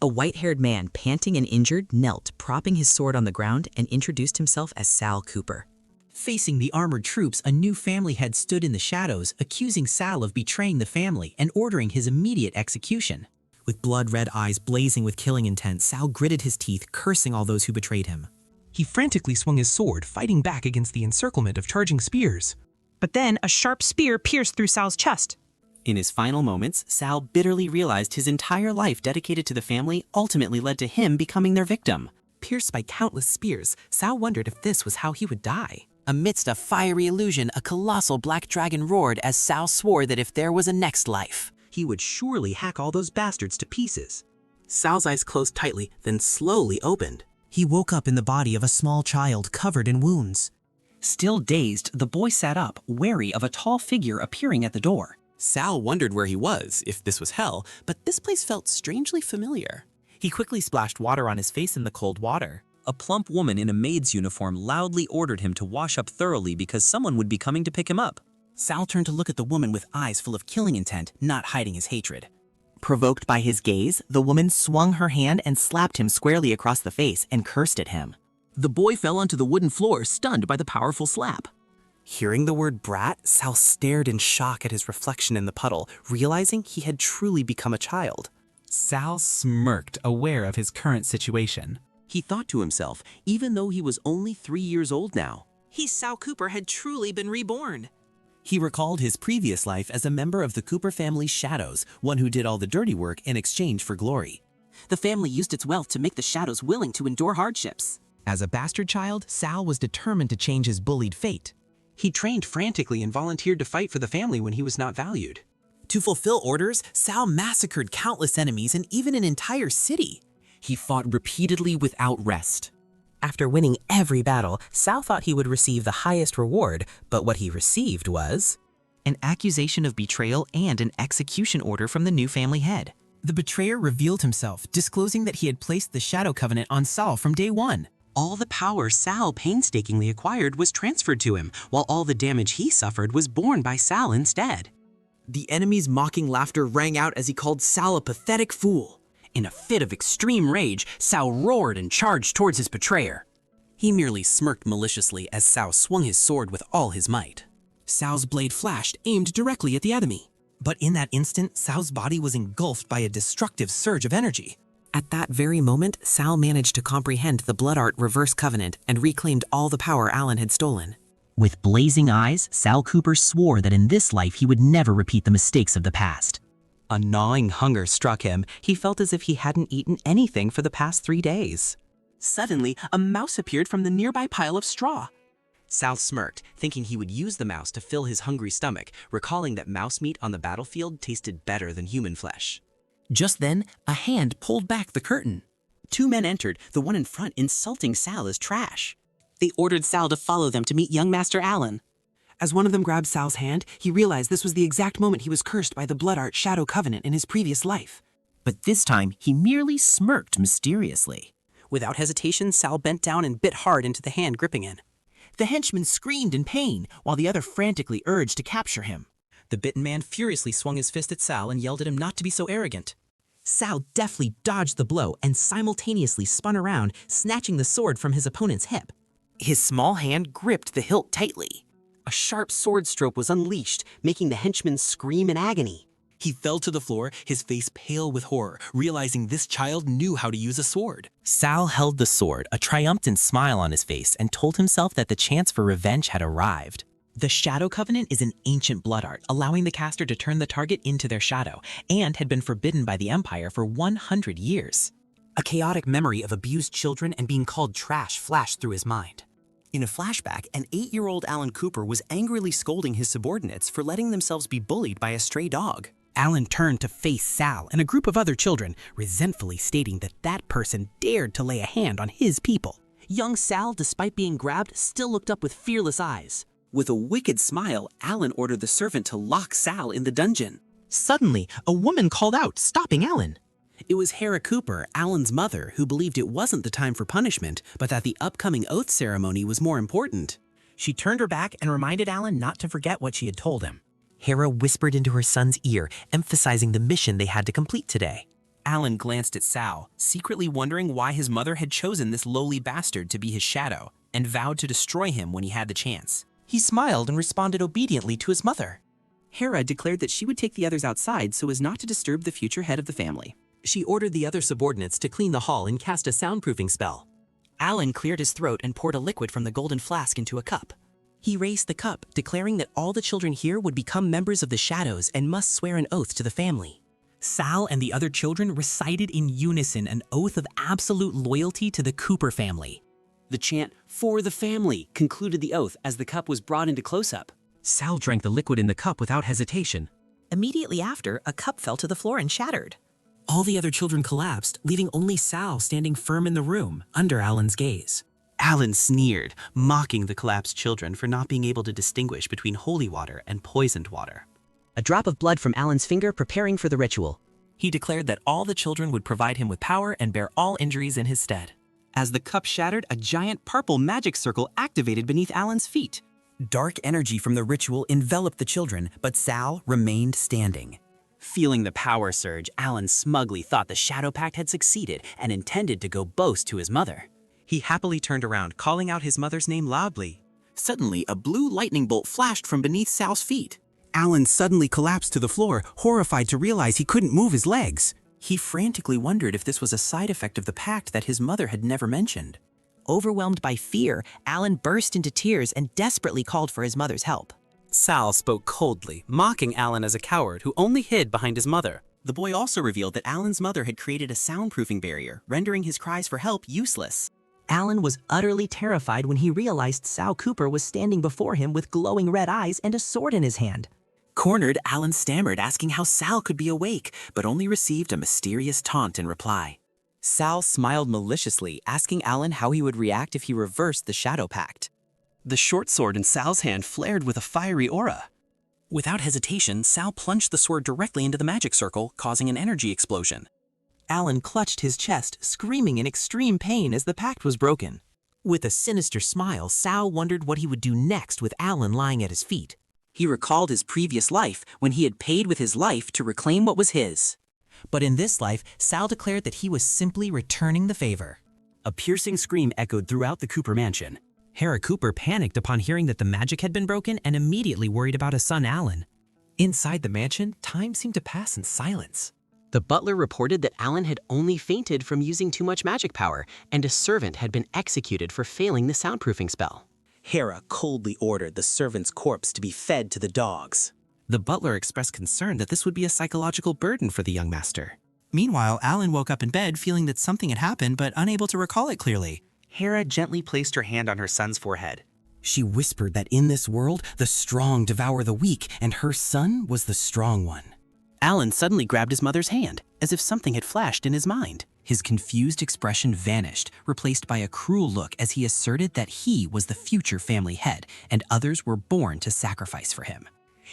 A white-haired man, panting and injured, knelt, propping his sword on the ground, and introduced himself as Sal Cooper. Facing the armored troops, a new family head stood in the shadows, accusing Sal of betraying the family and ordering his immediate execution. With blood-red eyes blazing with killing intent, Sal gritted his teeth, cursing all those who betrayed him. He frantically swung his sword, fighting back against the encirclement of charging spears. But then a sharp spear pierced through Sal's chest. In his final moments, Sal bitterly realized his entire life dedicated to the family ultimately led to him becoming their victim. Pierced by countless spears, Sal wondered if this was how he would die. Amidst a fiery illusion, a colossal black dragon roared as Sal swore that if there was a next life, he would surely hack all those bastards to pieces. Sal's eyes closed tightly, then slowly opened. He woke up in the body of a small child covered in wounds. Still dazed, the boy sat up, wary of a tall figure appearing at the door. Sal wondered where he was, if this was hell, but this place felt strangely familiar. He quickly splashed water on his face in the cold water. A plump woman in a maid's uniform loudly ordered him to wash up thoroughly because someone would be coming to pick him up. Sal turned to look at the woman with eyes full of killing intent, not hiding his hatred. Provoked by his gaze, the woman swung her hand and slapped him squarely across the face and cursed at him. The boy fell onto the wooden floor, stunned by the powerful slap. Hearing the word brat, Sal stared in shock at his reflection in the puddle, realizing he had truly become a child. Sal smirked, aware of his current situation. He thought to himself, even though he was only 3 years old now, Sal Cooper had truly been reborn. He recalled his previous life as a member of the Cooper family's shadows, one who did all the dirty work in exchange for glory. the family used its wealth to make the shadows willing to endure hardships. As a bastard child, Sal was determined to change his bullied fate. He trained frantically and volunteered to fight for the family when he was not valued. To fulfill orders, Sal massacred countless enemies and even an entire city. He fought repeatedly without rest. After winning every battle, Sal thought he would receive the highest reward, but what he received was an accusation of betrayal and an execution order from the new family head. The betrayer revealed himself, disclosing that he had placed the Shadow Covenant on Sal from day one. All the power Sal painstakingly acquired was transferred to him, while all the damage he suffered was borne by Sal instead. The enemy's mocking laughter rang out as he called Sal a pathetic fool. In a fit of extreme rage, Sal roared and charged towards his betrayer. He merely smirked maliciously as Sal swung his sword with all his might. Sal's blade flashed, aimed directly at the enemy. But in that instant, Sal's body was engulfed by a destructive surge of energy. At that very moment, Sal managed to comprehend the Blood Art Reverse Covenant and reclaimed all the power Alan had stolen. With blazing eyes, Sal Cooper swore that in this life he would never repeat the mistakes of the past. A gnawing hunger struck him. He felt as if he hadn't eaten anything for the past 3 days. Suddenly, a mouse appeared from the nearby pile of straw. Sal smirked, thinking he would use the mouse to fill his hungry stomach, recalling that mouse meat on the battlefield tasted better than human flesh. Just then, a hand pulled back the curtain. 2 men entered, the one in front insulting Sal as trash. They ordered Sal to follow them to meet young Master Alan. As one of them grabbed Sal's hand, he realized this was the exact moment he was cursed by the Blood Art Shadow Covenant in his previous life. But this time, he merely smirked mysteriously. Without hesitation, Sal bent down and bit hard into the hand gripping it. The henchman screamed in pain, while the other frantically urged to capture him. The bitten man furiously swung his fist at Sal and yelled at him not to be so arrogant. Sal deftly dodged the blow and simultaneously spun around, snatching the sword from his opponent's hip. His small hand gripped the hilt tightly. A sharp sword stroke was unleashed, making the henchman scream in agony. He fell to the floor, his face pale with horror, realizing this child knew how to use a sword. Sal held the sword, a triumphant smile on his face, and told himself that the chance for revenge had arrived. The Shadow Covenant is an ancient blood art, allowing the caster to turn the target into their shadow, and had been forbidden by the Empire for 100 years. A chaotic memory of abused children and being called trash flashed through his mind. In a flashback, an 8-year-old Alan Cooper was angrily scolding his subordinates for letting themselves be bullied by a stray dog. Alan turned to face Sal and a group of other children, resentfully stating that that person dared to lay a hand on his people. Young Sal, despite being grabbed, still looked up with fearless eyes. With a wicked smile, Alan ordered the servant to lock Sal in the dungeon. Suddenly, a woman called out, stopping Alan. It was Hera Cooper, Alan's mother, who believed it wasn't the time for punishment, but that the upcoming oath ceremony was more important. She turned her back and reminded Alan not to forget what she had told him. Hera whispered into her son's ear, emphasizing the mission they had to complete today. Alan glanced at Sal, secretly wondering why his mother had chosen this lowly bastard to be his shadow, and vowed to destroy him when he had the chance. He smiled and responded obediently to his mother. Hera declared that she would take the others outside so as not to disturb the future head of the family. She ordered the other subordinates to clean the hall and cast a soundproofing spell. Alan cleared his throat and poured a liquid from the golden flask into a cup. He raised the cup, declaring that all the children here would become members of the Shadows and must swear an oath to the family. Sal and the other children recited in unison an oath of absolute loyalty to the Cooper family. The chant, "For the family," concluded the oath as the cup was brought into close-up. Sal drank the liquid in the cup without hesitation. Immediately after, a cup fell to the floor and shattered. All the other children collapsed, leaving only Sal standing firm in the room, under Alan's gaze. Alan sneered, mocking the collapsed children for not being able to distinguish between holy water and poisoned water. A drop of blood from Alan's finger preparing for the ritual. He declared that all the children would provide him with power and bear all injuries in his stead. As the cup shattered, a giant purple magic circle activated beneath Alan's feet. Dark energy from the ritual enveloped the children, but Sal remained standing. Feeling the power surge, Alan smugly thought the Shadow Pact had succeeded and intended to go boast to his mother. He happily turned around, calling out his mother's name loudly. Suddenly, a blue lightning bolt flashed from beneath Sal's feet. Alan suddenly collapsed to the floor, horrified to realize he couldn't move his legs. He frantically wondered if this was a side effect of the pact that his mother had never mentioned. Overwhelmed by fear, Alan burst into tears and desperately called for his mother's help. Sal spoke coldly, mocking Alan as a coward who only hid behind his mother. The boy also revealed that Alan's mother had created a soundproofing barrier, rendering his cries for help useless. Alan was utterly terrified when he realized Sal Cooper was standing before him with glowing red eyes and a sword in his hand. Cornered, Alan stammered, asking how Sal could be awake, but only received a mysterious taunt in reply. Sal smiled maliciously, asking Alan how he would react if he reversed the Shadow Pact. The short sword in Sal's hand flared with a fiery aura. Without hesitation, Sal plunged the sword directly into the magic circle, causing an energy explosion. Alan clutched his chest, screaming in extreme pain as the pact was broken. With a sinister smile, Sal wondered what he would do next with Alan lying at his feet. He recalled his previous life when he had paid with his life to reclaim what was his. But in this life, Sal declared that he was simply returning the favor. A piercing scream echoed throughout the Cooper mansion. Hera Cooper panicked upon hearing that the magic had been broken and immediately worried about his son Alan. Inside the mansion, time seemed to pass in silence. The butler reported that Alan had only fainted from using too much magic power, and a servant had been executed for failing the soundproofing spell. Hera coldly ordered the servant's corpse to be fed to the dogs. The butler expressed concern that this would be a psychological burden for the young master. Meanwhile, Alan woke up in bed feeling that something had happened but unable to recall it clearly. Hera gently placed her hand on her son's forehead. She whispered that in this world, the strong devour the weak, and her son was the strong one. Alan suddenly grabbed his mother's hand, as if something had flashed in his mind. His confused expression vanished, replaced by a cruel look as he asserted that he was the future family head, and others were born to sacrifice for him.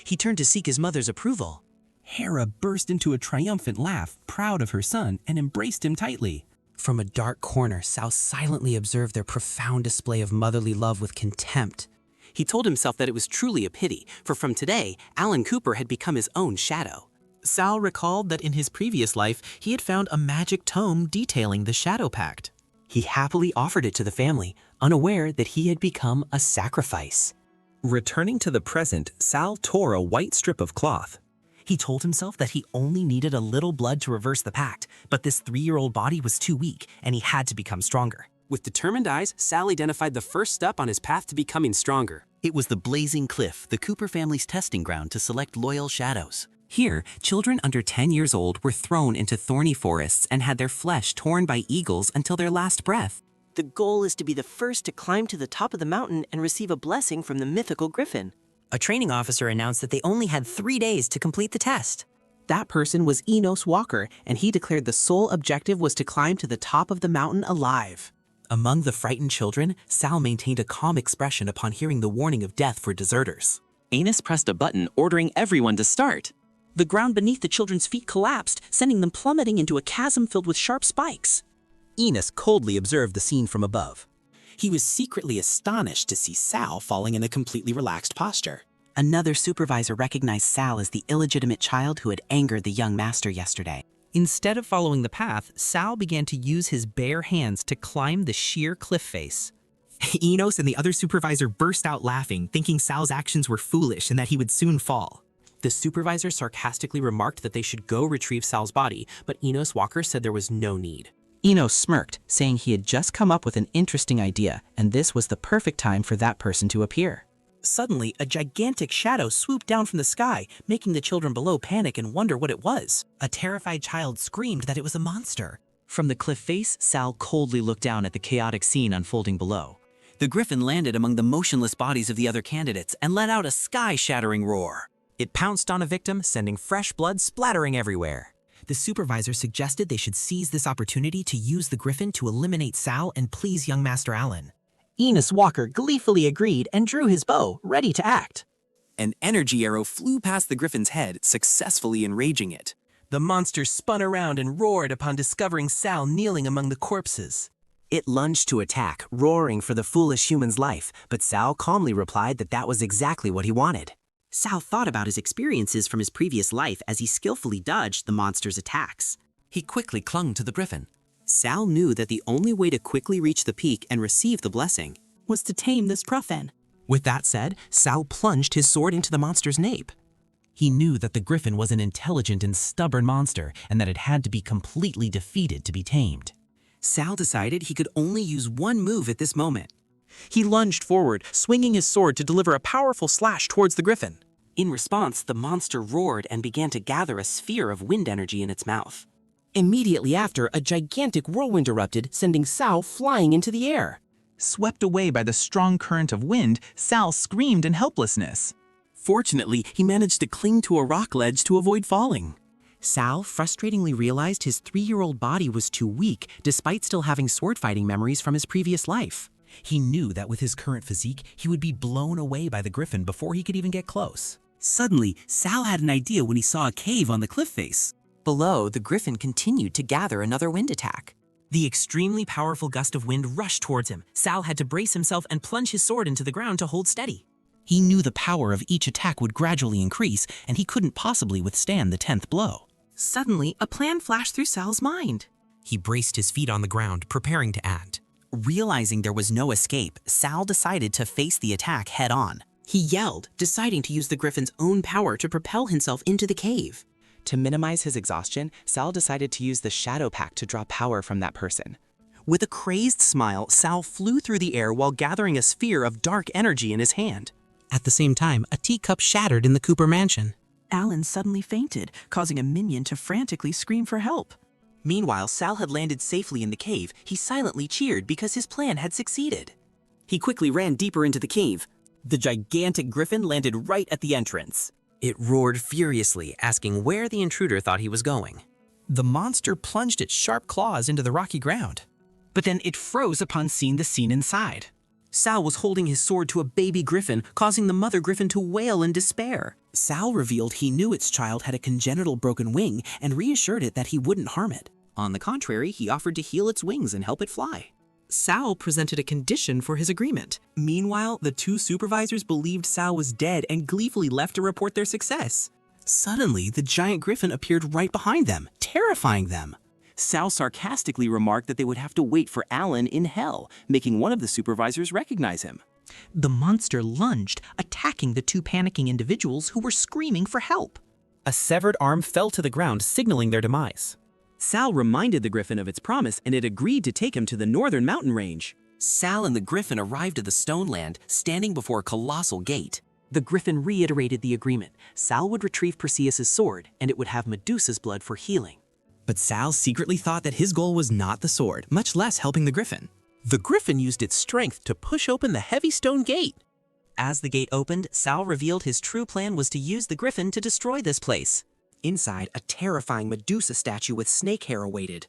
He turned to seek his mother's approval. Hera burst into a triumphant laugh, proud of her son, and embraced him tightly. From a dark corner, Sal silently observed their profound display of motherly love with contempt. He told himself that it was truly a pity, for from today, Alan Cooper had become his own shadow. Sal recalled that in his previous life, he had found a magic tome detailing the Shadow Pact. He happily offered it to the family, unaware that he had become a sacrifice. Returning to the present, Sal tore a white strip of cloth. He told himself that he only needed a little blood to reverse the pact, but this 3-year-old body was too weak, and he had to become stronger. With determined eyes, Sal identified the first step on his path to becoming stronger. It was the Blazing Cliff, the Cooper family's testing ground to select loyal shadows. Here, children under 10 years old were thrown into thorny forests and had their flesh torn by eagles until their last breath. The goal is to be the first to climb to the top of the mountain and receive a blessing from the mythical griffin. A training officer announced that they only had 3 days to complete the test. That person was Enos Walker, and he declared the sole objective was to climb to the top of the mountain alive. Among the frightened children, Sal maintained a calm expression upon hearing the warning of death for deserters. Enos pressed a button, ordering everyone to start. The ground beneath the children's feet collapsed, sending them plummeting into a chasm filled with sharp spikes. Enos coldly observed the scene from above. He was secretly astonished to see Sal falling in a completely relaxed posture. Another supervisor recognized Sal as the illegitimate child who had angered the young master yesterday. Instead of following the path, Sal began to use his bare hands to climb the sheer cliff face. Enos and the other supervisor burst out laughing, thinking Sal's actions were foolish and that he would soon fall. The supervisor sarcastically remarked that they should go retrieve Sal's body, but Enos Walker said there was no need. Enos smirked, saying he had just come up with an interesting idea, and this was the perfect time for that person to appear. Suddenly, a gigantic shadow swooped down from the sky, making the children below panic and wonder what it was. A terrified child screamed that it was a monster. From the cliff face, Sal coldly looked down at the chaotic scene unfolding below. The griffin landed among the motionless bodies of the other candidates and let out a sky-shattering roar. It pounced on a victim, sending fresh blood splattering everywhere. The supervisor suggested they should seize this opportunity to use the griffin to eliminate Sal and please young Master Allen. Enos Walker gleefully agreed and drew his bow, ready to act. An energy arrow flew past the griffin's head, successfully enraging it. The monster spun around and roared upon discovering Sal kneeling among the corpses. It lunged to attack, roaring for the foolish human's life, but Sal calmly replied that that was exactly what he wanted. Sal thought about his experiences from his previous life as he skillfully dodged the monster's attacks. He quickly clung to the griffin. Sal knew that the only way to quickly reach the peak and receive the blessing was to tame this griffin. With that said, Sal plunged his sword into the monster's nape. He knew that the griffin was an intelligent and stubborn monster and that it had to be completely defeated to be tamed. Sal decided he could only use one move at this moment. He lunged forward, swinging his sword to deliver a powerful slash towards the griffin. In response, the monster roared and began to gather a sphere of wind energy in its mouth. Immediately after, a gigantic whirlwind erupted, sending Sal flying into the air. Swept away by the strong current of wind, Sal screamed in helplessness. Fortunately, he managed to cling to a rock ledge to avoid falling. Sal frustratingly realized his 3-year-old body was too weak, despite still having sword fighting memories from his previous life. He knew that with his current physique, he would be blown away by the griffin before he could even get close. Suddenly, Sal had an idea when he saw a cave on the cliff face. Below, the griffin continued to gather another wind attack. The extremely powerful gust of wind rushed towards him. Sal had to brace himself and plunge his sword into the ground to hold steady. He knew the power of each attack would gradually increase, and he couldn't possibly withstand the 10th blow. Suddenly, a plan flashed through Sal's mind. He braced his feet on the ground, preparing to act. Realizing there was no escape, Sal decided to face the attack head-on. He yelled, deciding to use the griffin's own power to propel himself into the cave. To minimize his exhaustion, Sal decided to use the shadow pact to draw power from that person. With a crazed smile, Sal flew through the air while gathering a sphere of dark energy in his hand. At the same time, a teacup shattered in the Cooper mansion. Alan suddenly fainted, causing a minion to frantically scream for help. Meanwhile, Sal had landed safely in the cave. He silently cheered because his plan had succeeded. He quickly ran deeper into the cave. The gigantic griffin landed right at the entrance. It roared furiously, asking where the intruder thought he was going. The monster plunged its sharp claws into the rocky ground. But then it froze upon seeing the scene inside. Sal was holding his sword to a baby griffin, causing the mother griffin to wail in despair. Sal revealed he knew its child had a congenital broken wing and reassured it that he wouldn't harm it. On the contrary, he offered to heal its wings and help it fly. Sal presented a condition for his agreement. Meanwhile, the 2 supervisors believed Sal was dead and gleefully left to report their success. Suddenly, the giant griffin appeared right behind them, terrifying them. Sal sarcastically remarked that they would have to wait for Alan in hell, making one of the supervisors recognize him. The monster lunged, attacking the 2 panicking individuals who were screaming for help. A severed arm fell to the ground, signaling their demise. Sal reminded the griffin of its promise, and it agreed to take him to the northern mountain range. Sal and the griffin arrived at the stone land, standing before a colossal gate. The griffin reiterated the agreement. Sal would retrieve Perseus' sword, and it would have Medusa's blood for healing. But Sal secretly thought that his goal was not the sword, much less helping the griffin. The griffin used its strength to push open the heavy stone gate. As the gate opened, Sal revealed his true plan was to use the griffin to destroy this place. Inside, a terrifying Medusa statue with snake hair awaited.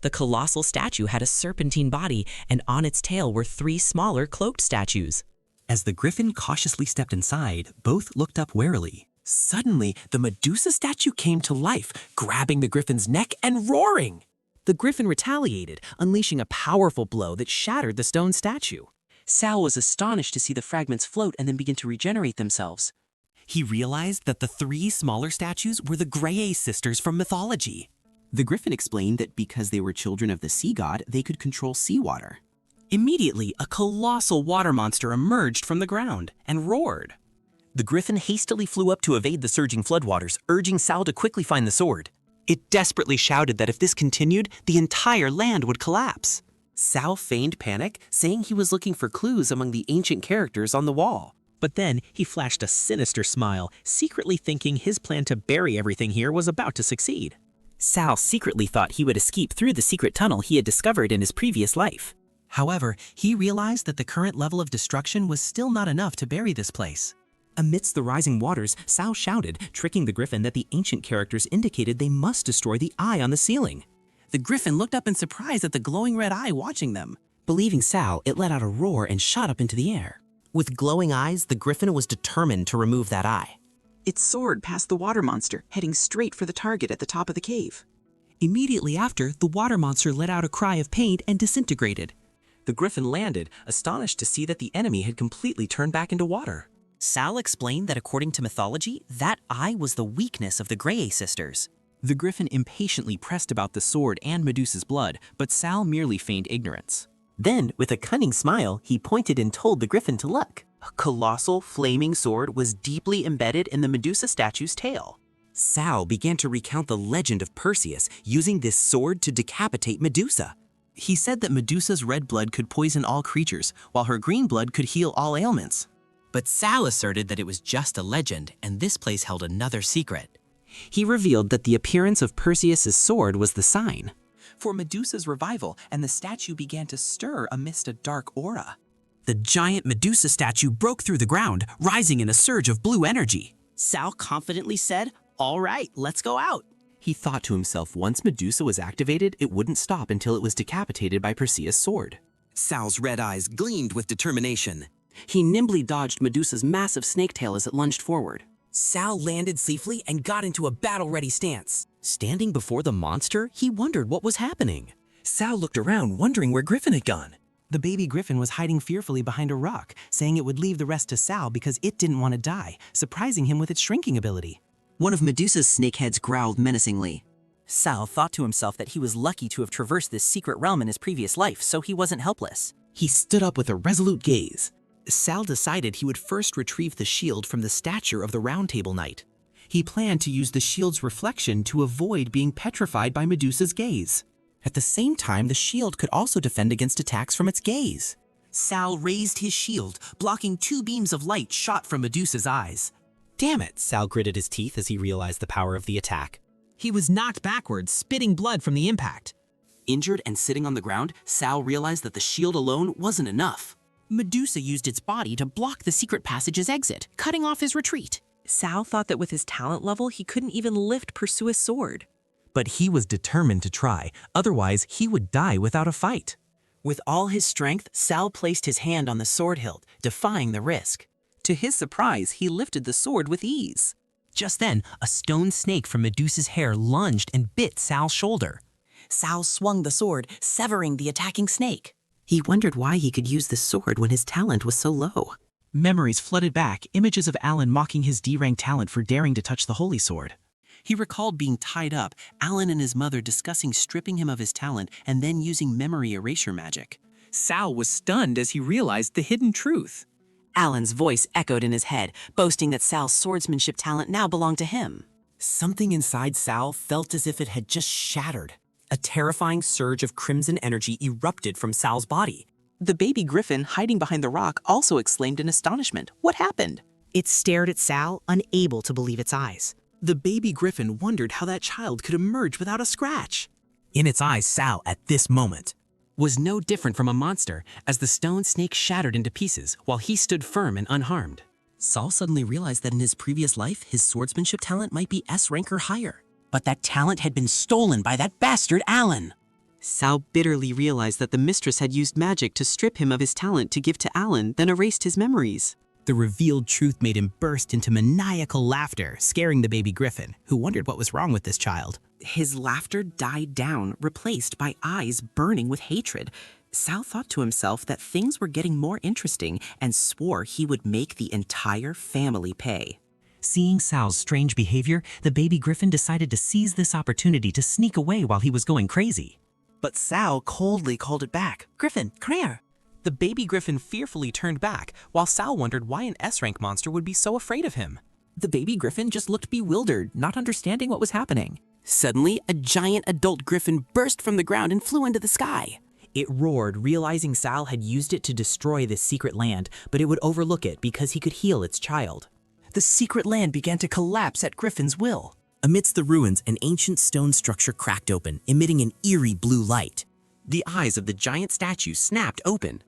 The colossal statue had a serpentine body, and on its tail were 3 smaller cloaked statues. As the griffin cautiously stepped inside, both looked up warily. Suddenly, the Medusa statue came to life, grabbing the griffin's neck and roaring. The griffin retaliated, unleashing a powerful blow that shattered the stone statue. Sal was astonished to see the fragments float and then begin to regenerate themselves. He realized that the 3 smaller statues were the Grey sisters from mythology. The griffin explained that because they were children of the sea god, they could control seawater. Immediately, a colossal water monster emerged from the ground and roared. The griffin hastily flew up to evade the surging floodwaters, urging Sal to quickly find the sword. It desperately shouted that if this continued, the entire land would collapse. Sal feigned panic, saying he was looking for clues among the ancient characters on the wall. But then he flashed a sinister smile, secretly thinking his plan to bury everything here was about to succeed. Sal secretly thought he would escape through the secret tunnel he had discovered in his previous life. However, he realized that the current level of destruction was still not enough to bury this place. Amidst the rising waters, Sal shouted, tricking the griffin that the ancient characters indicated they must destroy the eye on the ceiling. The griffin looked up in surprise at the glowing red eye watching them. Believing Sal, it let out a roar and shot up into the air. With glowing eyes, the griffin was determined to remove that eye. It soared past the water monster, heading straight for the target at the top of the cave. Immediately after, the water monster let out a cry of pain and disintegrated. The griffin landed, astonished to see that the enemy had completely turned back into water. Sal explained that according to mythology, that eye was the weakness of the Grey sisters. The griffin impatiently pressed about the sword and Medusa's blood, but Sal merely feigned ignorance. Then, with a cunning smile, he pointed and told the griffin to look. A colossal, flaming sword was deeply embedded in the Medusa statue's tail. Sal began to recount the legend of Perseus using this sword to decapitate Medusa. He said that Medusa's red blood could poison all creatures, while her green blood could heal all ailments. But Sal asserted that it was just a legend, and this place held another secret. He revealed that the appearance of Perseus's sword was the sign for Medusa's revival, and the statue began to stir amidst a dark aura. The giant Medusa statue broke through the ground, rising in a surge of blue energy. Sal confidently said, "All right, let's go out." He thought to himself once Medusa was activated, it wouldn't stop until it was decapitated by Perseus' sword. Sal's red eyes gleamed with determination. He nimbly dodged Medusa's massive snake tail as it lunged forward. Sal landed safely and got into a battle-ready stance. Standing before the monster, he wondered what was happening. Sal looked around, wondering where Griffin had gone. The baby griffin was hiding fearfully behind a rock, saying it would leave the rest to Sal because it didn't want to die, surprising him with its shrinking ability. One of Medusa's snakeheads growled menacingly. Sal thought to himself that he was lucky to have traversed this secret realm in his previous life, so he wasn't helpless. He stood up with a resolute gaze. Sal decided he would first retrieve the shield from the statue of the Round Table Knight. He planned to use the shield's reflection to avoid being petrified by Medusa's gaze. At the same time, the shield could also defend against attacks from its gaze. Sal raised his shield, blocking 2 beams of light shot from Medusa's eyes. Damn it, Sal gritted his teeth as he realized the power of the attack. He was knocked backwards, spitting blood from the impact. Injured and sitting on the ground, Sal realized that the shield alone wasn't enough. Medusa used its body to block the secret passage's exit, cutting off his retreat. Sal thought that with his talent level, he couldn't even lift Perseus' sword. But he was determined to try, otherwise he would die without a fight. With all his strength, Sal placed his hand on the sword hilt, defying the risk. To his surprise, he lifted the sword with ease. Just then, a stone snake from Medusa's hair lunged and bit Sal's shoulder. Sal swung the sword, severing the attacking snake. He wondered why he could use the sword when his talent was so low. Memories flooded back, images of Alan mocking his D-rank talent for daring to touch the holy sword. He recalled being tied up, Alan and his mother discussing stripping him of his talent and then using memory erasure magic. Sal was stunned as he realized the hidden truth. Alan's voice echoed in his head, boasting that Sal's swordsmanship talent now belonged to him. Something inside Sal felt as if it had just shattered. A terrifying surge of crimson energy erupted from Sal's body. The baby griffin hiding behind the rock also exclaimed in astonishment. What happened? It stared at Sal, unable to believe its eyes. The baby griffin wondered how that child could emerge without a scratch. In its eyes, Sal, at this moment, was no different from a monster, as the stone snake shattered into pieces while he stood firm and unharmed. Sal suddenly realized that in his previous life, his swordsmanship talent might be S rank or higher. But that talent had been stolen by that bastard Alan. Sal bitterly realized that the mistress had used magic to strip him of his talent to give to Alan, then erased his memories. The revealed truth made him burst into maniacal laughter, scaring the baby griffin, who wondered what was wrong with this child. His laughter died down, replaced by eyes burning with hatred. Sal thought to himself that things were getting more interesting and swore he would make the entire family pay. Seeing Sal's strange behavior, the baby griffin decided to seize this opportunity to sneak away while he was going crazy. But Sal coldly called it back. "Griffin, come here." The baby griffin fearfully turned back, while Sal wondered why an S-rank monster would be so afraid of him. The baby griffin just looked bewildered, not understanding what was happening. Suddenly, a giant adult griffin burst from the ground and flew into the sky. It roared, realizing Sal had used it to destroy this secret land, but it would overlook it because he could heal its child. The secret land began to collapse at Griffin's will. Amidst the ruins, an ancient stone structure cracked open, emitting an eerie blue light. The eyes of the giant statue snapped open.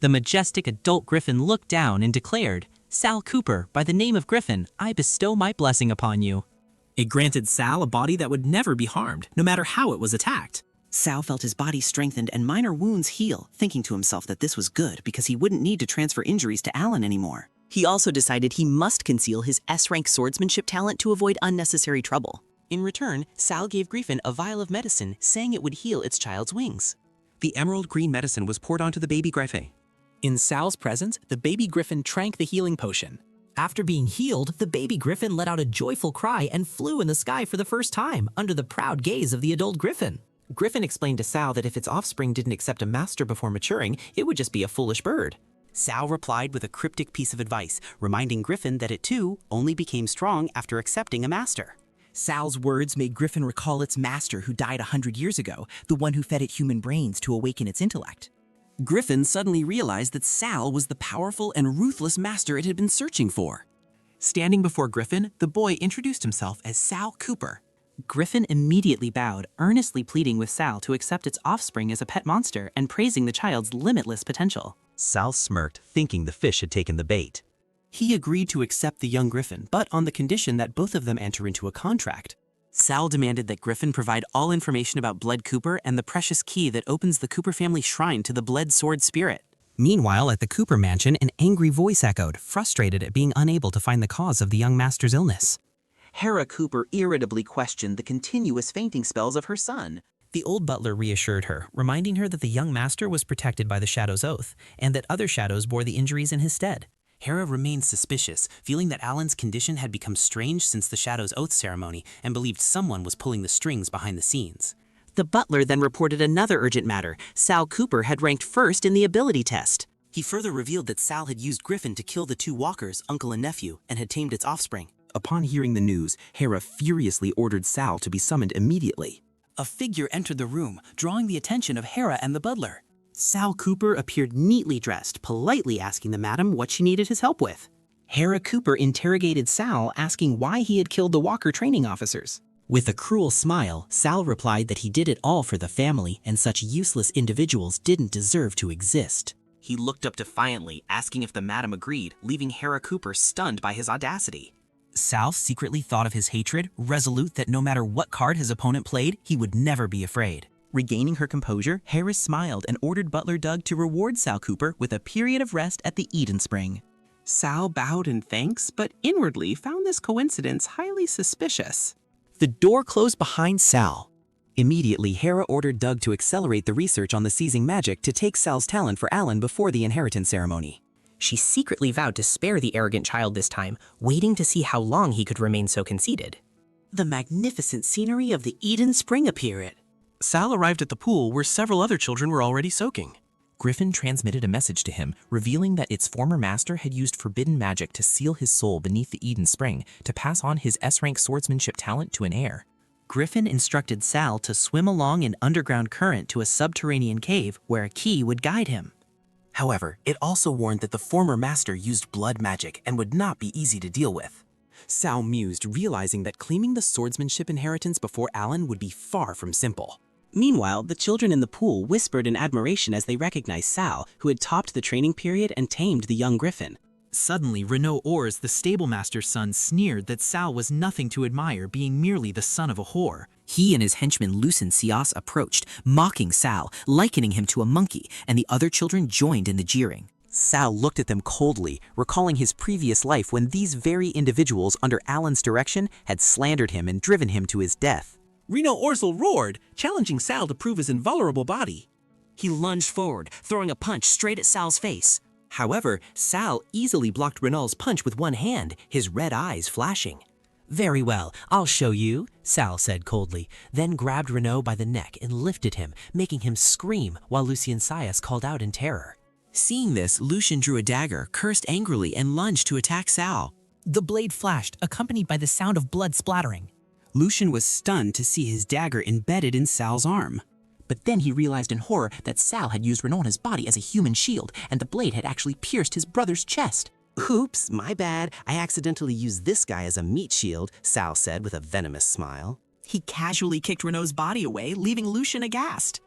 The majestic adult griffin looked down and declared, "Sal Cooper, by the name of Griffin, I bestow my blessing upon you." It granted Sal a body that would never be harmed, no matter how it was attacked. Sal felt his body strengthened and minor wounds heal, thinking to himself that this was good because he wouldn't need to transfer injuries to Alan anymore. He also decided he must conceal his S-rank swordsmanship talent to avoid unnecessary trouble. In return, Sal gave Griffin a vial of medicine, saying it would heal its child's wings. The emerald green medicine was poured onto the baby griffin. In Sal's presence, the baby griffin drank the healing potion. After being healed, the baby griffin let out a joyful cry and flew in the sky for the first time, under the proud gaze of the adult griffin. Griffin explained to Sal that if its offspring didn't accept a master before maturing, it would just be a foolish bird. Sal replied with a cryptic piece of advice, reminding Griffin that it too only became strong after accepting a master. Sal's words made Griffin recall its master who died 100 years ago, the one who fed it human brains to awaken its intellect. Griffin suddenly realized that Sal was the powerful and ruthless master it had been searching for. Standing before Griffin, the boy introduced himself as Sal Cooper. Griffin immediately bowed, earnestly pleading with Sal to accept its offspring as a pet monster and praising the child's limitless potential. Sal smirked, thinking the fish had taken the bait. He agreed to accept the young Griffin, but on the condition that both of them enter into a contract. Sal demanded that Griffin provide all information about Blood Cooper and the precious key that opens the Cooper family shrine to the Blood Sword Spirit. Meanwhile, at the Cooper mansion, an angry voice echoed, frustrated at being unable to find the cause of the young master's illness. Hera Cooper irritably questioned the continuous fainting spells of her son. The old butler reassured her, reminding her that the young master was protected by the Shadow's oath, and that other shadows bore the injuries in his stead. Hera remained suspicious, feeling that Alan's condition had become strange since the Shadow's oath ceremony and believed someone was pulling the strings behind the scenes. The butler then reported another urgent matter. Sal Cooper had ranked first in the ability test. He further revealed that Sal had used Griffin to kill the two walkers, uncle and nephew, and had tamed its offspring. Upon hearing the news, Hera furiously ordered Sal to be summoned immediately. A figure entered the room, drawing the attention of Hera and the butler. Sal Cooper appeared neatly dressed, politely asking the madam what she needed his help with. Hera Cooper interrogated Sal, asking why he had killed the Walker training officers. With a cruel smile, Sal replied that he did it all for the family and such useless individuals didn't deserve to exist. He looked up defiantly, asking if the madam agreed, leaving Hera Cooper stunned by his audacity. Sal secretly thought of his hatred, resolute that no matter what card his opponent played, he would never be afraid. Regaining her composure, Hera smiled and ordered Butler Doug to reward Sal Cooper with a period of rest at the Eden Spring. Sal bowed in thanks, but inwardly found this coincidence highly suspicious. The door closed behind Sal. Immediately, Hera ordered Doug to accelerate the research on the seizing magic to take Sal's talent for Alan before the inheritance ceremony. She secretly vowed to spare the arrogant child this time, waiting to see how long he could remain so conceited. The magnificent scenery of the Eden Spring appeared. Sal arrived at the pool where several other children were already soaking. Griffin transmitted a message to him, revealing that its former master had used forbidden magic to seal his soul beneath the Eden Spring to pass on his S-rank swordsmanship talent to an heir. Griffin instructed Sal to swim along an underground current to a subterranean cave where a key would guide him. However, it also warned that the former master used blood magic and would not be easy to deal with. Sal mused, realizing that claiming the swordsmanship inheritance before Alan would be far from simple. Meanwhile, the children in the pool whispered in admiration as they recognized Sal, who had topped the training period and tamed the young Griffin. Suddenly, Renaud Ors, the stablemaster's son, sneered that Sal was nothing to admire, being merely the son of a whore. He and his henchman Lucen Sias approached, mocking Sal, likening him to a monkey, and the other children joined in the jeering. Sal looked at them coldly, recalling his previous life when these very individuals under Alan's direction had slandered him and driven him to his death. Reno Orzel roared, challenging Sal to prove his invulnerable body. He lunged forward, throwing a punch straight at Sal's face. However, Sal easily blocked Renault's punch with one hand, his red eyes flashing. Very well, I'll show you, Sal said coldly, then grabbed Renault by the neck and lifted him, making him scream while Lucien Sias called out in terror. Seeing this, Lucien drew a dagger, cursed angrily, and lunged to attack Sal. The blade flashed, accompanied by the sound of blood splattering. Lucien was stunned to see his dagger embedded in Sal's arm. But then he realized in horror that Sal had used Renault's body as a human shield, and the blade had actually pierced his brother's chest. Oops, my bad. I accidentally used this guy as a meat shield, Sal said with a venomous smile. He casually kicked Renault's body away, leaving Lucien aghast.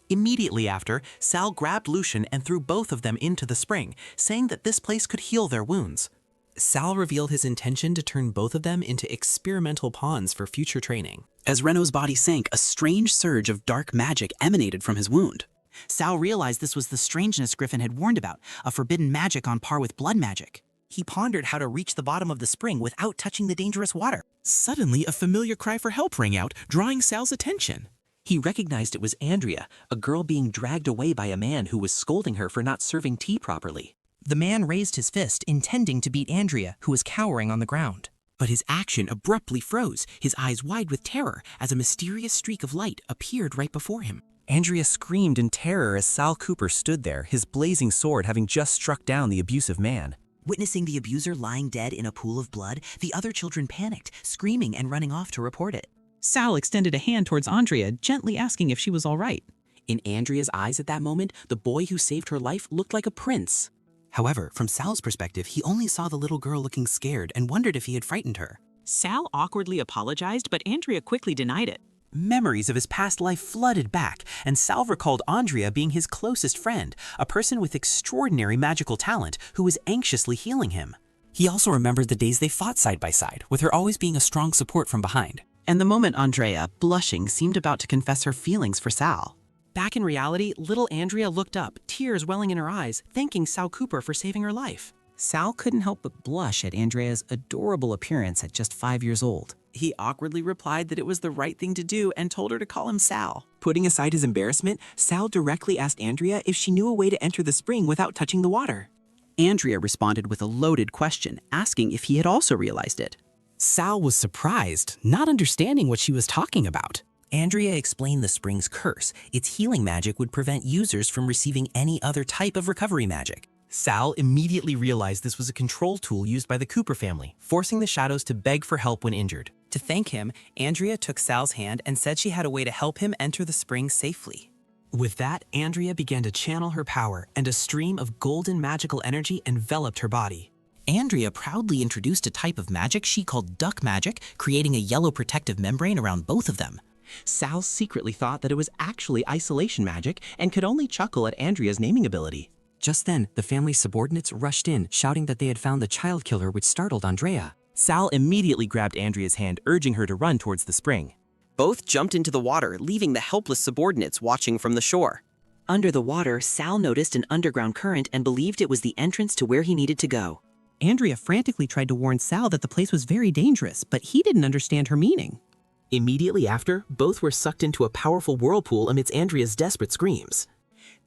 Immediately after, Sal grabbed Lucien and threw both of them into the spring, saying that this place could heal their wounds. Sal revealed his intention to turn both of them into experimental pawns for future training. As Renault's body sank, a strange surge of dark magic emanated from his wound. Sal realized this was the strangeness Griffin had warned about, a forbidden magic on par with blood magic. He pondered how to reach the bottom of the spring without touching the dangerous water. Suddenly, a familiar cry for help rang out, drawing Sal's attention. He recognized it was Andrea, a girl being dragged away by a man who was scolding her for not serving tea properly. The man raised his fist, intending to beat Andrea, who was cowering on the ground. But his action abruptly froze, his eyes wide with terror, as a mysterious streak of light appeared right before him. Andrea screamed in terror as Sal Cooper stood there, his blazing sword having just struck down the abusive man. Witnessing the abuser lying dead in a pool of blood, the other children panicked, screaming and running off to report it. Sal extended a hand towards Andrea, gently asking if she was all right. In Andrea's eyes at that moment, the boy who saved her life looked like a prince. However, from Sal's perspective, he only saw the little girl looking scared and wondered if he had frightened her. Sal awkwardly apologized, but Andrea quickly denied it. Memories of his past life flooded back, and Sal recalled Andrea being his closest friend, a person with extraordinary magical talent who was anxiously healing him. He also remembered the days they fought side by side, with her always being a strong support from behind. And the moment Andrea, blushing, seemed about to confess her feelings for Sal. Back in reality, little Andrea looked up, tears welling in her eyes, thanking Sal Cooper for saving her life. Sal couldn't help but blush at Andrea's adorable appearance at just 5 years old. He awkwardly replied that it was the right thing to do and told her to call him Sal. Putting aside his embarrassment, Sal directly asked Andrea if she knew a way to enter the spring without touching the water. Andrea responded with a loaded question, asking if he had also realized it. Sal was surprised, not understanding what she was talking about. Andrea explained the spring's curse. Its healing magic would prevent users from receiving any other type of recovery magic. Sal immediately realized this was a control tool used by the Cooper family, forcing the shadows to beg for help when injured. To thank him, Andrea took Sal's hand and said she had a way to help him enter the spring safely. With that, Andrea began to channel her power, and a stream of golden magical energy enveloped her body. Andrea proudly introduced a type of magic she called duck magic, creating a yellow protective membrane around both of them. Sal secretly thought that it was actually isolation magic and could only chuckle at Andrea's naming ability. Just then, the family's subordinates rushed in, shouting that they had found the child killer, which startled Andrea. Sal immediately grabbed Andrea's hand, urging her to run towards the spring. Both jumped into the water, leaving the helpless subordinates watching from the shore. Under the water, Sal noticed an underground current and believed it was the entrance to where he needed to go. Andrea frantically tried to warn Sal that the place was very dangerous, but he didn't understand her meaning. Immediately after, both were sucked into a powerful whirlpool amidst Andrea's desperate screams.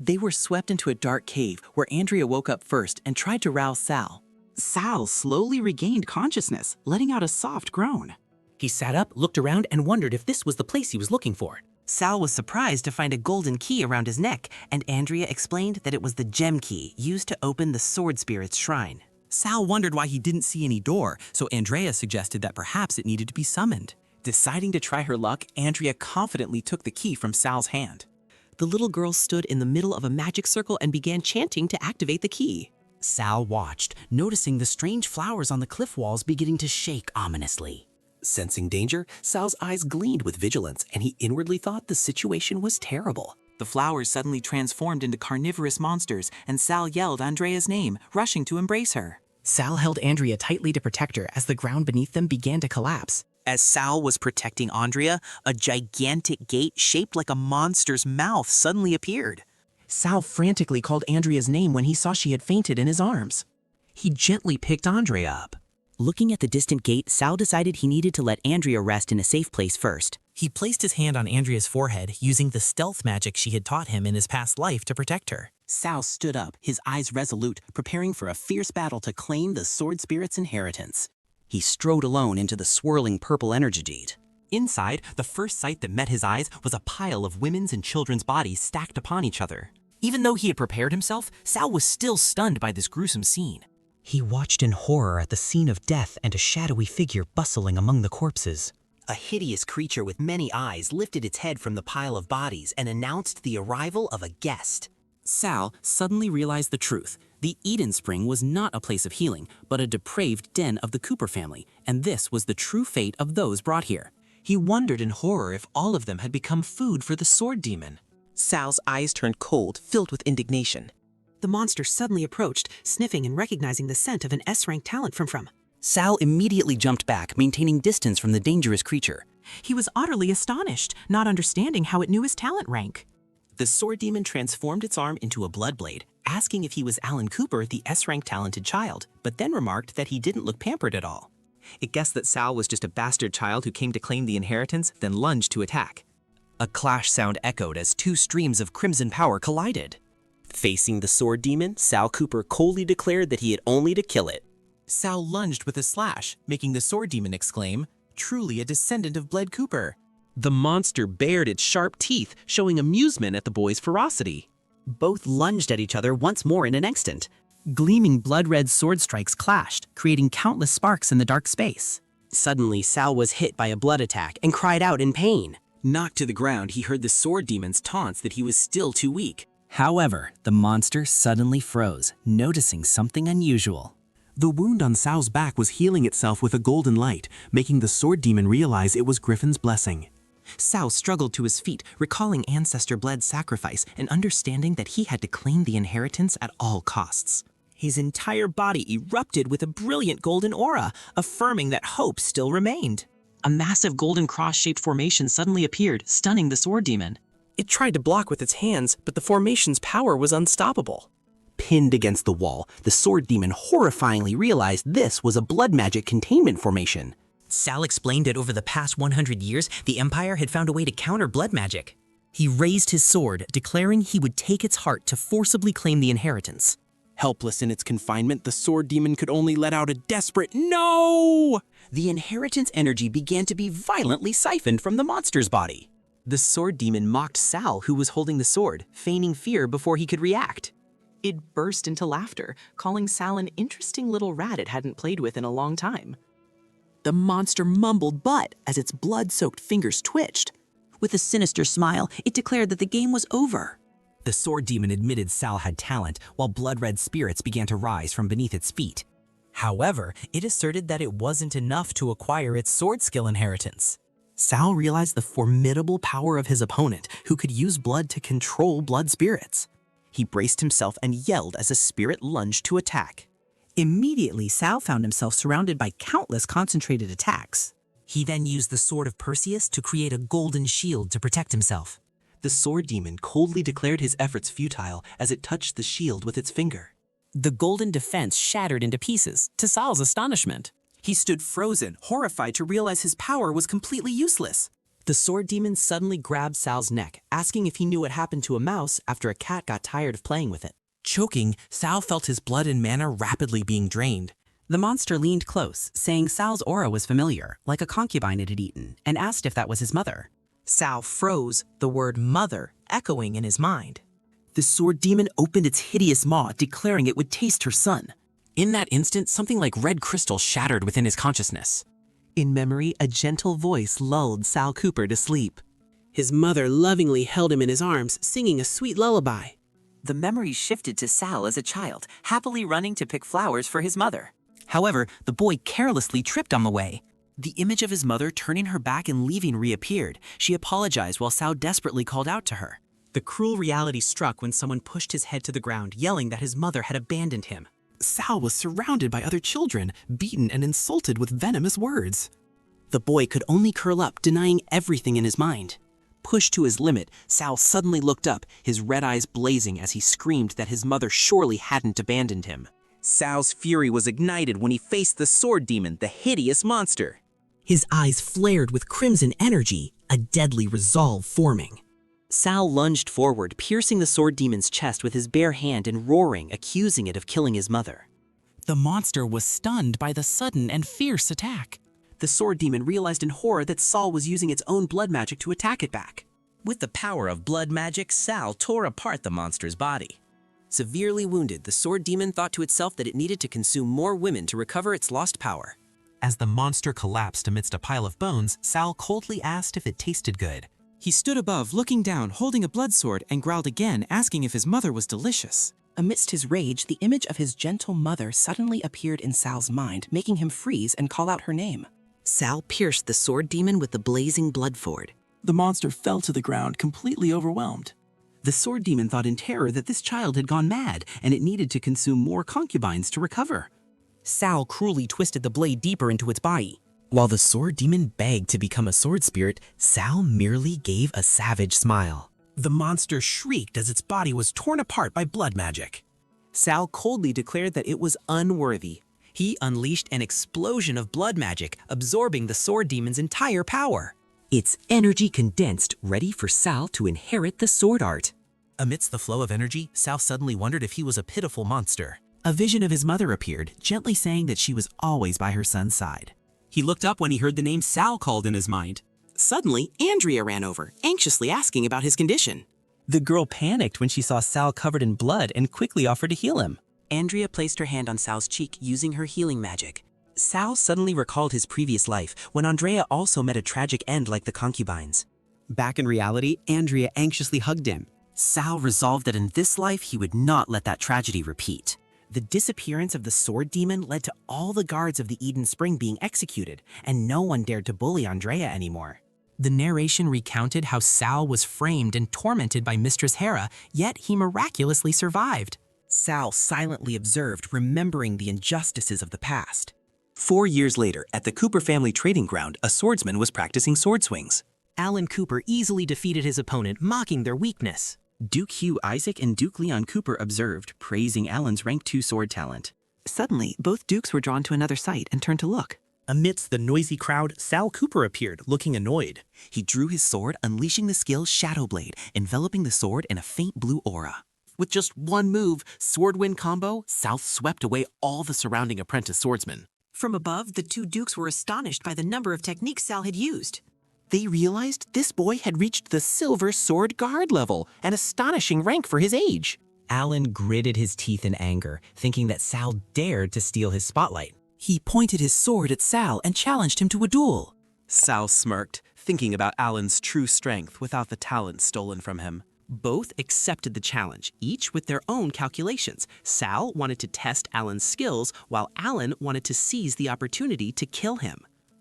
They were swept into a dark cave where Andrea woke up first and tried to rouse Sal. Sal slowly regained consciousness, letting out a soft groan. He sat up, looked around, and wondered if this was the place he was looking for. Sal was surprised to find a golden key around his neck, and Andrea explained that it was the gem key used to open the sword spirit's shrine. Sal wondered why he didn't see any door, so Andrea suggested that perhaps it needed to be summoned. Deciding to try her luck, Andrea confidently took the key from Sal's hand. The little girl stood in the middle of a magic circle and began chanting to activate the key. Sal watched, noticing the strange flowers on the cliff walls beginning to shake ominously. Sensing danger, Sal's eyes gleamed with vigilance, and he inwardly thought the situation was terrible. The flowers suddenly transformed into carnivorous monsters, and Sal yelled Andrea's name, rushing to embrace her. Sal held Andrea tightly to protect her as the ground beneath them began to collapse. As Sal was protecting Andrea, a gigantic gate shaped like a monster's mouth suddenly appeared. Sal frantically called Andrea's name when he saw she had fainted in his arms. He gently picked Andrea up. Looking at the distant gate, Sal decided he needed to let Andrea rest in a safe place first. He placed his hand on Andrea's forehead, using the stealth magic she had taught him in his past life to protect her. Sal stood up, his eyes resolute, preparing for a fierce battle to claim the sword spirit's inheritance. He strode alone into the swirling purple energy deed. Inside, the first sight that met his eyes was a pile of women's and children's bodies stacked upon each other. Even though he had prepared himself, Sal was still stunned by this gruesome scene. He watched in horror at the scene of death and a shadowy figure bustling among the corpses. A hideous creature with many eyes lifted its head from the pile of bodies and announced the arrival of a guest. Sal suddenly realized the truth. The Eden Spring was not a place of healing, but a depraved den of the Cooper family, and this was the true fate of those brought here. He wondered in horror if all of them had become food for the sword demon. Sal's eyes turned cold, filled with indignation. The monster suddenly approached, sniffing and recognizing the scent of an S-rank talent from. Sal immediately jumped back, maintaining distance from the dangerous creature. He was utterly astonished, not understanding how it knew his talent rank. The sword demon transformed its arm into a blood blade, asking if he was Alan Cooper, the S-rank talented child, but then remarked that he didn't look pampered at all. It guessed that Sal was just a bastard child who came to claim the inheritance, then lunged to attack. A clash sound echoed as two streams of crimson power collided. Facing the sword demon, Sal Cooper coldly declared that he had only to kill it. Sal lunged with a slash, making the sword demon exclaim, "Truly a descendant of Bled Cooper." The monster bared its sharp teeth, showing amusement at the boy's ferocity. Both lunged at each other once more in an instant. Gleaming blood-red sword strikes clashed, creating countless sparks in the dark space. Suddenly, Sal was hit by a blood attack and cried out in pain. Knocked to the ground, he heard the sword demon's taunts that he was still too weak. However, the monster suddenly froze, noticing something unusual. The wound on Sal's back was healing itself with a golden light, making the sword demon realize it was Griffin's blessing. Sal struggled to his feet, recalling Ancestor Bled's sacrifice and understanding that he had to claim the inheritance at all costs. His entire body erupted with a brilliant golden aura, affirming that hope still remained. A massive golden cross-shaped formation suddenly appeared, stunning the sword demon. It tried to block with its hands, but the formation's power was unstoppable. Pinned against the wall, the sword demon horrifyingly realized this was a blood magic containment formation. Sal explained that over the past 100 years, the Empire had found a way to counter blood magic. He raised his sword, declaring he would take its heart to forcibly claim the inheritance. Helpless in its confinement, the sword demon could only let out a desperate "No!" The inheritance energy began to be violently siphoned from the monster's body. The sword demon mocked Sal, who was holding the sword, feigning fear before he could react. It burst into laughter, calling Sal an interesting little rat it hadn't played with in a long time. The monster mumbled but as its blood-soaked fingers twitched. With a sinister smile, it declared that the game was over. The sword demon admitted Sal had talent, while blood-red spirits began to rise from beneath its feet. However, it asserted that it wasn't enough to acquire its sword skill inheritance. Sal realized the formidable power of his opponent, who could use blood to control blood spirits. He braced himself and yelled as a spirit lunged to attack. Immediately, Sal found himself surrounded by countless concentrated attacks. He then used the sword of Perseus to create a golden shield to protect himself. The sword demon coldly declared his efforts futile as it touched the shield with its finger. The golden defense shattered into pieces, to Sal's astonishment. He stood frozen, horrified to realize his power was completely useless. The sword demon suddenly grabbed Sal's neck, asking if he knew what happened to a mouse after a cat got tired of playing with it. Choking, Sal felt his blood and mana rapidly being drained. The monster leaned close, saying Sal's aura was familiar, like a concubine it had eaten, and asked if that was his mother. Sal froze, the word mother echoing in his mind. The sword demon opened its hideous maw, declaring it would taste her son. In that instant, something like red crystal shattered within his consciousness. In memory, a gentle voice lulled Sal Cooper to sleep. His mother lovingly held him in his arms, singing a sweet lullaby. The memory shifted to Sal as a child, happily running to pick flowers for his mother. However, the boy carelessly tripped on the way. The image of his mother turning her back and leaving reappeared. She apologized while Sal desperately called out to her. The cruel reality struck when someone pushed his head to the ground, yelling that his mother had abandoned him. Sal was surrounded by other children, beaten and insulted with venomous words. The boy could only curl up, denying everything in his mind. Pushed to his limit, Sal suddenly looked up, his red eyes blazing as he screamed that his mother surely hadn't abandoned him. Sal's fury was ignited when he faced the sword demon, the hideous monster. His eyes flared with crimson energy, a deadly resolve forming. Sal lunged forward, piercing the sword demon's chest with his bare hand and roaring, accusing it of killing his mother. The monster was stunned by the sudden and fierce attack. The sword demon realized in horror that Sal was using its own blood magic to attack it back. With the power of blood magic, Sal tore apart the monster's body. Severely wounded, the sword demon thought to itself that it needed to consume more women to recover its lost power. As the monster collapsed amidst a pile of bones, Sal coldly asked if it tasted good. He stood above, looking down, holding a blood sword, and growled again, asking if his mother was delicious. Amidst his rage, the image of his gentle mother suddenly appeared in Sal's mind, making him freeze and call out her name. Sal pierced the sword demon with the blazing blood sword. The monster fell to the ground, completely overwhelmed. The sword demon thought in terror that this child had gone mad, and it needed to consume more concubines to recover. Sal cruelly twisted the blade deeper into its body. While the sword demon begged to become a sword spirit, Sal merely gave a savage smile. The monster shrieked as its body was torn apart by blood magic. Sal coldly declared that it was unworthy. He unleashed an explosion of blood magic, absorbing the sword demon's entire power. Its energy condensed, ready for Sal to inherit the sword art. Amidst the flow of energy, Sal suddenly wondered if he was a pitiful monster. A vision of his mother appeared, gently saying that she was always by her son's side. He looked up when he heard the name Sal called in his mind. Suddenly, Andrea ran over, anxiously asking about his condition. The girl panicked when she saw Sal covered in blood and quickly offered to heal him. Andrea placed her hand on Sal's cheek using her healing magic. Sal suddenly recalled his previous life, when Andrea also met a tragic end like the concubines. Back in reality, Andrea anxiously hugged him. Sal resolved that in this life he would not let that tragedy repeat. The disappearance of the sword demon led to all the guards of the Eden Spring being executed, and no one dared to bully Andrea anymore. The narration recounted how Sal was framed and tormented by Mistress Hera, yet he miraculously survived. Sal silently observed, remembering the injustices of the past. 4 years later, at the Cooper family trading ground, a swordsman was practicing sword swings. Alan Cooper easily defeated his opponent, mocking their weakness. Duke Hugh Isaac and Duke Leon Cooper observed, praising Alan's rank 2 sword talent. Suddenly, both dukes were drawn to another sight and turned to look. Amidst the noisy crowd, Sal Cooper appeared, looking annoyed. He drew his sword, unleashing the skill Shadow Blade, enveloping the sword in a faint blue aura. With just one move, sword wind combo, Sal swept away all the surrounding apprentice swordsmen. From above, the two dukes were astonished by the number of techniques Sal had used. They realized this boy had reached the Silver Sword Guard level, an astonishing rank for his age. Alan gritted his teeth in anger, thinking that Sal dared to steal his spotlight. He pointed his sword at Sal and challenged him to a duel. Sal smirked, thinking about Alan's true strength without the talent stolen from him. Both accepted the challenge, each with their own calculations. Sal wanted to test Alan's skills, while Alan wanted to seize the opportunity to kill him.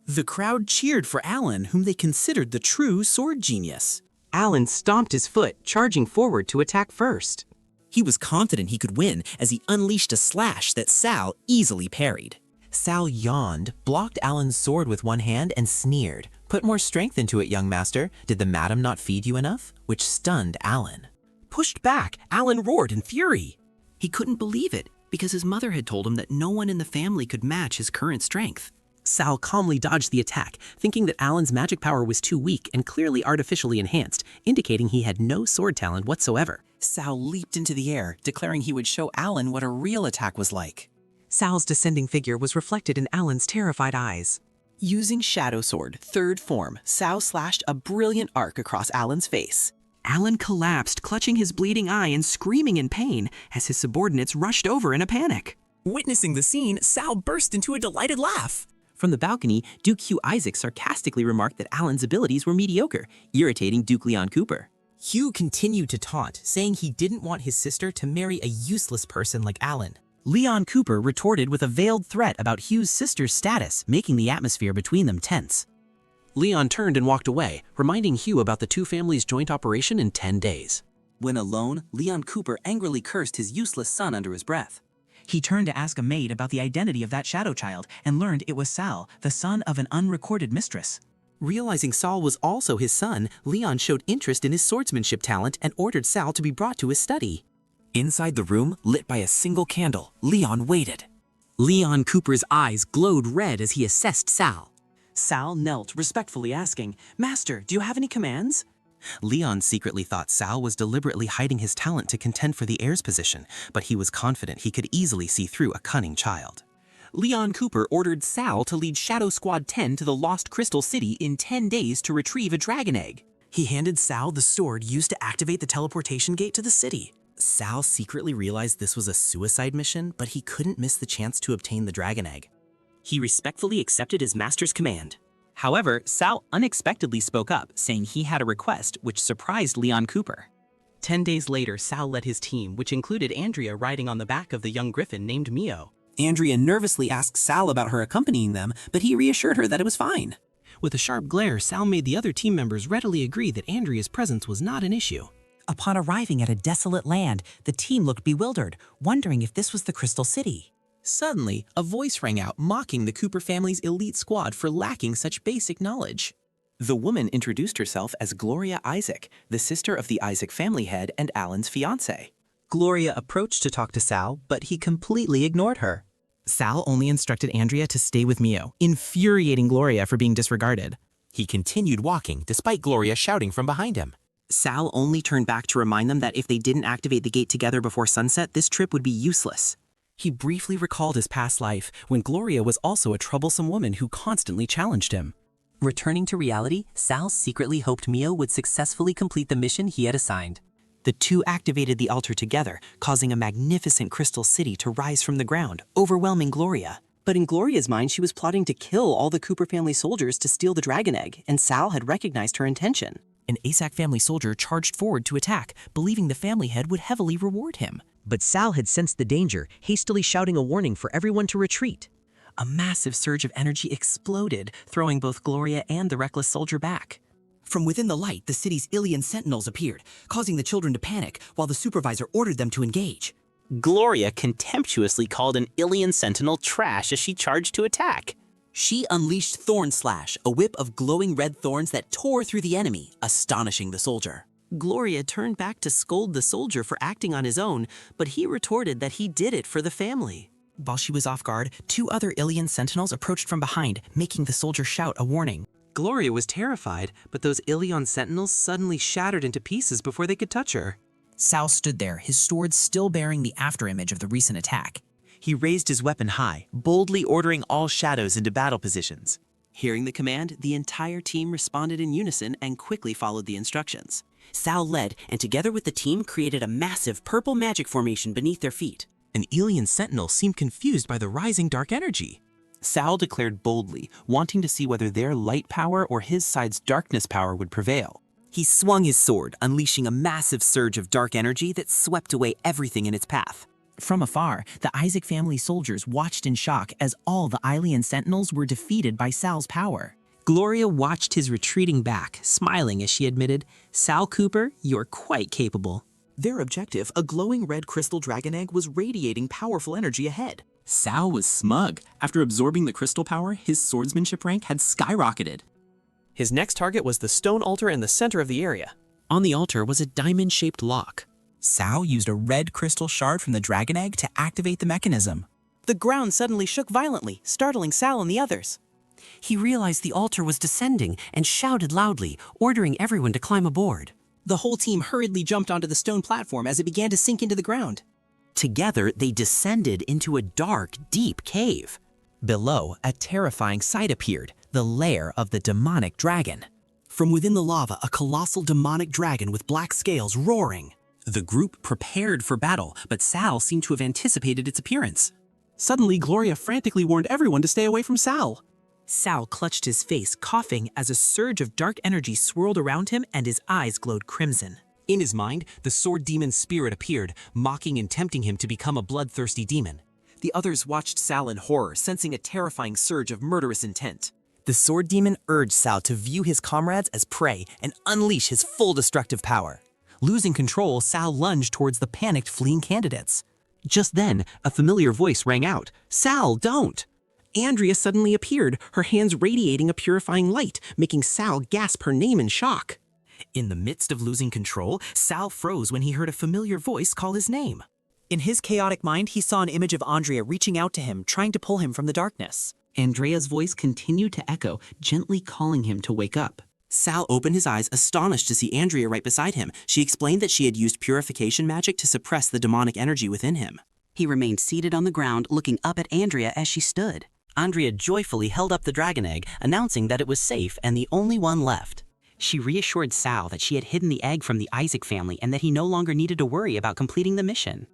The crowd cheered for Alan, whom they considered the true sword genius. Alan stomped his foot, charging forward to attack first. He was confident he could win as he unleashed a slash that Sal easily parried. Sal yawned, blocked Alan's sword with one hand, and sneered. "Put more strength into it, young master. Did the madam not feed you enough?" Which stunned Alan. Pushed back, Alan roared in fury. He couldn't believe it, because his mother had told him that no one in the family could match his current strength. Sal calmly dodged the attack, thinking that Alan's magic power was too weak and clearly artificially enhanced, indicating he had no sword talent whatsoever. Sal leaped into the air, declaring he would show Alan what a real attack was like. Sal's descending figure was reflected in Alan's terrified eyes. Using Shadow Sword, 3rd form, Sal slashed a brilliant arc across Alan's face. Alan collapsed, clutching his bleeding eye and screaming in pain as his subordinates rushed over in a panic. Witnessing the scene, Sal burst into a delighted laugh. From the balcony, Duke Hugh Isaac sarcastically remarked that Alan's abilities were mediocre, irritating Duke Leon Cooper. Hugh continued to taunt, saying he didn't want his sister to marry a useless person like Alan. Leon Cooper retorted with a veiled threat about Hugh's sister's status, making the atmosphere between them tense. Leon turned and walked away, reminding Hugh about the two families' joint operation in 10 days. When alone, Leon Cooper angrily cursed his useless son under his breath. He turned to ask a maid about the identity of that shadow child and learned it was Sal, the son of an unrecorded mistress. Realizing Sal was also his son, Leon showed interest in his swordsmanship talent and ordered Sal to be brought to his study. Inside the room, lit by a single candle, Leon waited. Leon Cooper's eyes glowed red as he assessed Sal. Sal knelt, respectfully asking, "Master, do you have any commands?" Leon secretly thought Sal was deliberately hiding his talent to contend for the heir's position, but he was confident he could easily see through a cunning child. Leon Cooper ordered Sal to lead Shadow Squad 10 to the Lost Crystal City in 10 days to retrieve a dragon egg. He handed Sal the sword used to activate the teleportation gate to the city. Sal secretly realized this was a suicide mission, but he couldn't miss the chance to obtain the dragon egg. He respectfully accepted his master's command. However, Sal unexpectedly spoke up, saying he had a request which surprised Leon Cooper. 10 days later, Sal led his team, which included Andrea riding on the back of the young griffin named Mio. Andrea nervously asked Sal about her accompanying them, but he reassured her that it was fine. With a sharp glare, Sal made the other team members readily agree that Andrea's presence was not an issue. Upon arriving at a desolate land, the team looked bewildered, wondering if this was the Crystal City. Suddenly, a voice rang out mocking the Cooper family's elite squad for lacking such basic knowledge. The woman introduced herself as Gloria Isaac, the sister of the Isaac family head and Alan's fiancé. Gloria approached to talk to Sal, but he completely ignored her. Sal only instructed Andrea to stay with Mio, infuriating Gloria for being disregarded. He continued walking, despite Gloria shouting from behind him. Sal only turned back to remind them that if they didn't activate the gate together before sunset, this trip would be useless. He briefly recalled his past life, when Gloria was also a troublesome woman who constantly challenged him. Returning to reality, Sal secretly hoped Mio would successfully complete the mission he had assigned. The two activated the altar together, causing a magnificent crystal city to rise from the ground, overwhelming Gloria. But in Gloria's mind, she was plotting to kill all the Cooper family soldiers to steal the dragon egg, and Sal had recognized her intention. An Isaac family soldier charged forward to attack, believing the family head would heavily reward him. But Sal had sensed the danger, hastily shouting a warning for everyone to retreat. A massive surge of energy exploded, throwing both Gloria and the reckless soldier back. From within the light, the city's Ilian sentinels appeared, causing the children to panic while the supervisor ordered them to engage. Gloria contemptuously called an Ilian sentinel trash as she charged to attack. She unleashed Thorn Slash, a whip of glowing red thorns that tore through the enemy, astonishing the soldier. Gloria turned back to scold the soldier for acting on his own, but he retorted that he did it for the family. While she was off guard, 2 other Ilian sentinels approached from behind, making the soldier shout a warning. Gloria was terrified, but those Ilion sentinels suddenly shattered into pieces before they could touch her. Sal stood there, his sword still bearing the afterimage of the recent attack. He raised his weapon high, boldly ordering all shadows into battle positions. Hearing the command, the entire team responded in unison and quickly followed the instructions. Sal led, and together with the team created a massive purple magic formation beneath their feet. An Ilian sentinel seemed confused by the rising dark energy. Sal declared boldly, wanting to see whether their light power or his side's darkness power would prevail. He swung his sword, unleashing a massive surge of dark energy that swept away everything in its path. From afar, the Isaac family soldiers watched in shock as all the Ilian sentinels were defeated by Sal's power. Gloria watched his retreating back, smiling as she admitted, "Sal Cooper, you're quite capable." Their objective, a glowing red crystal dragon egg, was radiating powerful energy ahead. Sal was smug. After absorbing the crystal power, his swordsmanship rank had skyrocketed. His next target was the stone altar in the center of the area. On the altar was a diamond-shaped lock. Sal used a red crystal shard from the dragon egg to activate the mechanism. The ground suddenly shook violently, startling Sal and the others. He realized the altar was descending and shouted loudly, ordering everyone to climb aboard. The whole team hurriedly jumped onto the stone platform as it began to sink into the ground. Together, they descended into a dark, deep cave. Below, a terrifying sight appeared, the lair of the demonic dragon. From within the lava, a colossal demonic dragon with black scales roaring. The group prepared for battle, but Sal seemed to have anticipated its appearance. Suddenly, Gloria frantically warned everyone to stay away from Sal. Sal clutched his face, coughing as a surge of dark energy swirled around him and his eyes glowed crimson. In his mind, the sword demon's spirit appeared, mocking and tempting him to become a bloodthirsty demon. The others watched Sal in horror, sensing a terrifying surge of murderous intent. The sword demon urged Sal to view his comrades as prey and unleash his full destructive power. Losing control, Sal lunged towards the panicked fleeing candidates. Just then, a familiar voice rang out, "Sal, don't!" Andrea suddenly appeared, her hands radiating a purifying light, making Sal gasp her name in shock. In the midst of losing control, Sal froze when he heard a familiar voice call his name. In his chaotic mind, he saw an image of Andrea reaching out to him, trying to pull him from the darkness. Andrea's voice continued to echo, gently calling him to wake up. Sal opened his eyes, astonished to see Andrea right beside him. She explained that she had used purification magic to suppress the demonic energy within him. He remained seated on the ground, looking up at Andrea as she stood. Andrea joyfully held up the dragon egg, announcing that it was safe and the only one left. She reassured Sal that she had hidden the egg from the Isaac family and that he no longer needed to worry about completing the mission.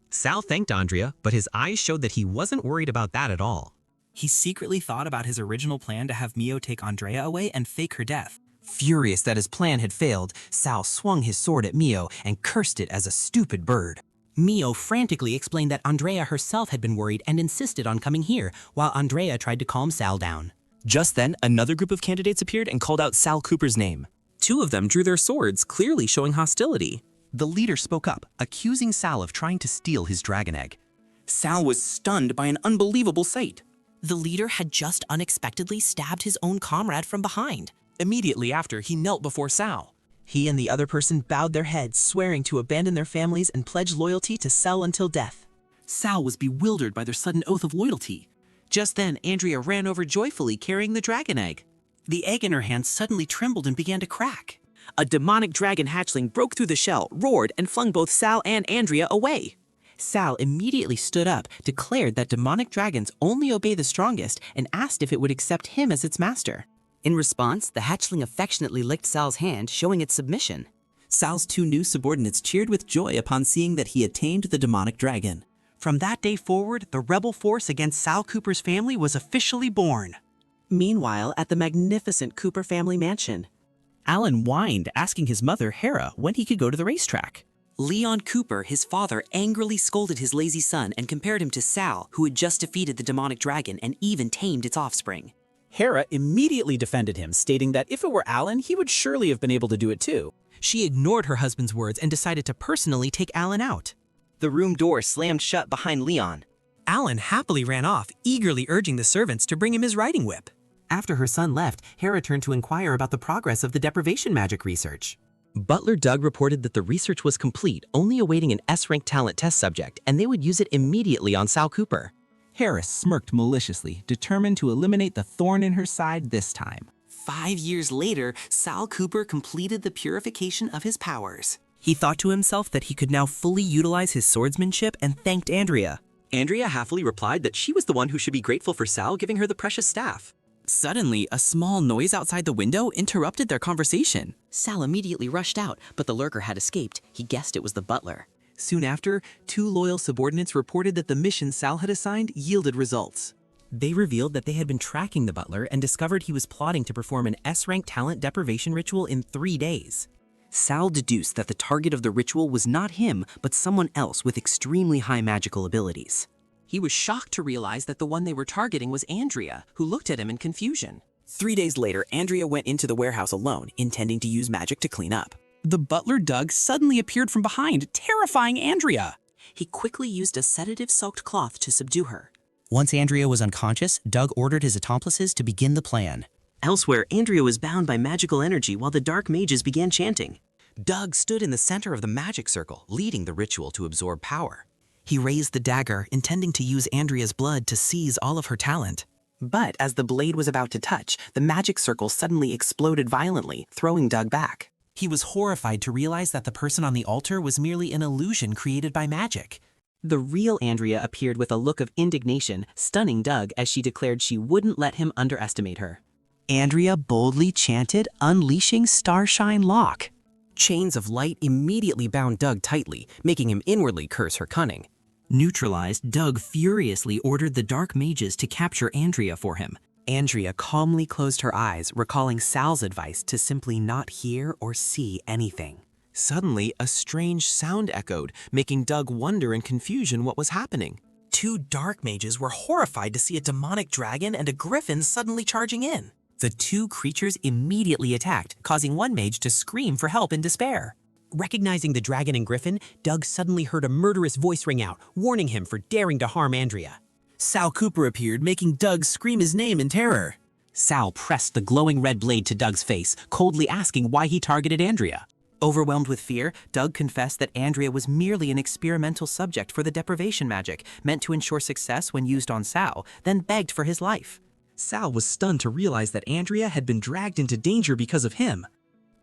Sal thanked Andrea, but his eyes showed that he wasn't worried about that at all. He secretly thought about his original plan to have Mio take Andrea away and fake her death. Furious that his plan had failed, Sal swung his sword at Mio and cursed it as a stupid bird. Mio frantically explained that Andrea herself had been worried and insisted on coming here, while Andrea tried to calm Sal down. Just then, another group of candidates appeared and called out Sal Cooper's name. 2 of them drew their swords, clearly showing hostility. The leader spoke up, accusing Sal of trying to steal his dragon egg. Sal was stunned by an unbelievable sight. The leader had just unexpectedly stabbed his own comrade from behind. Immediately after, he knelt before Sal. He and the other person bowed their heads, swearing to abandon their families and pledge loyalty to Sal until death. Sal was bewildered by their sudden oath of loyalty. Just then, Andrea ran over joyfully carrying the dragon egg. The egg in her hand suddenly trembled and began to crack. A demonic dragon hatchling broke through the shell, roared, and flung both Sal and Andrea away. Sal immediately stood up, declared that demonic dragons only obey the strongest, and asked if it would accept him as its master. In response, the hatchling affectionately licked Sal's hand, showing its submission. Sal's 2 new subordinates cheered with joy upon seeing that he had tamed the demonic dragon. From that day forward, the rebel force against Sal Cooper's family was officially born. Meanwhile, at the magnificent Cooper family mansion, Alan whined, asking his mother, Hera, when he could go to the racetrack. Leon Cooper, his father, angrily scolded his lazy son and compared him to Sal, who had just defeated the demonic dragon and even tamed its offspring. Hera immediately defended him, stating that if it were Alan, he would surely have been able to do it too. She ignored her husband's words and decided to personally take Alan out. The room door slammed shut behind Leon. Alan happily ran off, eagerly urging the servants to bring him his riding whip. After her son left, Hera turned to inquire about the progress of the deprivation magic research. Butler Doug reported that the research was complete, only awaiting an S-rank talent test subject, and they would use it immediately on Sal Cooper. Harris smirked maliciously, determined to eliminate the thorn in her side this time. 5 years later, Sal Cooper completed the purification of his powers. He thought to himself that he could now fully utilize his swordsmanship and thanked Andrea. Andrea happily replied that she was the one who should be grateful for Sal giving her the precious staff. Suddenly, a small noise outside the window interrupted their conversation. Sal immediately rushed out, but the lurker had escaped. He guessed it was the butler. Soon after, 2 loyal subordinates reported that the mission Sal had assigned yielded results. They revealed that they had been tracking the butler and discovered he was plotting to perform an S-rank talent deprivation ritual in 3 days. Sal deduced that the target of the ritual was not him, but someone else with extremely high magical abilities. He was shocked to realize that the one they were targeting was Andrea, who looked at him in confusion. 3 days later, Andrea went into the warehouse alone, intending to use magic to clean up. The butler Doug suddenly appeared from behind, terrifying Andrea. He quickly used a sedative-soaked cloth to subdue her. Once Andrea was unconscious, Doug ordered his accomplices to begin the plan. Elsewhere, Andrea was bound by magical energy while the dark mages began chanting. Doug stood in the center of the magic circle, leading the ritual to absorb power. He raised the dagger, intending to use Andrea's blood to seize all of her talent. But as the blade was about to touch, the magic circle suddenly exploded violently, throwing Doug back. He was horrified to realize that the person on the altar was merely an illusion created by magic. The real Andrea appeared with a look of indignation, stunning Doug as she declared she wouldn't let him underestimate her. Andrea boldly chanted, unleashing Starshine Lock. Chains of light immediately bound Doug tightly, making him inwardly curse her cunning. Neutralized, Doug furiously ordered the dark mages to capture Andrea for him. Andrea calmly closed her eyes, recalling Sal's advice to simply not hear or see anything. Suddenly, a strange sound echoed, making Doug wonder in confusion what was happening. 2 dark mages were horrified to see a demonic dragon and a griffin suddenly charging in. The 2 creatures immediately attacked, causing one mage to scream for help in despair. Recognizing the dragon and griffin, Doug suddenly heard a murderous voice ring out, warning him for daring to harm Andrea. Sal Cooper appeared, making Doug scream his name in terror. Sal pressed the glowing red blade to Doug's face, coldly asking why he targeted Andrea. Overwhelmed with fear, Doug confessed that Andrea was merely an experimental subject for the deprivation magic, meant to ensure success when used on Sal, then begged for his life. Sal was stunned to realize that Andrea had been dragged into danger because of him.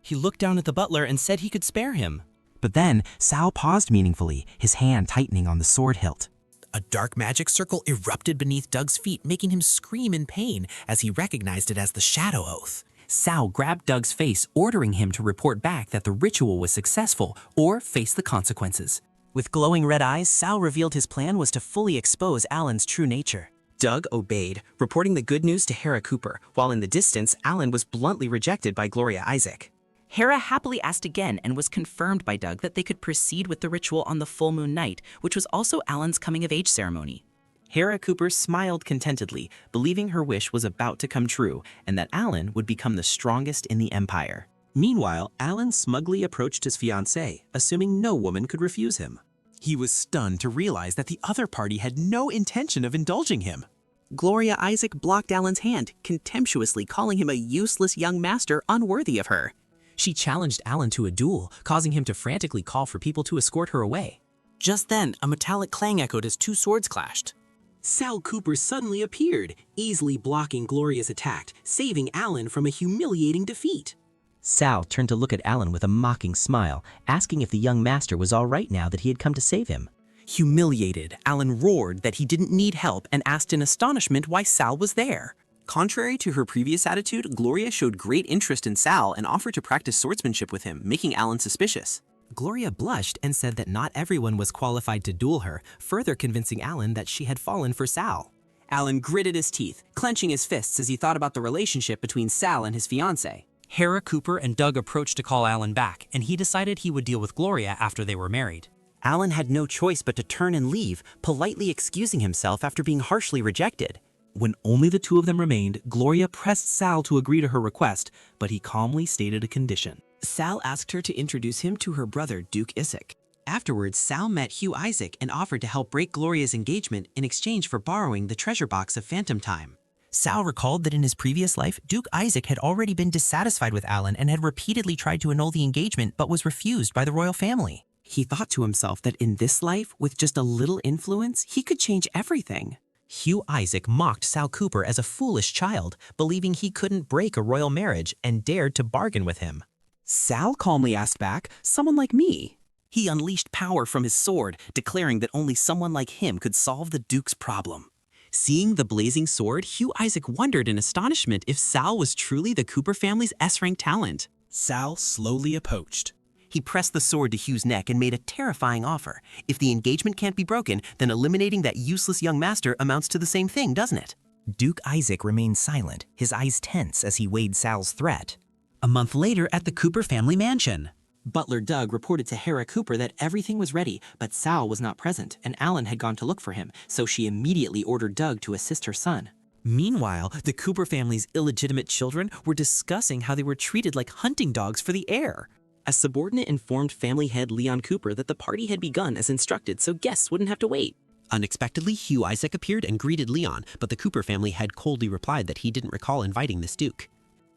He looked down at the butler and said he could spare him. But then, Sal paused meaningfully, his hand tightening on the sword hilt. A dark magic circle erupted beneath Doug's feet, making him scream in pain as he recognized it as the Shadow Oath. Sal grabbed Doug's face, ordering him to report back that the ritual was successful or face the consequences. With glowing red eyes, Sal revealed his plan was to fully expose Alan's true nature. Doug obeyed, reporting the good news to Hera Cooper, while in the distance, Alan was bluntly rejected by Gloria Isaac. Hera happily asked again and was confirmed by Doug that they could proceed with the ritual on the full moon night, which was also Alan's coming-of-age ceremony. Hera Cooper smiled contentedly, believing her wish was about to come true and that Alan would become the strongest in the Empire. Meanwhile, Alan smugly approached his fiancée, assuming no woman could refuse him. He was stunned to realize that the other party had no intention of indulging him. Gloria Isaac blocked Alan's hand, contemptuously calling him a useless young master unworthy of her. She challenged Alan to a duel, causing him to frantically call for people to escort her away. Just then, a metallic clang echoed as two swords clashed. Sal Cooper suddenly appeared, easily blocking Gloria's attack, saving Alan from a humiliating defeat. Sal turned to look at Alan with a mocking smile, asking if the young master was all right now that he had come to save him. Humiliated, Alan roared that he didn't need help and asked in astonishment why Sal was there. Contrary to her previous attitude, Gloria showed great interest in Sal and offered to practice swordsmanship with him, making Alan suspicious. Gloria blushed and said that not everyone was qualified to duel her, further convincing Alan that she had fallen for Sal. Alan gritted his teeth, clenching his fists as he thought about the relationship between Sal and his fiancée. Hera Cooper and Doug approached to call Alan back, and he decided he would deal with Gloria after they were married. Alan had no choice but to turn and leave, politely excusing himself after being harshly rejected. When only the two of them remained, Gloria pressed Sal to agree to her request, but he calmly stated a condition. Sal asked her to introduce him to her brother, Duke Isaac. Afterwards, Sal met Hugh Isaac and offered to help break Gloria's engagement in exchange for borrowing the treasure box of Phantom Time. Sal recalled that in his previous life, Duke Isaac had already been dissatisfied with Alan and had repeatedly tried to annul the engagement but was refused by the royal family. He thought to himself that in this life, with just a little influence, he could change everything. Hugh Isaac mocked Sal Cooper as a foolish child, believing he couldn't break a royal marriage and dared to bargain with him. Sal calmly asked back, "Someone like me?" He unleashed power from his sword, declaring that only someone like him could solve the Duke's problem. Seeing the blazing sword, Hugh Isaac wondered in astonishment if Sal was truly the Cooper family's S-rank talent. Sal slowly approached. He pressed the sword to Hugh's neck and made a terrifying offer. If the engagement can't be broken, then eliminating that useless young master amounts to the same thing, doesn't it? Duke Isaac remained silent, his eyes tense as he weighed Sal's threat. A month later at the Cooper family mansion, Butler Doug reported to Hera Cooper that everything was ready, but Sal was not present, and Alan had gone to look for him, so she immediately ordered Doug to assist her son. Meanwhile, the Cooper family's illegitimate children were discussing how they were treated like hunting dogs for the heir. A subordinate informed family head Leon Cooper that the party had begun as instructed, so guests wouldn't have to wait. Unexpectedly, Hugh Isaac appeared and greeted Leon, but the Cooper family had coldly replied that he didn't recall inviting this duke.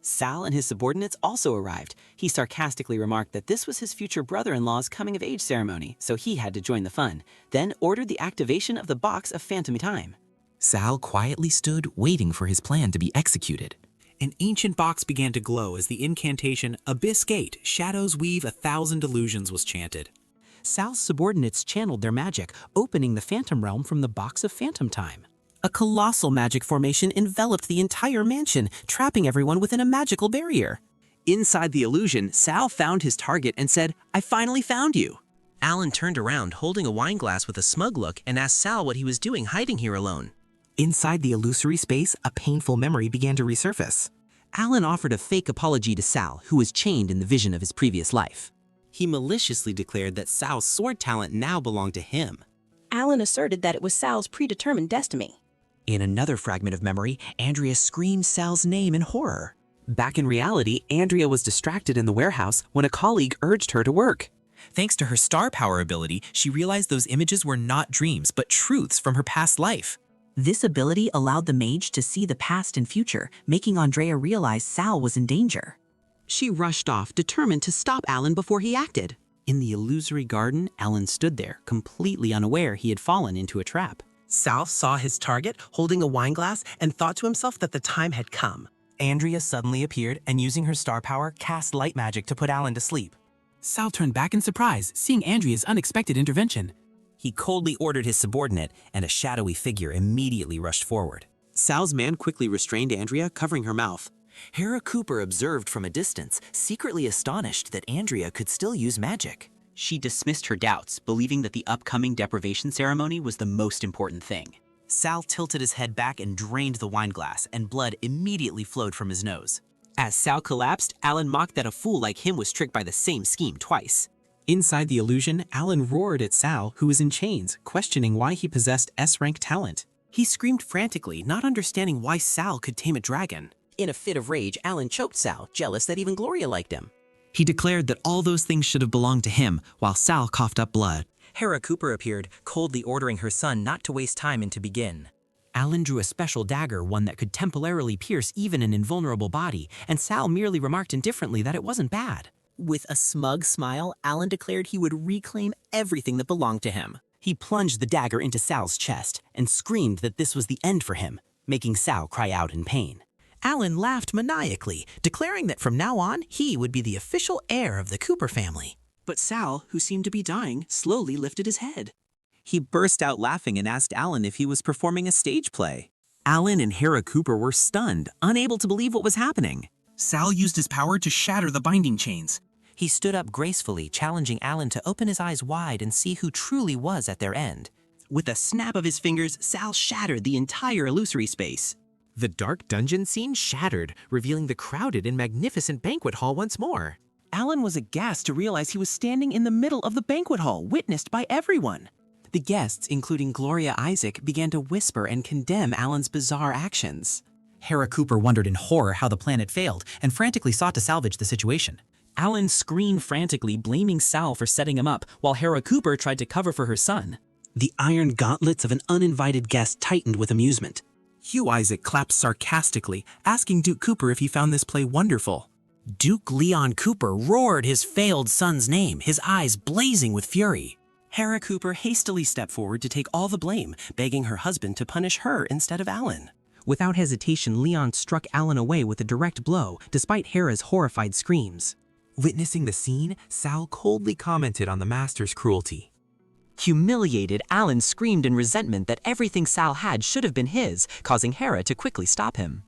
Sal and his subordinates also arrived. He sarcastically remarked that this was his future brother-in-law's coming-of-age ceremony, so he had to join the fun, then ordered the activation of the box of Phantom Time. Sal quietly stood, waiting for his plan to be executed. An ancient box began to glow as the incantation, "Abyss Gate, Shadows Weave 1,000 Illusions" was chanted. Sal's subordinates channeled their magic, opening the Phantom Realm from the box of Phantom Time. A colossal magic formation enveloped the entire mansion, trapping everyone within a magical barrier. Inside the illusion, Sal found his target and said, "I finally found you." Alan turned around, holding a wine glass with a smug look, and asked Sal what he was doing hiding here alone. Inside the illusory space, a painful memory began to resurface. Alan offered a fake apology to Sal, who was chained in the vision of his previous life. He maliciously declared that Sal's sword talent now belonged to him. Alan asserted that it was Sal's predetermined destiny. In another fragment of memory, Andrea screamed Sal's name in horror. Back in reality, Andrea was distracted in the warehouse when a colleague urged her to work. Thanks to her star power ability, she realized those images were not dreams, but truths from her past life. This ability allowed the mage to see the past and future, making Andrea realize Sal was in danger. She rushed off, determined to stop Alan before he acted. In the illusory garden, Alan stood there, completely unaware he had fallen into a trap. Sal saw his target holding a wine glass and thought to himself that the time had come. Andrea suddenly appeared and using her star power cast light magic to put Alan to sleep. Sal turned back in surprise, seeing Andrea's unexpected intervention. He coldly ordered his subordinate, and a shadowy figure immediately rushed forward. Sal's man quickly restrained Andrea, covering her mouth. Hera Cooper observed from a distance, secretly astonished that Andrea could still use magic. She dismissed her doubts, believing that the upcoming deprivation ceremony was the most important thing. Sal tilted his head back and drained the wine glass, and blood immediately flowed from his nose. As Sal collapsed, Alan mocked that a fool like him was tricked by the same scheme twice. Inside the illusion, Alan roared at Sal, who was in chains, questioning why he possessed S-rank talent. He screamed frantically, not understanding why Sal could tame a dragon. In a fit of rage, Alan choked Sal, jealous that even Gloria liked him. He declared that all those things should have belonged to him, while Sal coughed up blood. Hera Cooper appeared, coldly ordering her son not to waste time and to begin. Alan drew a special dagger, one that could temporarily pierce even an invulnerable body, and Sal merely remarked indifferently that it wasn't bad. With a smug smile, Alan declared he would reclaim everything that belonged to him. He plunged the dagger into Sal's chest and screamed that this was the end for him, making Sal cry out in pain. Alan laughed maniacally, declaring that from now on, he would be the official heir of the Cooper family. But Sal, who seemed to be dying, slowly lifted his head. He burst out laughing and asked Alan if he was performing a stage play. Alan and Hera Cooper were stunned, unable to believe what was happening. Sal used his power to shatter the binding chains. He stood up gracefully, challenging Alan to open his eyes wide and see who truly was at their end. With a snap of his fingers, Sal shattered the entire illusory space. The dark dungeon scene shattered, revealing the crowded and magnificent banquet hall once more. Alan was aghast to realize he was standing in the middle of the banquet hall, witnessed by everyone. The guests, including Gloria Isaac, began to whisper and condemn Alan's bizarre actions. Hera Cooper wondered in horror how the plan had failed and frantically sought to salvage the situation. Alan screamed frantically, blaming Sal for setting him up, while Hera Cooper tried to cover for her son. The iron gauntlets of an uninvited guest tightened with amusement. Hugh Isaac clapped sarcastically, asking Duke Cooper if he found this play wonderful. Duke Leon Cooper roared his failed son's name, his eyes blazing with fury. Hera Cooper hastily stepped forward to take all the blame, begging her husband to punish her instead of Alan. Without hesitation, Leon struck Alan away with a direct blow, despite Hera's horrified screams. Witnessing the scene, Sal coldly commented on the master's cruelty. Humiliated, Alan screamed in resentment that everything Sal had should have been his, causing Hera to quickly stop him.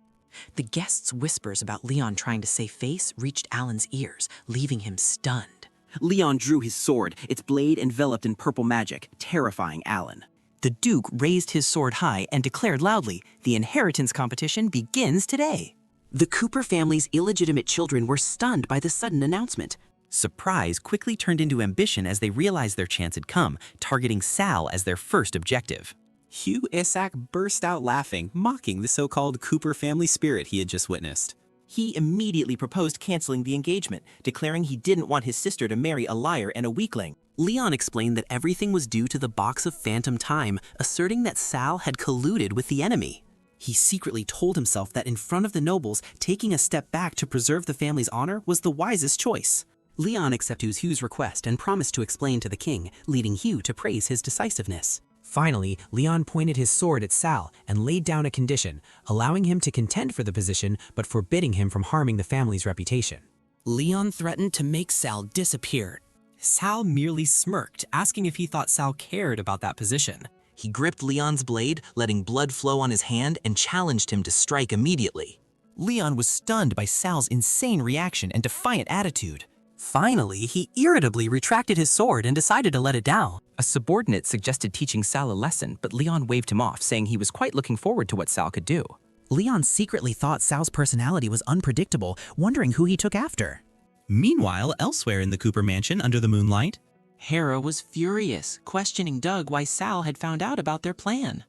The guests' whispers about Leon trying to save face reached Alan's ears, leaving him stunned. Leon drew his sword, its blade enveloped in purple magic, terrifying Alan. The Duke raised his sword high and declared loudly, "The inheritance competition begins today." The Cooper family's illegitimate children were stunned by the sudden announcement. Surprise quickly turned into ambition as they realized their chance had come, targeting Sal as their first objective. Hugh Isaac burst out laughing, mocking the so-called Cooper family spirit he had just witnessed. He immediately proposed canceling the engagement, declaring he didn't want his sister to marry a liar and a weakling. Leon explained that everything was due to the box of phantom time, asserting that Sal had colluded with the enemy. He secretly told himself that in front of the nobles, taking a step back to preserve the family's honor was the wisest choice. Leon accepted Hugh's request and promised to explain to the king, leading Hugh to praise his decisiveness. Finally, Leon pointed his sword at Sal and laid down a condition, allowing him to contend for the position but forbidding him from harming the family's reputation. Leon threatened to make Sal disappear. Sal merely smirked, asking if he thought Sal cared about that position. He gripped Leon's blade, letting blood flow on his hand, and challenged him to strike immediately. Leon was stunned by Sal's insane reaction and defiant attitude. Finally, he irritably retracted his sword and decided to let it down. A subordinate suggested teaching Sal a lesson, but Leon waved him off, saying he was quite looking forward to what Sal could do. Leon secretly thought Sal's personality was unpredictable, wondering who he took after. Meanwhile, elsewhere in the Cooper mansion under the moonlight, Hera was furious, questioning Doug why Sal had found out about their plan.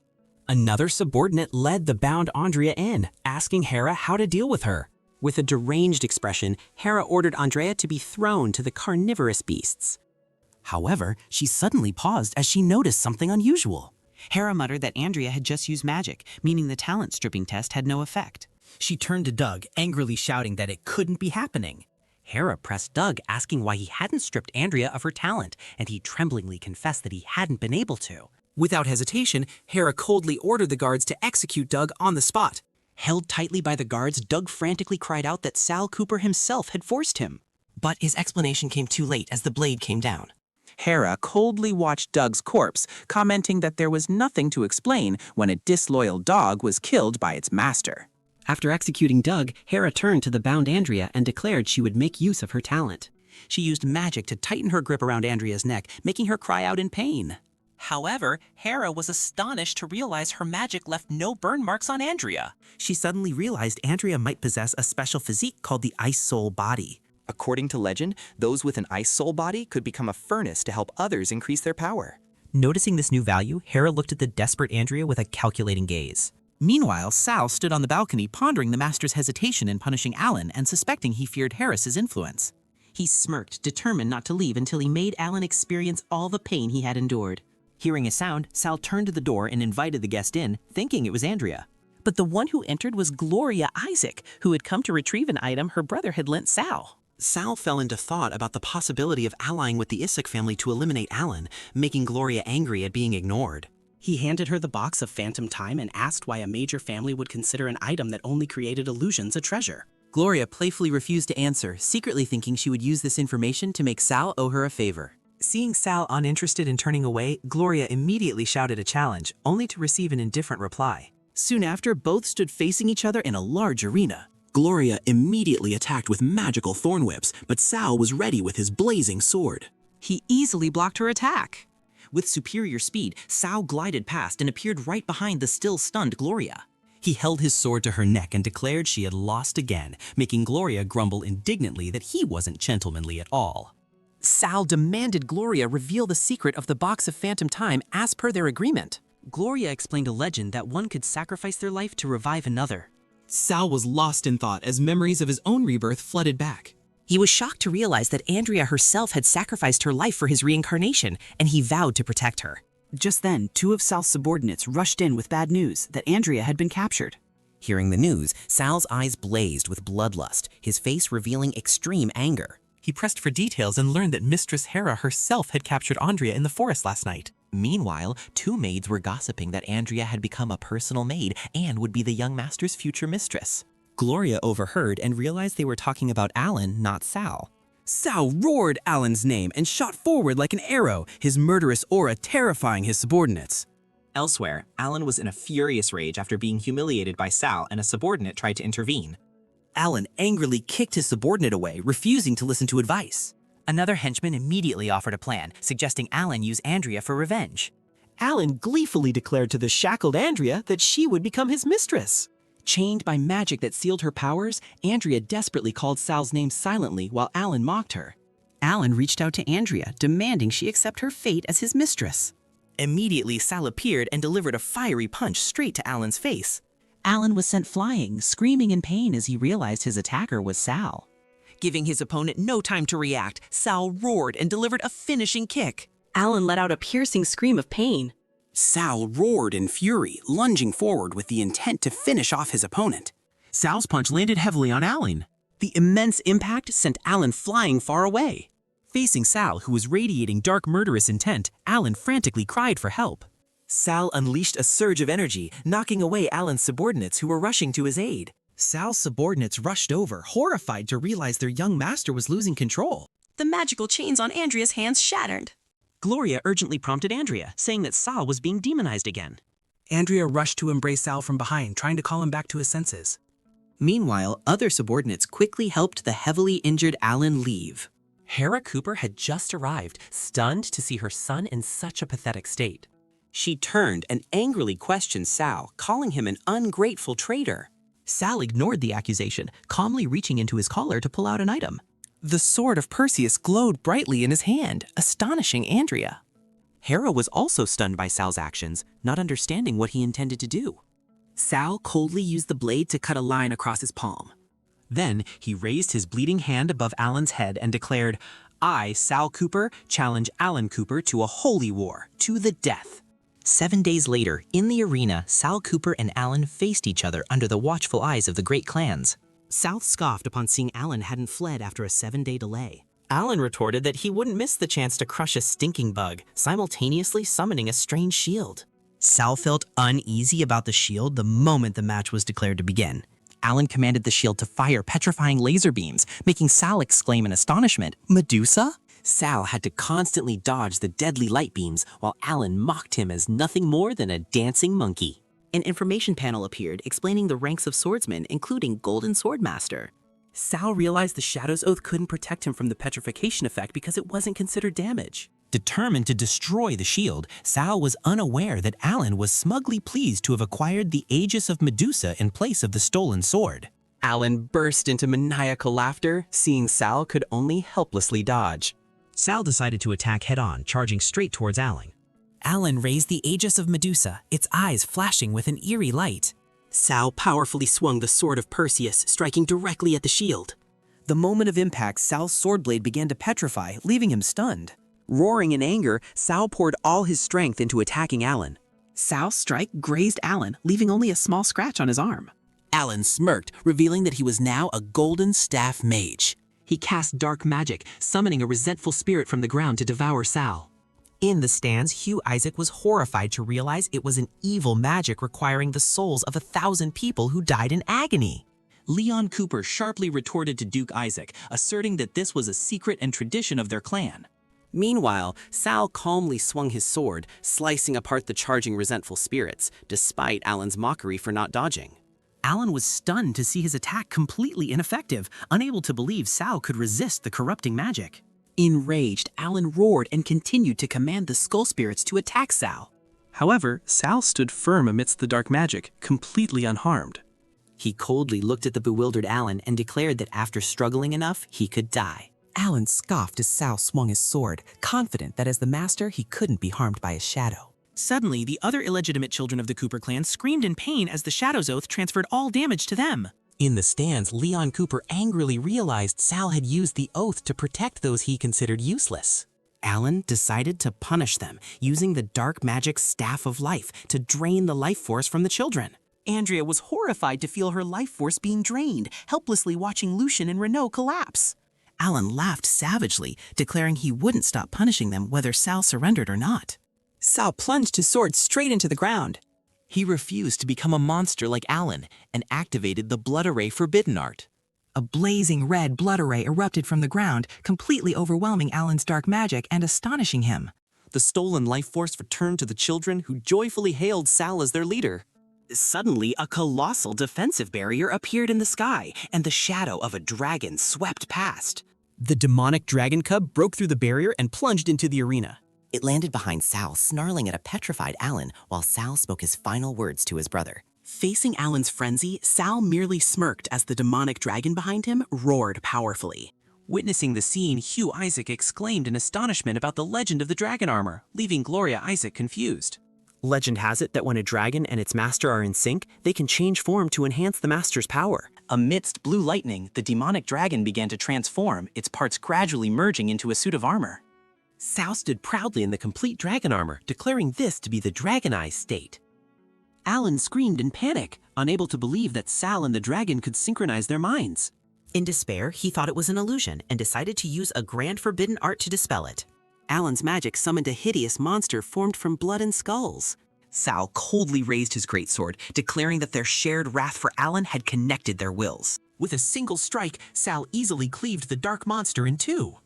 Another subordinate led the bound Andrea in, asking Hera how to deal with her. With a deranged expression, Hera ordered Andrea to be thrown to the carnivorous beasts. However, she suddenly paused as she noticed something unusual. Hera muttered that Andrea had just used magic, meaning the talent stripping test had no effect. She turned to Doug, angrily shouting that it couldn't be happening. Hera pressed Doug, asking why he hadn't stripped Andrea of her talent, and he tremblingly confessed that he hadn't been able to. Without hesitation, Hera coldly ordered the guards to execute Doug on the spot. Held tightly by the guards, Doug frantically cried out that Sal Cooper himself had forced him. But his explanation came too late as the blade came down. Hera coldly watched Doug's corpse, commenting that there was nothing to explain when a disloyal dog was killed by its master. After executing Doug, Hera turned to the bound Andrea and declared she would make use of her talent. She used magic to tighten her grip around Andrea's neck, making her cry out in pain. However, Hera was astonished to realize her magic left no burn marks on Andrea. She suddenly realized Andrea might possess a special physique called the Ice Soul Body. According to legend, those with an ice soul body could become a furnace to help others increase their power. Noticing this new value, Hera looked at the desperate Andrea with a calculating gaze. Meanwhile, Sal stood on the balcony pondering the master's hesitation in punishing Alan and suspecting he feared Harris's influence. He smirked, determined not to leave until he made Alan experience all the pain he had endured. Hearing a sound, Sal turned to the door and invited the guest in, thinking it was Andrea. But the one who entered was Gloria Isaac, who had come to retrieve an item her brother had lent Sal. Sal fell into thought about the possibility of allying with the Isaac family to eliminate Alan, making Gloria angry at being ignored. He handed her the box of phantom time and asked why a major family would consider an item that only created illusions a treasure. Gloria playfully refused to answer, secretly thinking she would use this information to make Sal owe her a favor. Seeing Sal uninterested in turning away, Gloria immediately shouted a challenge, only to receive an indifferent reply. Soon after, both stood facing each other in a large arena. Gloria immediately attacked with magical thorn whips, but Sal was ready with his blazing sword. He easily blocked her attack. With superior speed, Sal glided past and appeared right behind the still stunned Gloria. He held his sword to her neck and declared she had lost again, making Gloria grumble indignantly that he wasn't gentlemanly at all. Sal demanded Gloria reveal the secret of the box of phantom time as per their agreement. Gloria explained a legend that one could sacrifice their life to revive another. Sal was lost in thought as memories of his own rebirth flooded back. He was shocked to realize that Andrea herself had sacrificed her life for his reincarnation, and he vowed to protect her. Just then, two of Sal's subordinates rushed in with bad news that Andrea had been captured. Hearing the news, Sal's eyes blazed with bloodlust, his face revealing extreme anger. He pressed for details and learned that Mistress Hera herself had captured Andrea in the forest last night. Meanwhile, two maids were gossiping that Andrea had become a personal maid and would be the young master's future mistress. Gloria overheard and realized they were talking about Alan, not Sal. Sal roared Alan's name and shot forward like an arrow, his murderous aura terrifying his subordinates. Elsewhere, Alan was in a furious rage after being humiliated by Sal, and a subordinate tried to intervene. Alan angrily kicked his subordinate away, refusing to listen to advice. Another henchman immediately offered a plan, suggesting Alan use Andrea for revenge. Alan gleefully declared to the shackled Andrea that she would become his mistress. Chained by magic that sealed her powers, Andrea desperately called Sal's name silently while Alan mocked her. Alan reached out to Andrea, demanding she accept her fate as his mistress. Immediately, Sal appeared and delivered a fiery punch straight to Alan's face. Alan was sent flying, screaming in pain as he realized his attacker was Sal. Giving his opponent no time to react, Sal roared and delivered a finishing kick. Alan let out a piercing scream of pain. Sal roared in fury, lunging forward with the intent to finish off his opponent. Sal's punch landed heavily on Alan. The immense impact sent Alan flying far away. Facing Sal, who was radiating dark murderous intent, Alan frantically cried for help. Sal unleashed a surge of energy, knocking away Alan's subordinates who were rushing to his aid. Sal's subordinates rushed over, horrified to realize their young master was losing control. The magical chains on Andrea's hands shattered. Gloria urgently prompted Andrea, saying that Sal was being demonized again. Andrea rushed to embrace Sal from behind, trying to call him back to his senses. Meanwhile, other subordinates quickly helped the heavily injured Alan leave. Hera Cooper had just arrived, stunned to see her son in such a pathetic state. She turned and angrily questioned Sal, calling him an ungrateful traitor. Sal ignored the accusation, calmly reaching into his collar to pull out an item. The sword of Perseus glowed brightly in his hand, astonishing Andrea. Hera was also stunned by Sal's actions, not understanding what he intended to do. Sal coldly used the blade to cut a line across his palm. Then he raised his bleeding hand above Alan's head and declared, "I, Sal Cooper, challenge Alan Cooper to a holy war, to the death." 7 days later, in the arena, Sal Cooper and Alan faced each other under the watchful eyes of the great clans. South scoffed upon seeing Alan hadn't fled after a 7-day delay. Alan retorted that he wouldn't miss the chance to crush a stinking bug, simultaneously summoning a strange shield. Sal felt uneasy about the shield the moment the match was declared to begin. Alan commanded the shield to fire petrifying laser beams, making Sal exclaim in astonishment, "Medusa?" Sal had to constantly dodge the deadly light beams while Alan mocked him as nothing more than a dancing monkey. An information panel appeared explaining the ranks of swordsmen, including Golden Swordmaster. Sal realized the Shadow's Oath couldn't protect him from the petrification effect because it wasn't considered damage. Determined to destroy the shield, Sal was unaware that Alan was smugly pleased to have acquired the Aegis of Medusa in place of the stolen sword. Alan burst into maniacal laughter, seeing Sal could only helplessly dodge. Sal decided to attack head-on, charging straight towards Alan. Alan raised the Aegis of Medusa, its eyes flashing with an eerie light. Sal powerfully swung the sword of Perseus, striking directly at the shield. The moment of impact, Sal's sword blade began to petrify, leaving him stunned. Roaring in anger, Sal poured all his strength into attacking Alan. Sal's strike grazed Alan, leaving only a small scratch on his arm. Alan smirked, revealing that he was now a golden staff mage. He cast dark magic, summoning a resentful spirit from the ground to devour Sal. In the stands, Hugh Isaac was horrified to realize it was an evil magic requiring the souls of 1,000 people who died in agony. Leon Cooper sharply retorted to Duke Isaac, asserting that this was a secret and tradition of their clan. Meanwhile, Sal calmly swung his sword, slicing apart the charging resentful spirits, despite Alan's mockery for not dodging. Alan was stunned to see his attack completely ineffective, unable to believe Sal could resist the corrupting magic. Enraged, Alan roared and continued to command the skull spirits to attack Sal. However, Sal stood firm amidst the dark magic, completely unharmed. He coldly looked at the bewildered Alan and declared that after struggling enough, he could die. Alan scoffed as Sal swung his sword, confident that as the master he couldn't be harmed by his shadow. Suddenly, the other illegitimate children of the Cooper clan screamed in pain as the Shadow's Oath transferred all damage to them. In the stands, Leon Cooper angrily realized Sal had used the oath to protect those he considered useless. Alan decided to punish them, using the dark magic Staff of Life to drain the life force from the children. Andrea was horrified to feel her life force being drained, helplessly watching Lucian and Renaud collapse. Alan laughed savagely, declaring he wouldn't stop punishing them whether Sal surrendered or not. Sal plunged his sword straight into the ground. He refused to become a monster like Alan and activated the Blood Array Forbidden Art. A blazing red blood array erupted from the ground, completely overwhelming Alan's dark magic and astonishing him. The stolen life force returned to the children, who joyfully hailed Sal as their leader. Suddenly, a colossal defensive barrier appeared in the sky, and the shadow of a dragon swept past. The demonic dragon cub broke through the barrier and plunged into the arena. It landed behind Sal, snarling at a petrified Alan while Sal spoke his final words to his brother. Facing Alan's frenzy, Sal merely smirked as the demonic dragon behind him roared powerfully. Witnessing the scene, Hugh Isaac exclaimed in astonishment about the legend of the dragon armor, leaving Gloria Isaac confused. Legend has it that when a dragon and its master are in sync, they can change form to enhance the master's power. Amidst blue lightning, the demonic dragon began to transform, its parts gradually merging into a suit of armor. Sal stood proudly in the complete dragon armor, declaring this to be the dragonized state. Alan screamed in panic, unable to believe that Sal and the dragon could synchronize their minds. In despair, he thought it was an illusion and decided to use a grand forbidden art to dispel it. Alan's magic summoned a hideous monster formed from blood and skulls. Sal coldly raised his greatsword, declaring that their shared wrath for Alan had connected their wills. With a single strike, Sal easily cleaved the dark monster in two.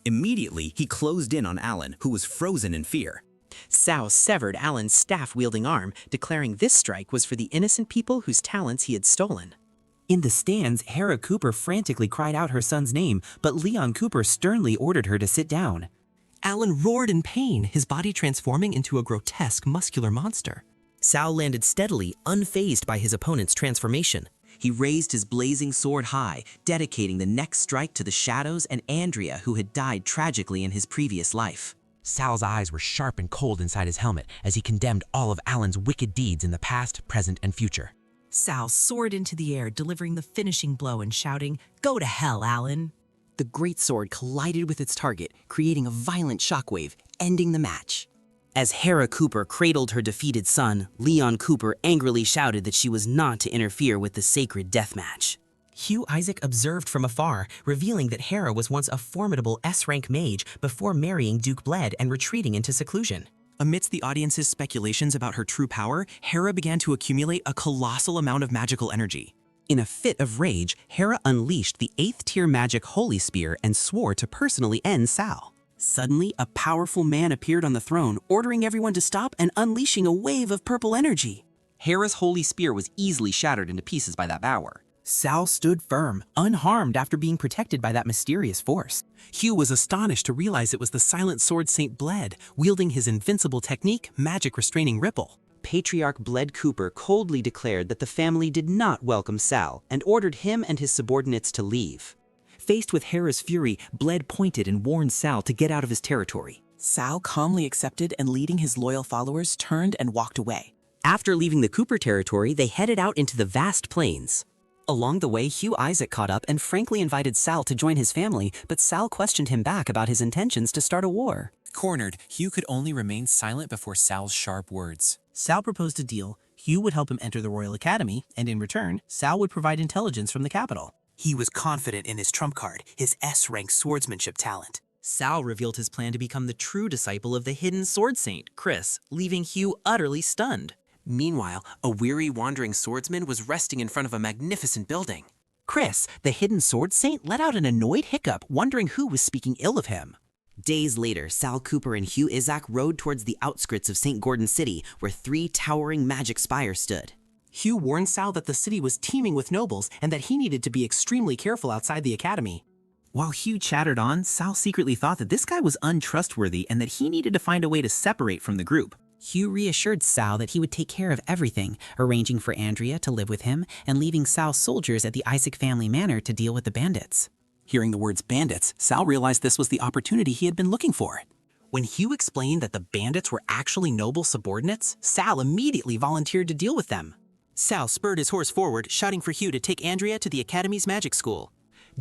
Immediately, he closed in on Alan, who was frozen in fear. Sal severed Alan's staff-wielding arm, declaring this strike was for the innocent people whose talents he had stolen. In the stands, Hera Cooper frantically cried out her son's name, but Leon Cooper sternly ordered her to sit down. Alan roared in pain, his body transforming into a grotesque, muscular monster. Sal landed steadily, unfazed by his opponent's transformation. He raised his blazing sword high, dedicating the next strike to the shadows and Andrea, who had died tragically in his previous life. Sal's eyes were sharp and cold inside his helmet as he condemned all of Alan's wicked deeds in the past, present, and future. Sal soared into the air, delivering the finishing blow and shouting, "Go to hell, Alan!" The greatsword collided with its target, creating a violent shockwave, ending the match. As Hera Cooper cradled her defeated son, Leon Cooper angrily shouted that she was not to interfere with the sacred deathmatch. Hugh Isaac observed from afar, revealing that Hera was once a formidable S-rank mage before marrying Duke Bled and retreating into seclusion. Amidst the audience's speculations about her true power, Hera began to accumulate a colossal amount of magical energy. In a fit of rage, Hera unleashed the 8th-tier magic Holy Spear and swore to personally end Sal. Suddenly, a powerful man appeared on the throne, ordering everyone to stop and unleashing a wave of purple energy. Hera's Holy Spear was easily shattered into pieces by that power. Sal stood firm, unharmed after being protected by that mysterious force. Hugh was astonished to realize it was the Silent Sword Saint Bled, wielding his invincible technique, Magic Restraining Ripple. Patriarch Bled Cooper coldly declared that the family did not welcome Sal and ordered him and his subordinates to leave. Faced with Hera's fury, Bled pointed and warned Sal to get out of his territory. Sal calmly accepted and leading his loyal followers turned and walked away. After leaving the Cooper territory, they headed out into the vast plains. Along the way, Hugh Isaac caught up and frankly invited Sal to join his family, but Sal questioned him back about his intentions to start a war. Cornered, Hugh could only remain silent before Sal's sharp words. Sal proposed a deal. Hugh would help him enter the Royal Academy, and in return, Sal would provide intelligence from the capital. He was confident in his trump card, his S-rank swordsmanship talent. Sal revealed his plan to become the true disciple of the hidden sword saint, Chris, leaving Hugh utterly stunned. Meanwhile, a weary wandering swordsman was resting in front of a magnificent building. Chris, the hidden sword saint, let out an annoyed hiccup, wondering who was speaking ill of him. Days later, Sal Cooper and Hugh Isaac rode towards the outskirts of St. Gordon City, where 3 towering magic spires stood. Hugh warned Sal that the city was teeming with nobles and that he needed to be extremely careful outside the academy. While Hugh chattered on, Sal secretly thought that this guy was untrustworthy and that he needed to find a way to separate from the group. Hugh reassured Sal that he would take care of everything, arranging for Andrea to live with him and leaving Sal's soldiers at the Isaac family manor to deal with the bandits. Hearing the words bandits, Sal realized this was the opportunity he had been looking for. When Hugh explained that the bandits were actually noble subordinates, Sal immediately volunteered to deal with them. Sal spurred his horse forward, shouting for Hugh to take Andrea to the Academy's magic school.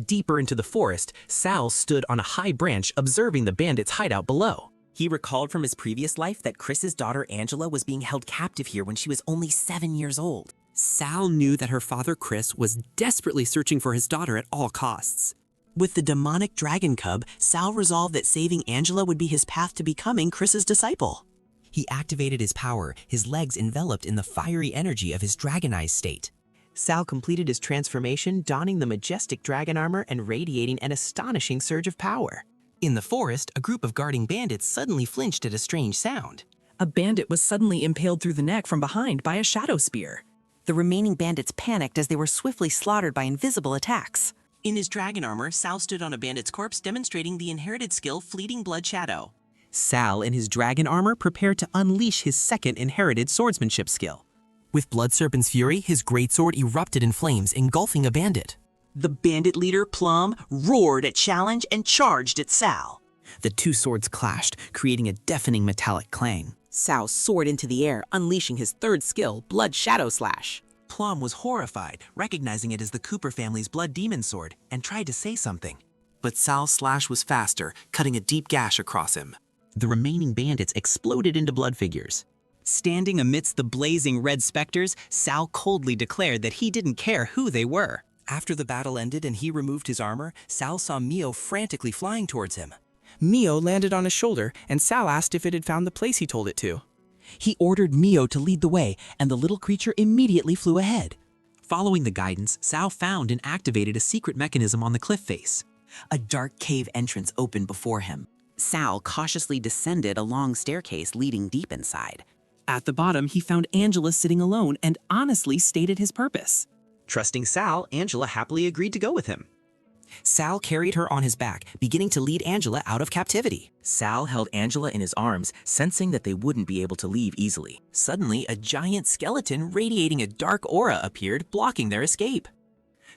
Deeper into the forest, Sal stood on a high branch observing the bandits' hideout below. He recalled from his previous life that Chris's daughter Angela was being held captive here when she was only 7 years old. Sal knew that her father Chris was desperately searching for his daughter at all costs. With the demonic dragon cub, Sal resolved that saving Angela would be his path to becoming Chris's disciple. He activated his power, his legs enveloped in the fiery energy of his dragonized state. Sal completed his transformation, donning the majestic dragon armor and radiating an astonishing surge of power. In the forest, a group of guarding bandits suddenly flinched at a strange sound. A bandit was suddenly impaled through the neck from behind by a shadow spear. The remaining bandits panicked as they were swiftly slaughtered by invisible attacks. In his dragon armor, Sal stood on a bandit's corpse, demonstrating the inherited skill Fleeting Blood Shadow. Sal, in his dragon armor, prepared to unleash his second inherited swordsmanship skill. With Blood Serpent's fury, his greatsword erupted in flames, engulfing a bandit. The bandit leader, Plum, roared at challenge and charged at Sal. The 2 swords clashed, creating a deafening metallic clang. Sal soared into the air, unleashing his 3rd skill, Blood Shadow Slash. Plum was horrified, recognizing it as the Cooper family's blood demon sword, and tried to say something. But Sal's slash was faster, cutting a deep gash across him. The remaining bandits exploded into blood figures. Standing amidst the blazing red specters, Sal coldly declared that he didn't care who they were. After the battle ended and he removed his armor, Sal saw Mio frantically flying towards him. Mio landed on his shoulder, and Sal asked if it had found the place he told it to. He ordered Mio to lead the way, and the little creature immediately flew ahead. Following the guidance, Sal found and activated a secret mechanism on the cliff face. A dark cave entrance opened before him. Sal cautiously descended a long staircase leading deep inside. At the bottom, he found Angela sitting alone and honestly stated his purpose. Trusting Sal, Angela happily agreed to go with him. Sal carried her on his back, beginning to lead Angela out of captivity. Sal held Angela in his arms, sensing that they wouldn't be able to leave easily. Suddenly, a giant skeleton radiating a dark aura appeared, blocking their escape.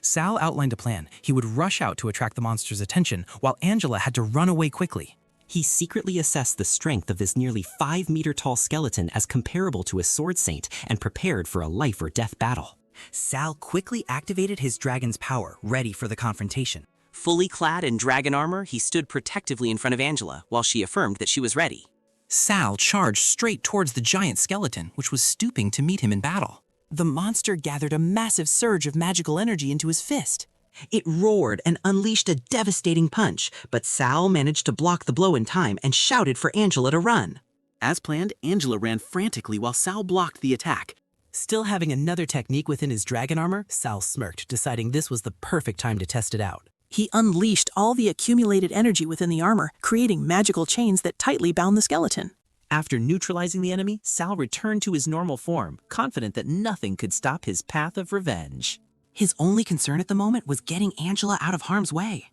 Sal outlined a plan. He would rush out to attract the monster's attention, while Angela had to run away quickly. He secretly assessed the strength of this nearly 5-meter-tall skeleton as comparable to a sword saint and prepared for a life-or-death battle. Sal quickly activated his dragon's power, ready for the confrontation. Fully clad in dragon armor, he stood protectively in front of Angela while she affirmed that she was ready. Sal charged straight towards the giant skeleton, which was stooping to meet him in battle. The monster gathered a massive surge of magical energy into his fist. It roared and unleashed a devastating punch, but Sal managed to block the blow in time and shouted for Angela to run. As planned, Angela ran frantically while Sal blocked the attack. Still having another technique within his dragon armor, Sal smirked, deciding this was the perfect time to test it out. He unleashed all the accumulated energy within the armor, creating magical chains that tightly bound the skeleton. After neutralizing the enemy, Sal returned to his normal form, confident that nothing could stop his path of revenge. His only concern at the moment was getting Angela out of harm's way.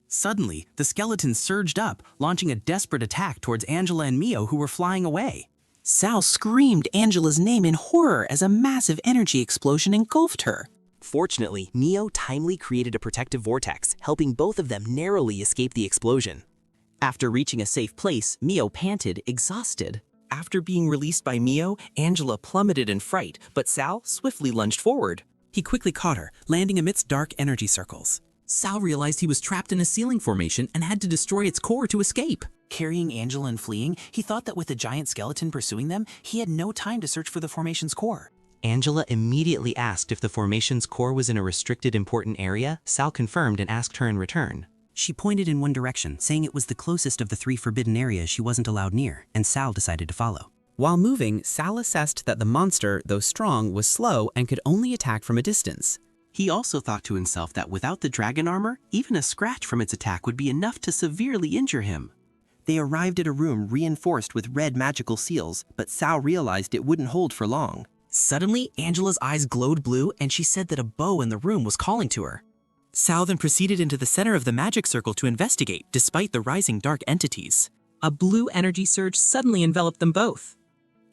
Suddenly, the skeleton surged up, launching a desperate attack towards Angela and Mio, who were flying away. Sal screamed Angela's name in horror as a massive energy explosion engulfed her. Fortunately, Mio timely created a protective vortex, helping both of them narrowly escape the explosion. After reaching a safe place, Mio panted, exhausted. After being released by Mio, Angela plummeted in fright, but Sal swiftly lunged forward. He quickly caught her, landing amidst dark energy circles. Sal realized he was trapped in a ceiling formation and had to destroy its core to escape. Carrying Angela and fleeing, he thought that with the giant skeleton pursuing them, he had no time to search for the formation's core. Angela immediately asked if the formation's core was in a restricted important area. Sal confirmed and asked her in return. She pointed in one direction, saying it was the closest of the 3 forbidden areas she wasn't allowed near, and Sal decided to follow. While moving, Sal assessed that the monster, though strong, was slow and could only attack from a distance. He also thought to himself that without the dragon armor, even a scratch from its attack would be enough to severely injure him. They arrived at a room reinforced with red magical seals, but Sal realized it wouldn't hold for long. Suddenly, Angela's eyes glowed blue and she said that a bow in the room was calling to her. Sal then proceeded into the center of the magic circle to investigate, despite the rising dark entities. A blue energy surge suddenly enveloped them both.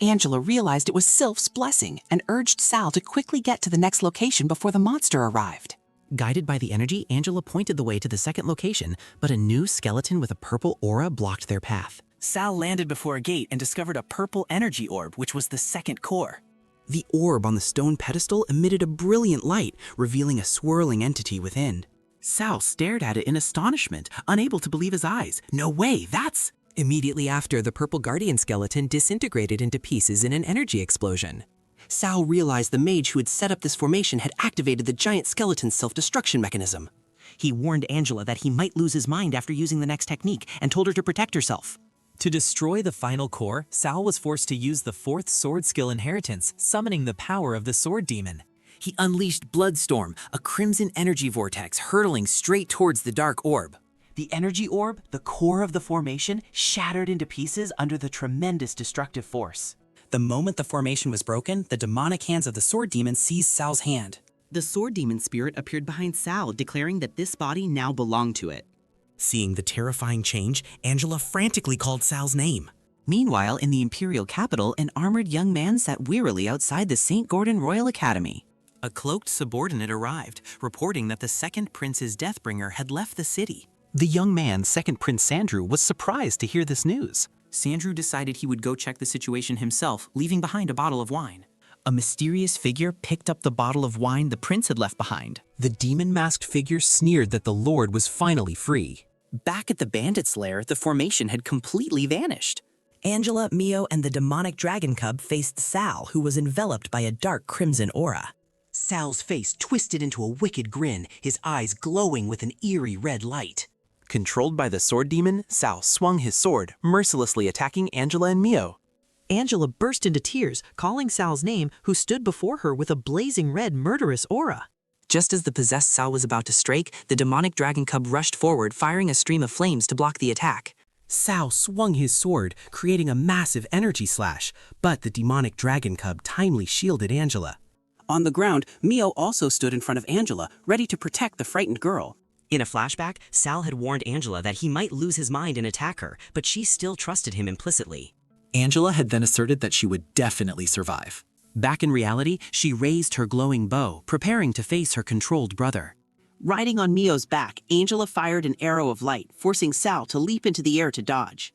Angela realized it was Sylph's blessing and urged Sal to quickly get to the next location before the monster arrived. Guided by the energy, Angela pointed the way to the second location, but a new skeleton with a purple aura blocked their path. Sal landed before a gate and discovered a purple energy orb, which was the second core. The orb on the stone pedestal emitted a brilliant light, revealing a swirling entity within. Sal stared at it in astonishment, unable to believe his eyes. No way, that's... Immediately after, the purple guardian skeleton disintegrated into pieces in an energy explosion. Sal realized the mage who had set up this formation had activated the giant skeleton's self-destruction mechanism. He warned Angela that he might lose his mind after using the next technique and told her to protect herself. To destroy the final core, Sal was forced to use the 4th sword skill inheritance, summoning the power of the sword demon. He unleashed Bloodstorm, a crimson energy vortex hurtling straight towards the dark orb. The energy orb, the core of the formation, shattered into pieces under the tremendous destructive force. The moment the formation was broken, the demonic hands of the sword demon seized Sal's hand. The sword demon spirit appeared behind Sal, declaring that this body now belonged to it. Seeing the terrifying change, Angela frantically called Sal's name. Meanwhile, in the imperial capital, an armored young man sat wearily outside the St. Gordon Royal Academy. A cloaked subordinate arrived, reporting that the second prince's Deathbringer had left the city. The young man, second Prince Sandrew, was surprised to hear this news. Sandrew decided he would go check the situation himself, leaving behind a bottle of wine. A mysterious figure picked up the bottle of wine the prince had left behind. The demon-masked figure sneered that the lord was finally free. Back at the bandit's lair, the formation had completely vanished. Angela, Mio, and the demonic dragon cub faced Sal, who was enveloped by a dark crimson aura. Sal's face twisted into a wicked grin, his eyes glowing with an eerie red light. Controlled by the sword demon, Sal swung his sword, mercilessly attacking Angela and Mio. Angela burst into tears, calling Sal's name, who stood before her with a blazing red, murderous aura. Just as the possessed Sal was about to strike, the demonic dragon cub rushed forward, firing a stream of flames to block the attack. Sal swung his sword, creating a massive energy slash, but the demonic dragon cub timely shielded Angela. On the ground, Mio also stood in front of Angela, ready to protect the frightened girl. In a flashback, Sal had warned Angela that he might lose his mind and attack her, but she still trusted him implicitly. Angela had then asserted that she would definitely survive. Back in reality, she raised her glowing bow, preparing to face her controlled brother. Riding on Mio's back, Angela fired an arrow of light, forcing Sal to leap into the air to dodge.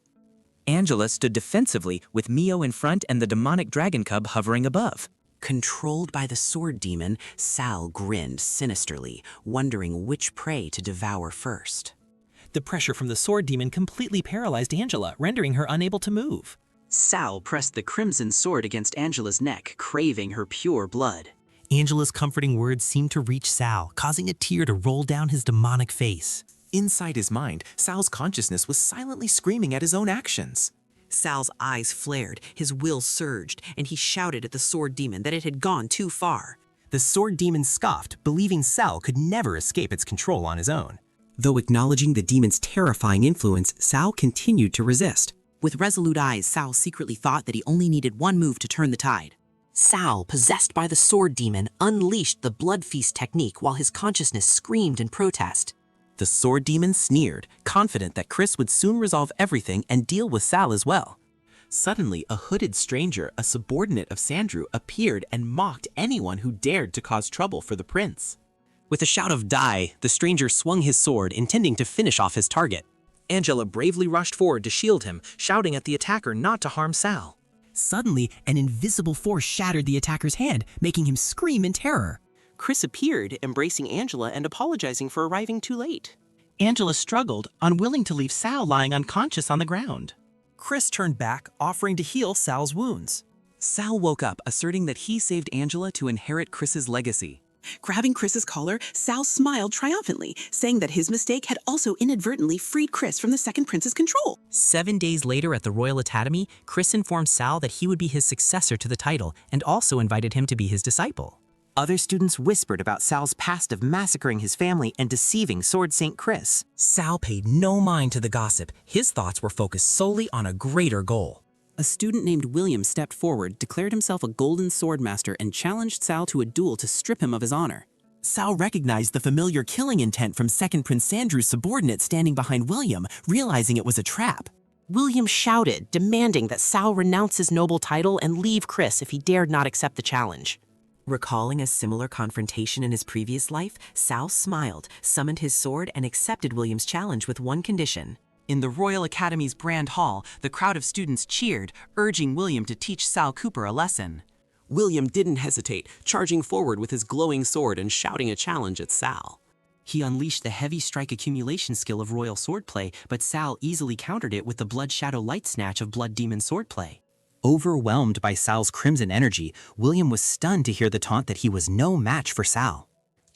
Angela stood defensively, with Mio in front and the demonic dragon cub hovering above. Controlled by the sword demon, Sal grinned sinisterly, wondering which prey to devour first. The pressure from the sword demon completely paralyzed Angela, rendering her unable to move. Sal pressed the crimson sword against Angela's neck, craving her pure blood. Angela's comforting words seemed to reach Sal, causing a tear to roll down his demonic face. Inside his mind, Sal's consciousness was silently screaming at his own actions. Sal's eyes flared, his will surged, and he shouted at the sword demon that it had gone too far. The sword demon scoffed, believing Sal could never escape its control on his own. Though acknowledging the demon's terrifying influence, Sal continued to resist. With resolute eyes, Sal secretly thought that he only needed one move to turn the tide. Sal, possessed by the sword demon, unleashed the blood feast technique while his consciousness screamed in protest. The sword demon sneered, confident that Chris would soon resolve everything and deal with Sal as well. Suddenly, a hooded stranger, a subordinate of Sandrew, appeared and mocked anyone who dared to cause trouble for the prince. With a shout of "Die!" the stranger swung his sword, intending to finish off his target. Angela bravely rushed forward to shield him, shouting at the attacker not to harm Sal. Suddenly, an invisible force shattered the attacker's hand, making him scream in terror. Chris appeared, embracing Angela and apologizing for arriving too late. Angela struggled, unwilling to leave Sal lying unconscious on the ground. Chris turned back, offering to heal Sal's wounds. Sal woke up, asserting that he saved Angela to inherit Chris's legacy. Grabbing Chris's collar, Sal smiled triumphantly, saying that his mistake had also inadvertently freed Chris from the second prince's control. 7 days later at the Royal Academy, Chris informed Sal that he would be his successor to the title and also invited him to be his disciple. Other students whispered about Sal's past of massacring his family and deceiving Sword Saint Chris. Sal paid no mind to the gossip. His thoughts were focused solely on a greater goal. A student named William stepped forward, declared himself a golden sword master, and challenged Sal to a duel to strip him of his honor. Sal recognized the familiar killing intent from Second Prince Sandrew's subordinate standing behind William, realizing it was a trap. William shouted, demanding that Sal renounce his noble title and leave Chris if he dared not accept the challenge. Recalling a similar confrontation in his previous life, Sal smiled, summoned his sword, and accepted William's challenge with one condition. In the Royal Academy's Grand Hall, the crowd of students cheered, urging William to teach Sal Cooper a lesson. William didn't hesitate, charging forward with his glowing sword and shouting a challenge at Sal. He unleashed the heavy strike accumulation skill of royal swordplay, but Sal easily countered it with the Blood Shadow Light Snatch of Blood Demon swordplay. Overwhelmed by Sal's crimson energy, William was stunned to hear the taunt that he was no match for Sal.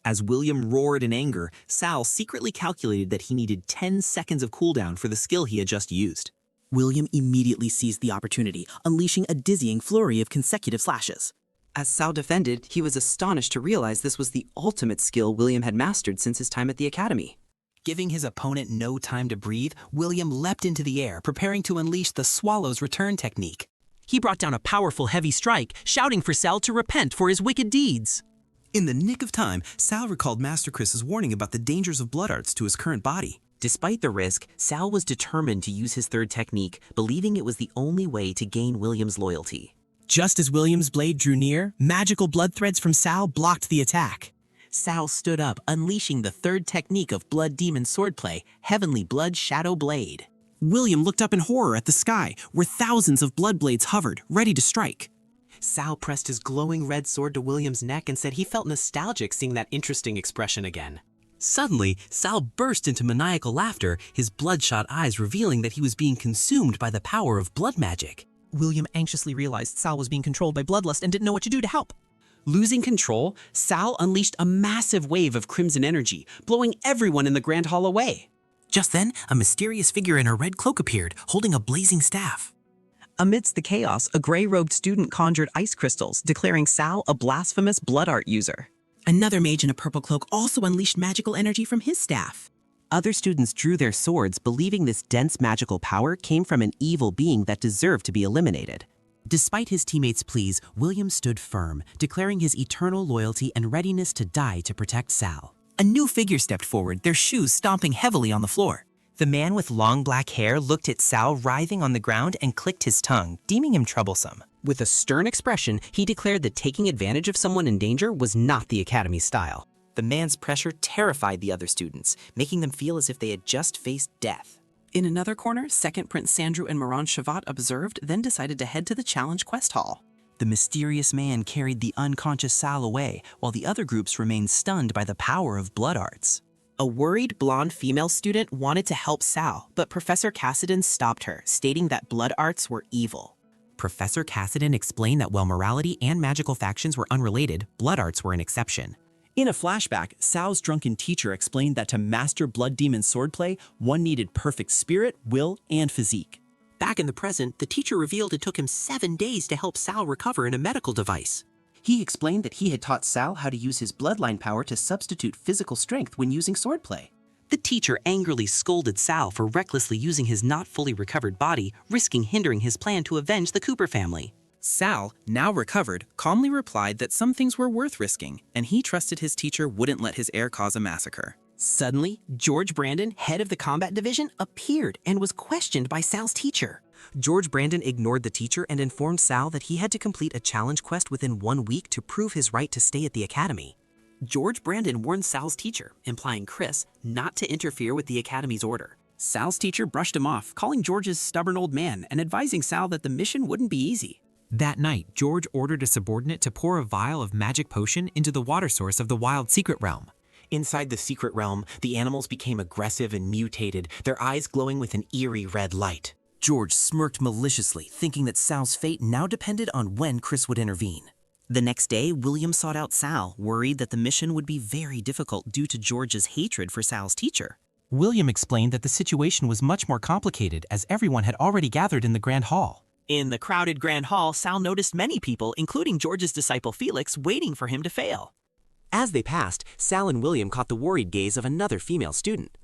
As William roared in anger, Sal secretly calculated that he needed 10 seconds of cooldown for the skill he had just used. William immediately seized the opportunity, unleashing a dizzying flurry of consecutive slashes. As Sal defended, he was astonished to realize this was the ultimate skill William had mastered since his time at the academy. Giving his opponent no time to breathe, William leapt into the air, preparing to unleash the Swallow's Return technique. He brought down a powerful heavy strike, shouting for Sal to repent for his wicked deeds. In the nick of time, Sal recalled Master Chris's warning about the dangers of blood arts to his current body. Despite the risk, Sal was determined to use his third technique, believing it was the only way to gain William's loyalty. Just as William's blade drew near, magical blood threads from Sal blocked the attack. Sal stood up, unleashing the third technique of Blood Demon swordplay, Heavenly Blood Shadow Blade. William looked up in horror at the sky, where thousands of blood blades hovered, ready to strike. Sal pressed his glowing red sword to William's neck and said he felt nostalgic seeing that interesting expression again. Suddenly, Sal burst into maniacal laughter, his bloodshot eyes revealing that he was being consumed by the power of blood magic. William anxiously realized Sal was being controlled by bloodlust and didn't know what to do to help. Losing control, Sal unleashed a massive wave of crimson energy, blowing everyone in the Grand Hall away. Just then, a mysterious figure in a red cloak appeared, holding a blazing staff. Amidst the chaos, a gray-robed student conjured ice crystals, declaring Sal a blasphemous blood art user. Another mage in a purple cloak also unleashed magical energy from his staff. Other students drew their swords, believing this dense magical power came from an evil being that deserved to be eliminated. Despite his teammates' pleas, William stood firm, declaring his eternal loyalty and readiness to die to protect Sal. A new figure stepped forward, their shoes stomping heavily on the floor. The man with long black hair looked at Sal writhing on the ground and clicked his tongue, deeming him troublesome. With a stern expression, he declared that taking advantage of someone in danger was not the Academy style. The man's pressure terrified the other students, making them feel as if they had just faced death. In another corner, Second Prince Sandrew and Maran Shavat observed, then decided to head to the Challenge Quest Hall. The mysterious man carried the unconscious Sal away, while the other groups remained stunned by the power of blood arts. A worried blonde female student wanted to help Sal, but Professor Cassidon stopped her, stating that blood arts were evil. Professor Cassidon explained that while morality and magical factions were unrelated, blood arts were an exception. In a flashback, Sao's drunken teacher explained that to master Blood Demon swordplay, one needed perfect spirit, will, and physique. Back in the present, the teacher revealed it took him 7 days to help Sal recover in a medical device. He explained that he had taught Sal how to use his bloodline power to substitute physical strength when using swordplay. The teacher angrily scolded Sal for recklessly using his not fully recovered body, risking hindering his plan to avenge the Cooper family. Sal, now recovered, calmly replied that some things were worth risking, and he trusted his teacher wouldn't let his heir cause a massacre. Suddenly, George Brandon, head of the combat division, appeared and was questioned by Sal's teacher. George Brandon ignored the teacher and informed Sal that he had to complete a challenge quest within 1 week to prove his right to stay at the academy. George Brandon warned Sal's teacher, implying Chris, not to interfere with the academy's order. Sal's teacher brushed him off, calling George a stubborn old man and advising Sal that the mission wouldn't be easy. That night, George ordered a subordinate to pour a vial of magic potion into the water source of the wild secret realm. Inside the secret realm, the animals became aggressive and mutated, their eyes glowing with an eerie red light. George smirked maliciously, thinking that Sal's fate now depended on when Chris would intervene. The next day, William sought out Sal, worried that the mission would be very difficult due to George's hatred for Sal's teacher. William explained that the situation was much more complicated as everyone had already gathered in the Grand Hall. In the crowded Grand Hall, Sal noticed many people, including George's disciple Felix, waiting for him to fail. As they passed, Sal and William caught the worried gaze of another female student.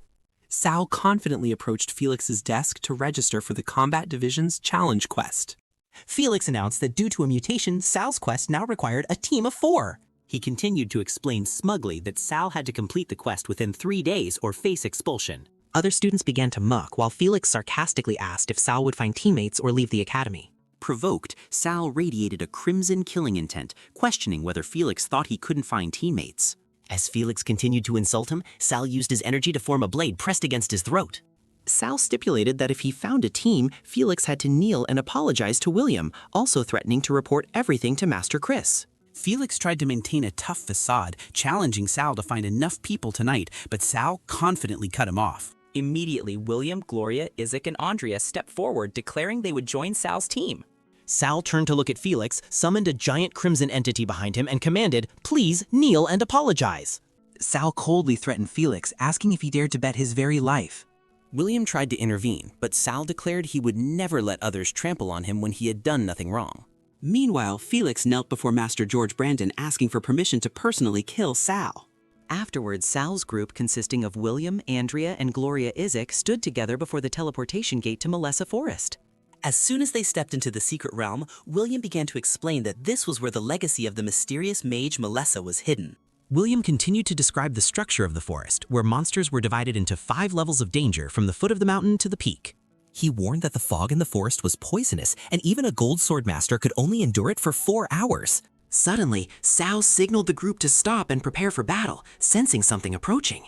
Sal confidently approached Felix's desk to register for the Combat Division's challenge quest. Felix announced that due to a mutation, Sal's quest now required a team of 4. He continued to explain smugly that Sal had to complete the quest within 3 days or face expulsion. Other students began to muck, while Felix sarcastically asked if Sal would find teammates or leave the academy. Provoked, Sal radiated a crimson killing intent, questioning whether Felix thought he couldn't find teammates. As Felix continued to insult him, Sal used his energy to form a blade pressed against his throat. Sal stipulated that if he found a team, Felix had to kneel and apologize to William, also threatening to report everything to Master Chris. Felix tried to maintain a tough facade, challenging Sal to find enough people tonight, but Sal confidently cut him off. Immediately, William, Gloria, Isaac, and Andrea stepped forward, declaring they would join Sal's team. Sal turned to look at Felix, summoned a giant crimson entity behind him, and commanded, "Please kneel and apologize." Sal coldly threatened Felix, asking if he dared to bet his very life. William tried to intervene, but Sal declared he would never let others trample on him when he had done nothing wrong. Meanwhile, Felix knelt before Master George Brandon, asking for permission to personally kill Sal. Afterwards, Sal's group, consisting of William, Andrea, and Gloria Isaac, stood together before the teleportation gate to Melessa Forest. As soon as they stepped into the secret realm, William began to explain that this was where the legacy of the mysterious mage Melessa was hidden. William continued to describe the structure of the forest, where monsters were divided into 5 levels of danger from the foot of the mountain to the peak. He warned that the fog in the forest was poisonous, and even a gold sword master could only endure it for 4 hours. Suddenly, Sal signaled the group to stop and prepare for battle, sensing something approaching.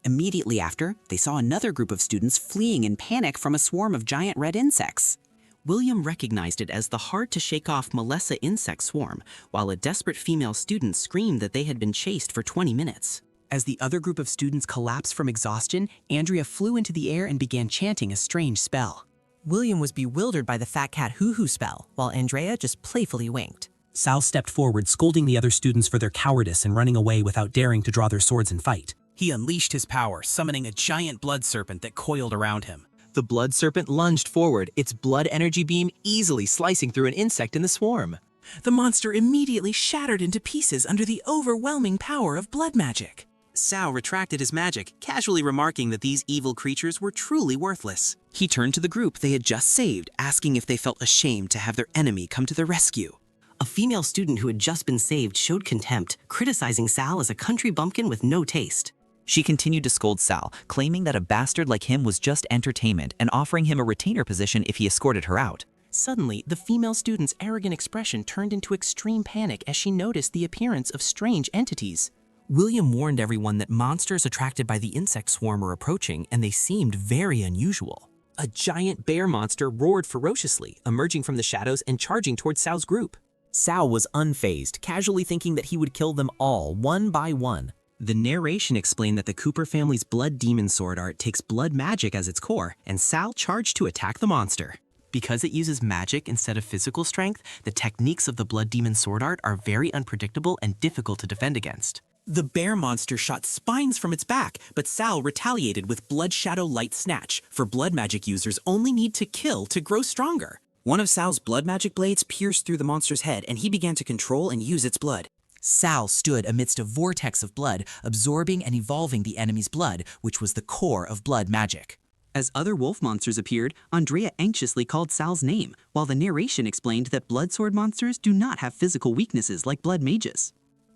Immediately after, they saw another group of students fleeing in panic from a swarm of giant red insects. William recognized it as the hard-to-shake-off Melessa insect swarm, while a desperate female student screamed that they had been chased for 20 minutes. As the other group of students collapsed from exhaustion, Andrea flew into the air and began chanting a strange spell. William was bewildered by the fat cat hoo-hoo spell, while Andrea just playfully winked. Sal stepped forward, scolding the other students for their cowardice and running away without daring to draw their swords and fight. He unleashed his power, summoning a giant blood serpent that coiled around him. The blood serpent lunged forward, its blood energy beam easily slicing through an insect in the swarm. The monster immediately shattered into pieces under the overwhelming power of blood magic. Sal retracted his magic, casually remarking that these evil creatures were truly worthless. He turned to the group they had just saved, asking if they felt ashamed to have their enemy come to their rescue. A female student who had just been saved showed contempt, criticizing Sal as a country bumpkin with no taste. She continued to scold Sal, claiming that a bastard like him was just entertainment and offering him a retainer position if he escorted her out. Suddenly, the female student's arrogant expression turned into extreme panic as she noticed the appearance of strange entities. William warned everyone that monsters attracted by the insect swarm were approaching, and they seemed very unusual. A giant bear monster roared ferociously, emerging from the shadows and charging towards Sal's group. Sal was unfazed, casually thinking that he would kill them all, one by one. The narration explained that the Cooper family's blood demon sword art takes blood magic as its core, and Sal charged to attack the monster. Because it uses magic instead of physical strength, the techniques of the Blood Demon sword art are very unpredictable and difficult to defend against. The bear monster shot spines from its back, but Sal retaliated with Blood Shadow Light Snatch, for blood magic users only need to kill to grow stronger. One of Sal's blood magic blades pierced through the monster's head, and he began to control and use its blood. Sal stood amidst a vortex of blood, absorbing and evolving the enemy's blood, which was the core of blood magic. As other wolf monsters appeared, Andrea anxiously called Sal's name, while the narration explained that blood sword monsters do not have physical weaknesses like blood mages.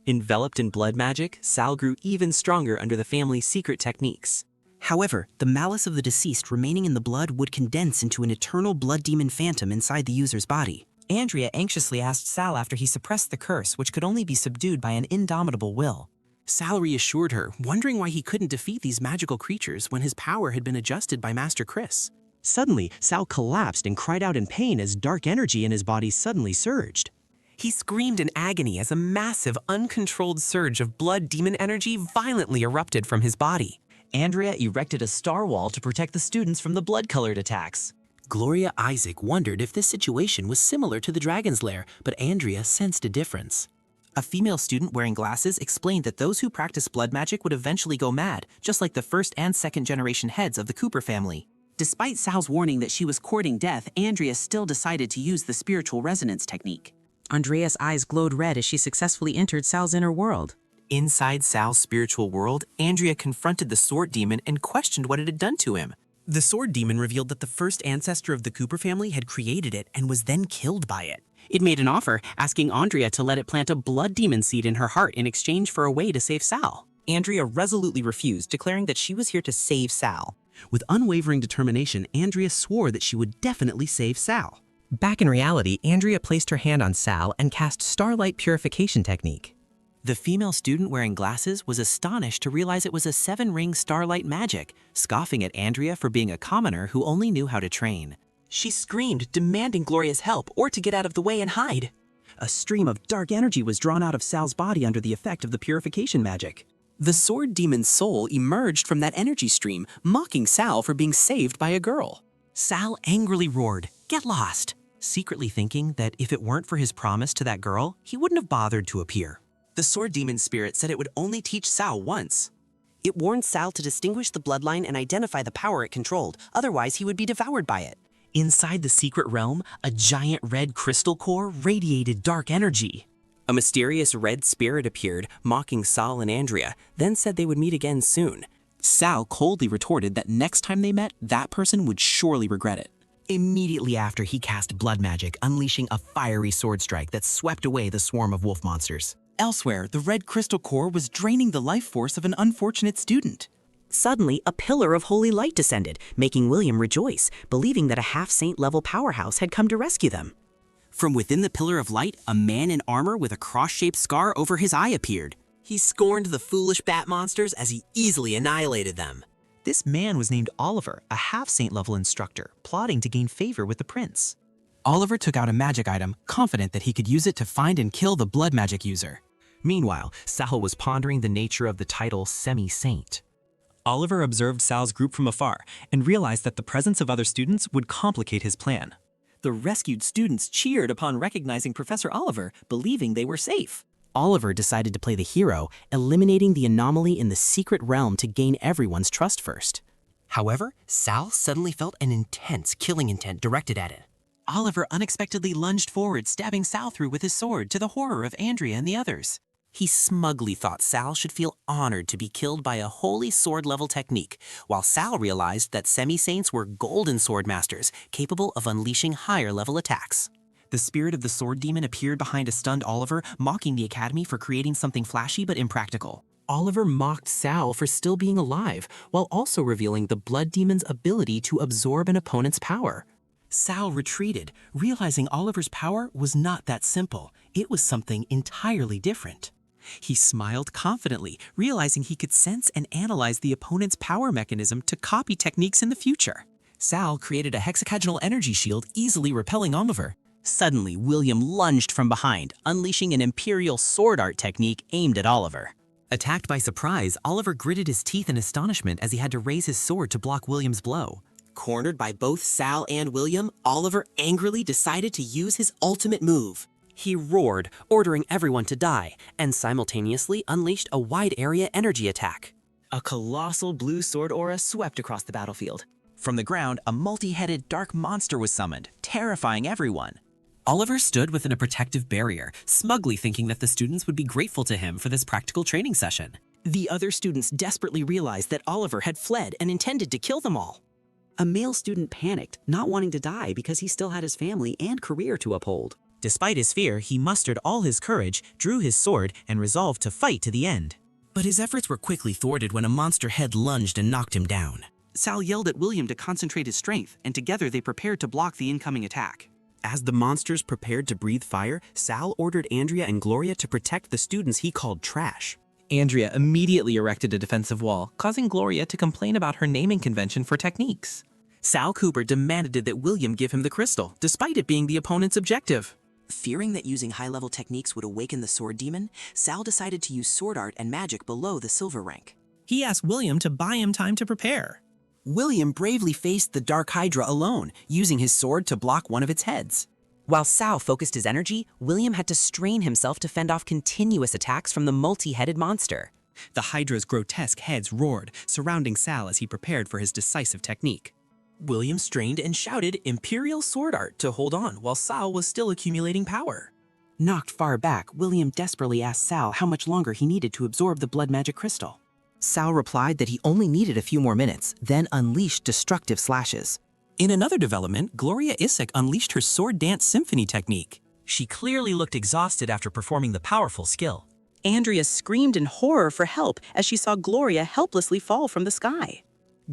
Enveloped in blood magic, Sal grew even stronger under the family's secret techniques. However, the malice of the deceased remaining in the blood would condense into an eternal blood demon phantom inside the user's body. Andrea anxiously asked Sal after he suppressed the curse, which could only be subdued by an indomitable will. Sal reassured her, wondering why he couldn't defeat these magical creatures when his power had been adjusted by Master Chris. Suddenly, Sal collapsed and cried out in pain as dark energy in his body suddenly surged. He screamed in agony as a massive, uncontrolled surge of blood demon energy violently erupted from his body. Andrea erected a star wall to protect the students from the blood-colored attacks. Gloria Isaac wondered if this situation was similar to the Dragon's Lair, but Andrea sensed a difference. A female student wearing glasses explained that those who practice blood magic would eventually go mad, just like the first and second generation heads of the Cooper family. Despite Sal's warning that she was courting death, Andrea still decided to use the spiritual resonance technique. Andrea's eyes glowed red as she successfully entered Sal's inner world. Inside Sal's spiritual world, Andrea confronted the sword demon and questioned what it had done to him. The sword demon revealed that the first ancestor of the Cooper family had created it and was then killed by it. It made an offer, asking Andrea to let it plant a blood demon seed in her heart in exchange for a way to save Sal. Andrea resolutely refused, declaring that she was here to save Sal. With unwavering determination, Andrea swore that she would definitely save Sal. Back in reality, Andrea placed her hand on Sal and cast Starlight Purification Technique. The female student wearing glasses was astonished to realize it was a 7-ring starlight magic, scoffing at Andrea for being a commoner who only knew how to train. She screamed, demanding Gloria's help or to get out of the way and hide. A stream of dark energy was drawn out of Sal's body under the effect of the purification magic. The sword demon's soul emerged from that energy stream, mocking Sal for being saved by a girl. Sal angrily roared, "Get lost!" secretly thinking that if it weren't for his promise to that girl, he wouldn't have bothered to appear. The sword demon spirit said it would only teach Sal once. It warned Sal to distinguish the bloodline and identify the power it controlled, otherwise he would be devoured by it. Inside the secret realm, a giant red crystal core radiated dark energy. A mysterious red spirit appeared, mocking Sal and Andrea, then said they would meet again soon. Sal coldly retorted that next time they met, that person would surely regret it. Immediately after, he cast blood magic, unleashing a fiery sword strike that swept away the swarm of wolf monsters. Elsewhere, the red crystal core was draining the life force of an unfortunate student. Suddenly, a pillar of holy light descended, making William rejoice, believing that a half-saint level powerhouse had come to rescue them. From within the pillar of light, a man in armor with a cross-shaped scar over his eye appeared. He scorned the foolish bat monsters as he easily annihilated them. This man was named Oliver, a half-saint level instructor, plotting to gain favor with the prince. Oliver took out a magic item, confident that he could use it to find and kill the blood magic user. Meanwhile, Sal was pondering the nature of the title semi-saint. Oliver observed Sal's group from afar and realized that the presence of other students would complicate his plan. The rescued students cheered upon recognizing Professor Oliver, believing they were safe. Oliver decided to play the hero, eliminating the anomaly in the secret realm to gain everyone's trust first. However, Sal suddenly felt an intense killing intent directed at it. Oliver unexpectedly lunged forward, stabbing Sal through with his sword, to the horror of Andrea and the others. He smugly thought Sal should feel honored to be killed by a holy sword-level technique, while Sal realized that semi-saints were golden sword masters, capable of unleashing higher-level attacks. The spirit of the sword demon appeared behind a stunned Oliver, mocking the academy for creating something flashy but impractical. Oliver mocked Sal for still being alive, while also revealing the blood demon's ability to absorb an opponent's power. Sal retreated, realizing Oliver's power was not that simple. It was something entirely different. He smiled confidently, realizing he could sense and analyze the opponent's power mechanism to copy techniques in the future. Sal created a hexagonal energy shield, easily repelling Oliver. Suddenly, William lunged from behind, unleashing an imperial sword art technique aimed at Oliver. Attacked by surprise, Oliver gritted his teeth in astonishment as he had to raise his sword to block William's blow. Cornered by both Sal and William, Oliver angrily decided to use his ultimate move. He roared, ordering everyone to die, and simultaneously unleashed a wide-area energy attack. A colossal blue sword aura swept across the battlefield. From the ground, a multi-headed dark monster was summoned, terrifying everyone. Oliver stood within a protective barrier, smugly thinking that the students would be grateful to him for this practical training session. The other students desperately realized that Oliver had fled and intended to kill them all. A male student panicked, not wanting to die because he still had his family and career to uphold. Despite his fear, he mustered all his courage, drew his sword, and resolved to fight to the end. But his efforts were quickly thwarted when a monster head lunged and knocked him down. Sal yelled at William to concentrate his strength, and together they prepared to block the incoming attack. As the monsters prepared to breathe fire, Sal ordered Andrea and Gloria to protect the students he called trash. Andrea immediately erected a defensive wall, causing Gloria to complain about her naming convention for techniques. Sal Cooper demanded that William give him the crystal, despite it being the opponent's objective. Fearing that using high-level techniques would awaken the sword demon, Sal decided to use sword art and magic below the silver rank. He asked William to buy him time to prepare. William bravely faced the Dark Hydra alone, using his sword to block one of its heads. While Sal focused his energy, William had to strain himself to fend off continuous attacks from the multi-headed monster. The Hydra's grotesque heads roared, surrounding Sal as he prepared for his decisive technique. William strained and shouted Imperial Sword Art to hold on while Sal was still accumulating power. Knocked far back, William desperately asked Sal how much longer he needed to absorb the blood magic crystal. Sal replied that he only needed a few more minutes, then unleashed destructive slashes. In another development, Gloria Isaac unleashed her sword dance symphony technique. She clearly looked exhausted after performing the powerful skill. Andrea screamed in horror for help as she saw Gloria helplessly fall from the sky.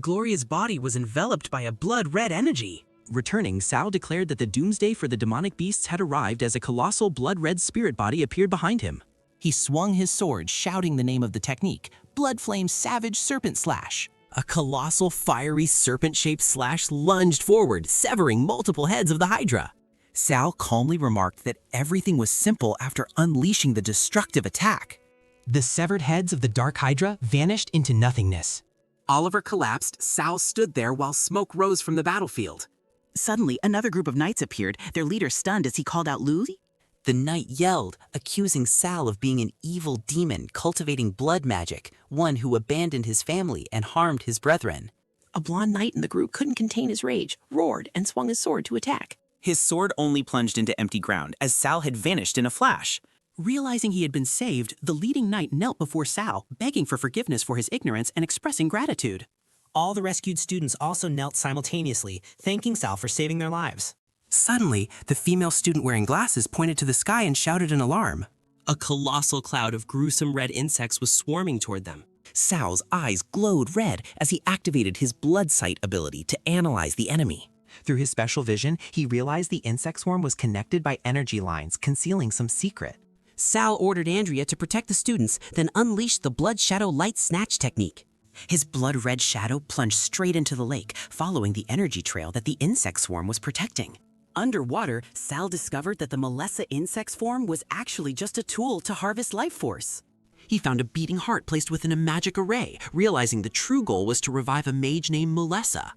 Gloria's body was enveloped by a blood-red energy. Returning, Sal declared that the doomsday for the demonic beasts had arrived as a colossal blood-red spirit body appeared behind him. He swung his sword, shouting the name of the technique, Blood Flame Savage Serpent Slash. A colossal fiery serpent-shaped slash lunged forward, severing multiple heads of the Hydra. Sal calmly remarked that everything was simple after unleashing the destructive attack. The severed heads of the Dark Hydra vanished into nothingness. Oliver collapsed, Sal stood there while smoke rose from the battlefield. Suddenly, another group of knights appeared, their leader stunned as he called out Lucy. The knight yelled, accusing Sal of being an evil demon cultivating blood magic, one who abandoned his family and harmed his brethren. A blonde knight in the group couldn't contain his rage, roared, and swung his sword to attack. His sword only plunged into empty ground as Sal had vanished in a flash. Realizing he had been saved, the leading knight knelt before Sal, begging for forgiveness for his ignorance and expressing gratitude. All the rescued students also knelt simultaneously, thanking Sal for saving their lives. Suddenly, the female student wearing glasses pointed to the sky and shouted in alarm. A colossal cloud of gruesome red insects was swarming toward them. Sal's eyes glowed red as he activated his blood sight ability to analyze the enemy. Through his special vision, he realized the insect swarm was connected by energy lines, concealing some secret. Sal ordered Andrea to protect the students, then unleashed the Blood Shadow Light Snatch technique. His blood-red shadow plunged straight into the lake, following the energy trail that the insect swarm was protecting. Underwater, Sal discovered that the Melissa insect swarm was actually just a tool to harvest life force. He found a beating heart placed within a magic array, realizing the true goal was to revive a mage named Melissa.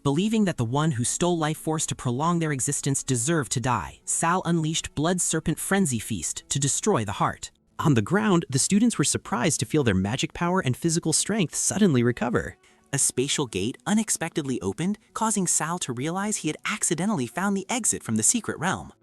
Believing that the one who stole life force to prolong their existence deserved to die, Sal unleashed Blood Serpent Frenzy Feast to destroy the heart. On the ground, the students were surprised to feel their magic power and physical strength suddenly recover. A spatial gate unexpectedly opened, causing Sal to realize he had accidentally found the exit from the secret realm.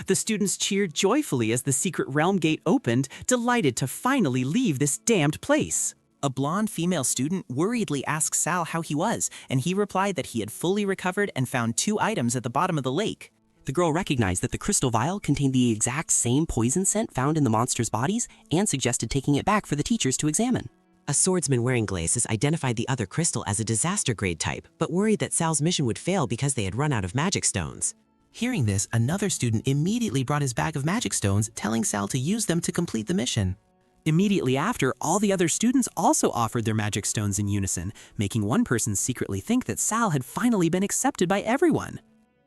The students cheered joyfully as the secret realm gate opened, delighted to finally leave this damned place. A blonde female student worriedly asked Sal how he was, and he replied that he had fully recovered and found 2 items at the bottom of the lake. The girl recognized that the crystal vial contained the exact same poison scent found in the monsters' bodies and suggested taking it back for the teachers to examine. A swordsman wearing glasses identified the other crystal as a disaster grade type, but worried that Sal's mission would fail because they had run out of magic stones. Hearing this, another student immediately brought his bag of magic stones, telling Sal to use them to complete the mission. Immediately after, all the other students also offered their magic stones in unison, making one person secretly think that Sal had finally been accepted by everyone.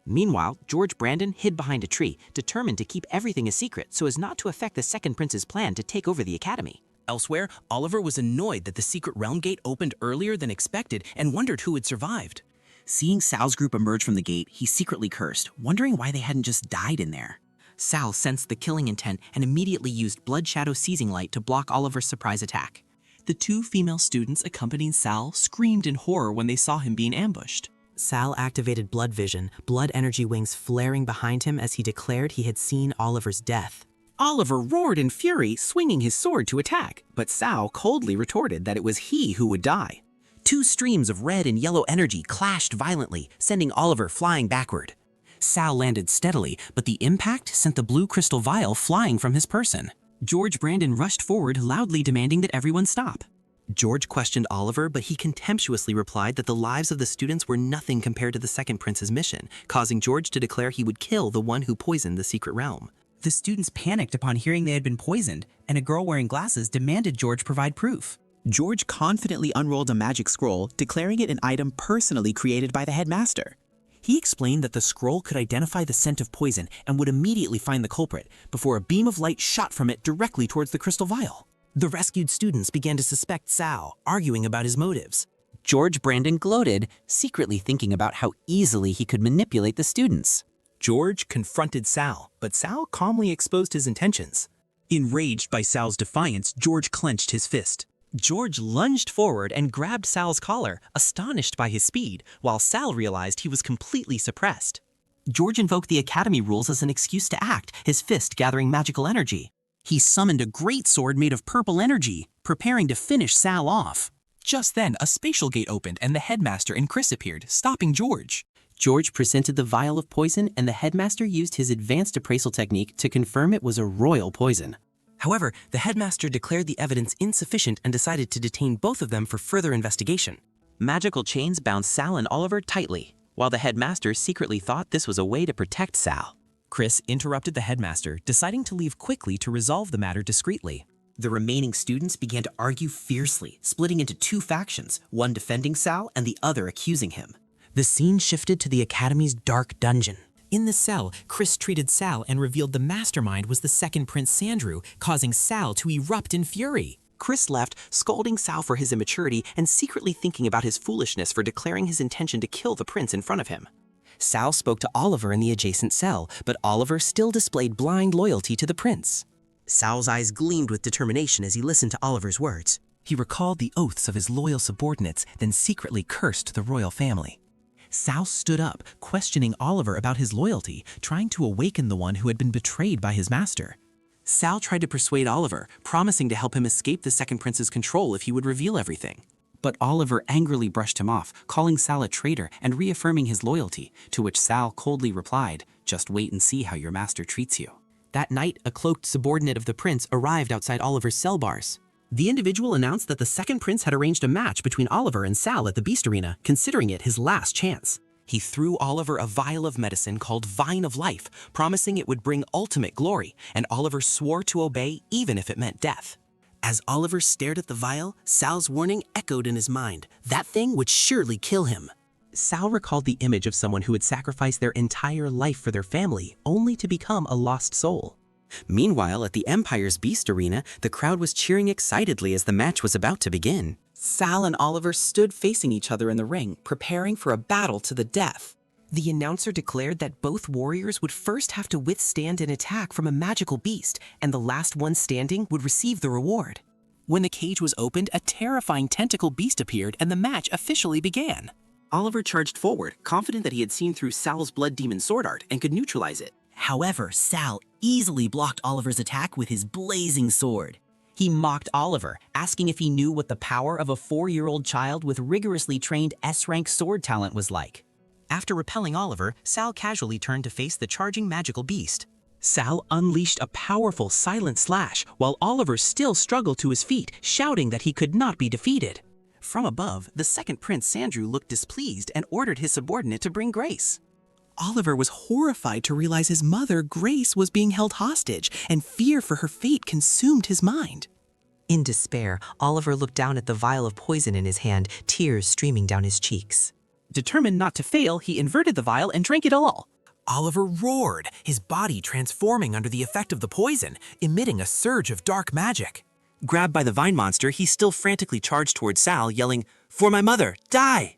Meanwhile, George Brandon hid behind a tree, determined to keep everything a secret so as not to affect the second prince's plan to take over the academy. Elsewhere, Oliver was annoyed that the secret realm gate opened earlier than expected and wondered who had survived. Seeing Sal's group emerge from the gate, he secretly cursed, wondering why they hadn't just died in there. Sal sensed the killing intent and immediately used Blood Shadow Seizing Light to block Oliver's surprise attack. The two female students accompanying Sal screamed in horror when they saw him being ambushed. Sal activated Blood Vision, blood energy wings flaring behind him as he declared he had seen Oliver's death. Oliver roared in fury, swinging his sword to attack, but Sal coldly retorted that it was he who would die. Two streams of red and yellow energy clashed violently, sending Oliver flying backward. Sal landed steadily, but the impact sent the blue crystal vial flying from his person. George Brandon rushed forward, loudly demanding that everyone stop. George questioned Oliver, but he contemptuously replied that the lives of the students were nothing compared to the second prince's mission, causing George to declare he would kill the one who poisoned the secret realm. The students panicked upon hearing they had been poisoned, and a girl wearing glasses demanded George provide proof. George confidently unrolled a magic scroll, declaring it an item personally created by the headmaster. He explained that the scroll could identify the scent of poison and would immediately find the culprit, before a beam of light shot from it directly towards the crystal vial. The rescued students began to suspect Sal, arguing about his motives. George Brandon gloated, secretly thinking about how easily he could manipulate the students. George confronted Sal, but Sal calmly exposed his intentions. Enraged by Sal's defiance, George clenched his fist. George lunged forward and grabbed Sal's collar, astonished by his speed, while Sal realized he was completely suppressed. George invoked the Academy rules as an excuse to act, his fist gathering magical energy. He summoned a great sword made of purple energy, preparing to finish Sal off. Just then, a spatial gate opened and the headmaster and Chris appeared, stopping George. George presented the vial of poison, and the headmaster used his advanced appraisal technique to confirm it was a royal poison. However, the headmaster declared the evidence insufficient and decided to detain both of them for further investigation. Magical chains bound Sal and Oliver tightly, while the headmaster secretly thought this was a way to protect Sal. Chris interrupted the headmaster, deciding to leave quickly to resolve the matter discreetly. The remaining students began to argue fiercely, splitting into two factions, one defending Sal and the other accusing him. The scene shifted to the Academy's dark dungeon. In the cell, Chris treated Sal and revealed the mastermind was the second Prince Sandrew, causing Sal to erupt in fury. Chris left, scolding Sal for his immaturity and secretly thinking about his foolishness for declaring his intention to kill the prince in front of him. Sal spoke to Oliver in the adjacent cell, but Oliver still displayed blind loyalty to the prince. Sal's eyes gleamed with determination as he listened to Oliver's words. He recalled the oaths of his loyal subordinates, then secretly cursed the royal family. Sal stood up, questioning Oliver about his loyalty, trying to awaken the one who had been betrayed by his master. Sal tried to persuade Oliver, promising to help him escape the second prince's control if he would reveal everything. But Oliver angrily brushed him off, calling Sal a traitor and reaffirming his loyalty, to which Sal coldly replied, "Just wait and see how your master treats you." That night, a cloaked subordinate of the prince arrived outside Oliver's cell bars. The individual announced that the second prince had arranged a match between Oliver and Sal at the Beast Arena, considering it his last chance. He threw Oliver a vial of medicine called Vine of Life, promising it would bring ultimate glory, and Oliver swore to obey even if it meant death. As Oliver stared at the vial, Sal's warning echoed in his mind. That thing would surely kill him. Sal recalled the image of someone who had sacrificed their entire life for their family, only to become a lost soul. Meanwhile, at the Empire's Beast Arena, the crowd was cheering excitedly as the match was about to begin. Sal and Oliver stood facing each other in the ring, preparing for a battle to the death. The announcer declared that both warriors would first have to withstand an attack from a magical beast, and the last one standing would receive the reward. When the cage was opened, a terrifying tentacle beast appeared and the match officially began. Oliver charged forward, confident that he had seen through Sal's blood demon sword art and could neutralize it. However, Sal easily blocked Oliver's attack with his blazing sword. He mocked Oliver, asking if he knew what the power of a 4-year-old child with rigorously trained S-rank sword talent was like. After repelling Oliver, Sal casually turned to face the charging magical beast. Sal unleashed a powerful silent slash, while Oliver still struggled to his feet, shouting that he could not be defeated. From above, the second Prince Sandrew looked displeased and ordered his subordinate to bring Grace. Oliver was horrified to realize his mother, Grace, was being held hostage, and fear for her fate consumed his mind. In despair, Oliver looked down at the vial of poison in his hand, tears streaming down his cheeks. Determined not to fail, he inverted the vial and drank it all. Oliver roared, his body transforming under the effect of the poison, emitting a surge of dark magic. Grabbed by the vine monster, he still frantically charged towards Sal, yelling, "For my mother, die!"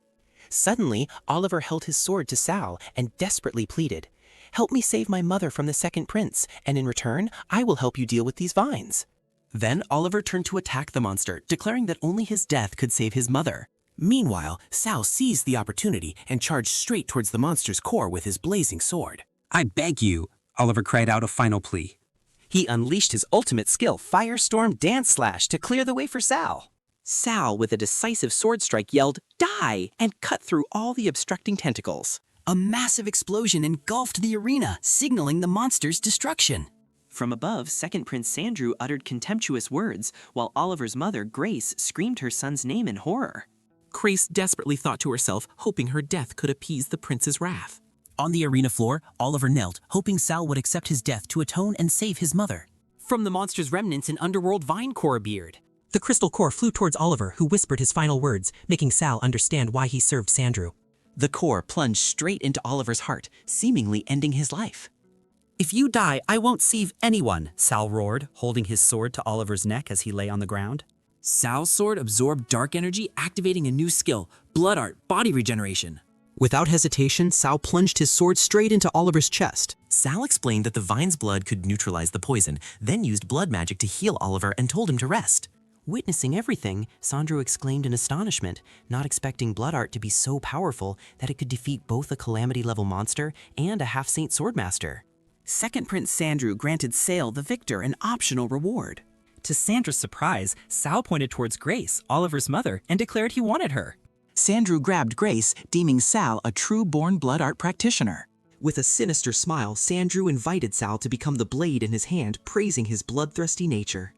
Suddenly, Oliver held his sword to Sal and desperately pleaded, "Help me save my mother from the second prince, and in return, I will help you deal with these vines." Then Oliver turned to attack the monster, declaring that only his death could save his mother. Meanwhile, Sal seized the opportunity and charged straight towards the monster's core with his blazing sword. "I beg you," Oliver cried out a final plea. He unleashed his ultimate skill, Firestorm Dance Slash, to clear the way for Sal. Sal, with a decisive sword strike, yelled, "Die!" and cut through all the obstructing tentacles. A massive explosion engulfed the arena, signaling the monster's destruction. From above, second Prince Sandrew uttered contemptuous words, while Oliver's mother, Grace, screamed her son's name in horror. Grace desperately thought to herself, hoping her death could appease the prince's wrath. On the arena floor, Oliver knelt, hoping Sal would accept his death to atone and save his mother. From the monster's remnants, an underworld vine core appeared. The crystal core flew towards Oliver, who whispered his final words, making Sal understand why he served Sandrew. The core plunged straight into Oliver's heart, seemingly ending his life. "If you die, I won't save anyone," Sal roared, holding his sword to Oliver's neck as he lay on the ground. Sal's sword absorbed dark energy, activating a new skill, Blood Art, Body Regeneration. Without hesitation, Sal plunged his sword straight into Oliver's chest. Sal explained that the vine's blood could neutralize the poison, then used blood magic to heal Oliver and told him to rest. Witnessing everything, Sandrew exclaimed in astonishment, not expecting Blood Art to be so powerful that it could defeat both a Calamity-level monster and a half-saint swordmaster. Second Prince Sandrew granted Sale, the victor, an optional reward. To Sandra's surprise, Sal pointed towards Grace, Oliver's mother, and declared he wanted her. Sandrew grabbed Grace, deeming Sal a true-born blood art practitioner. With a sinister smile, Sandrew invited Sal to become the blade in his hand, praising his bloodthirsty nature.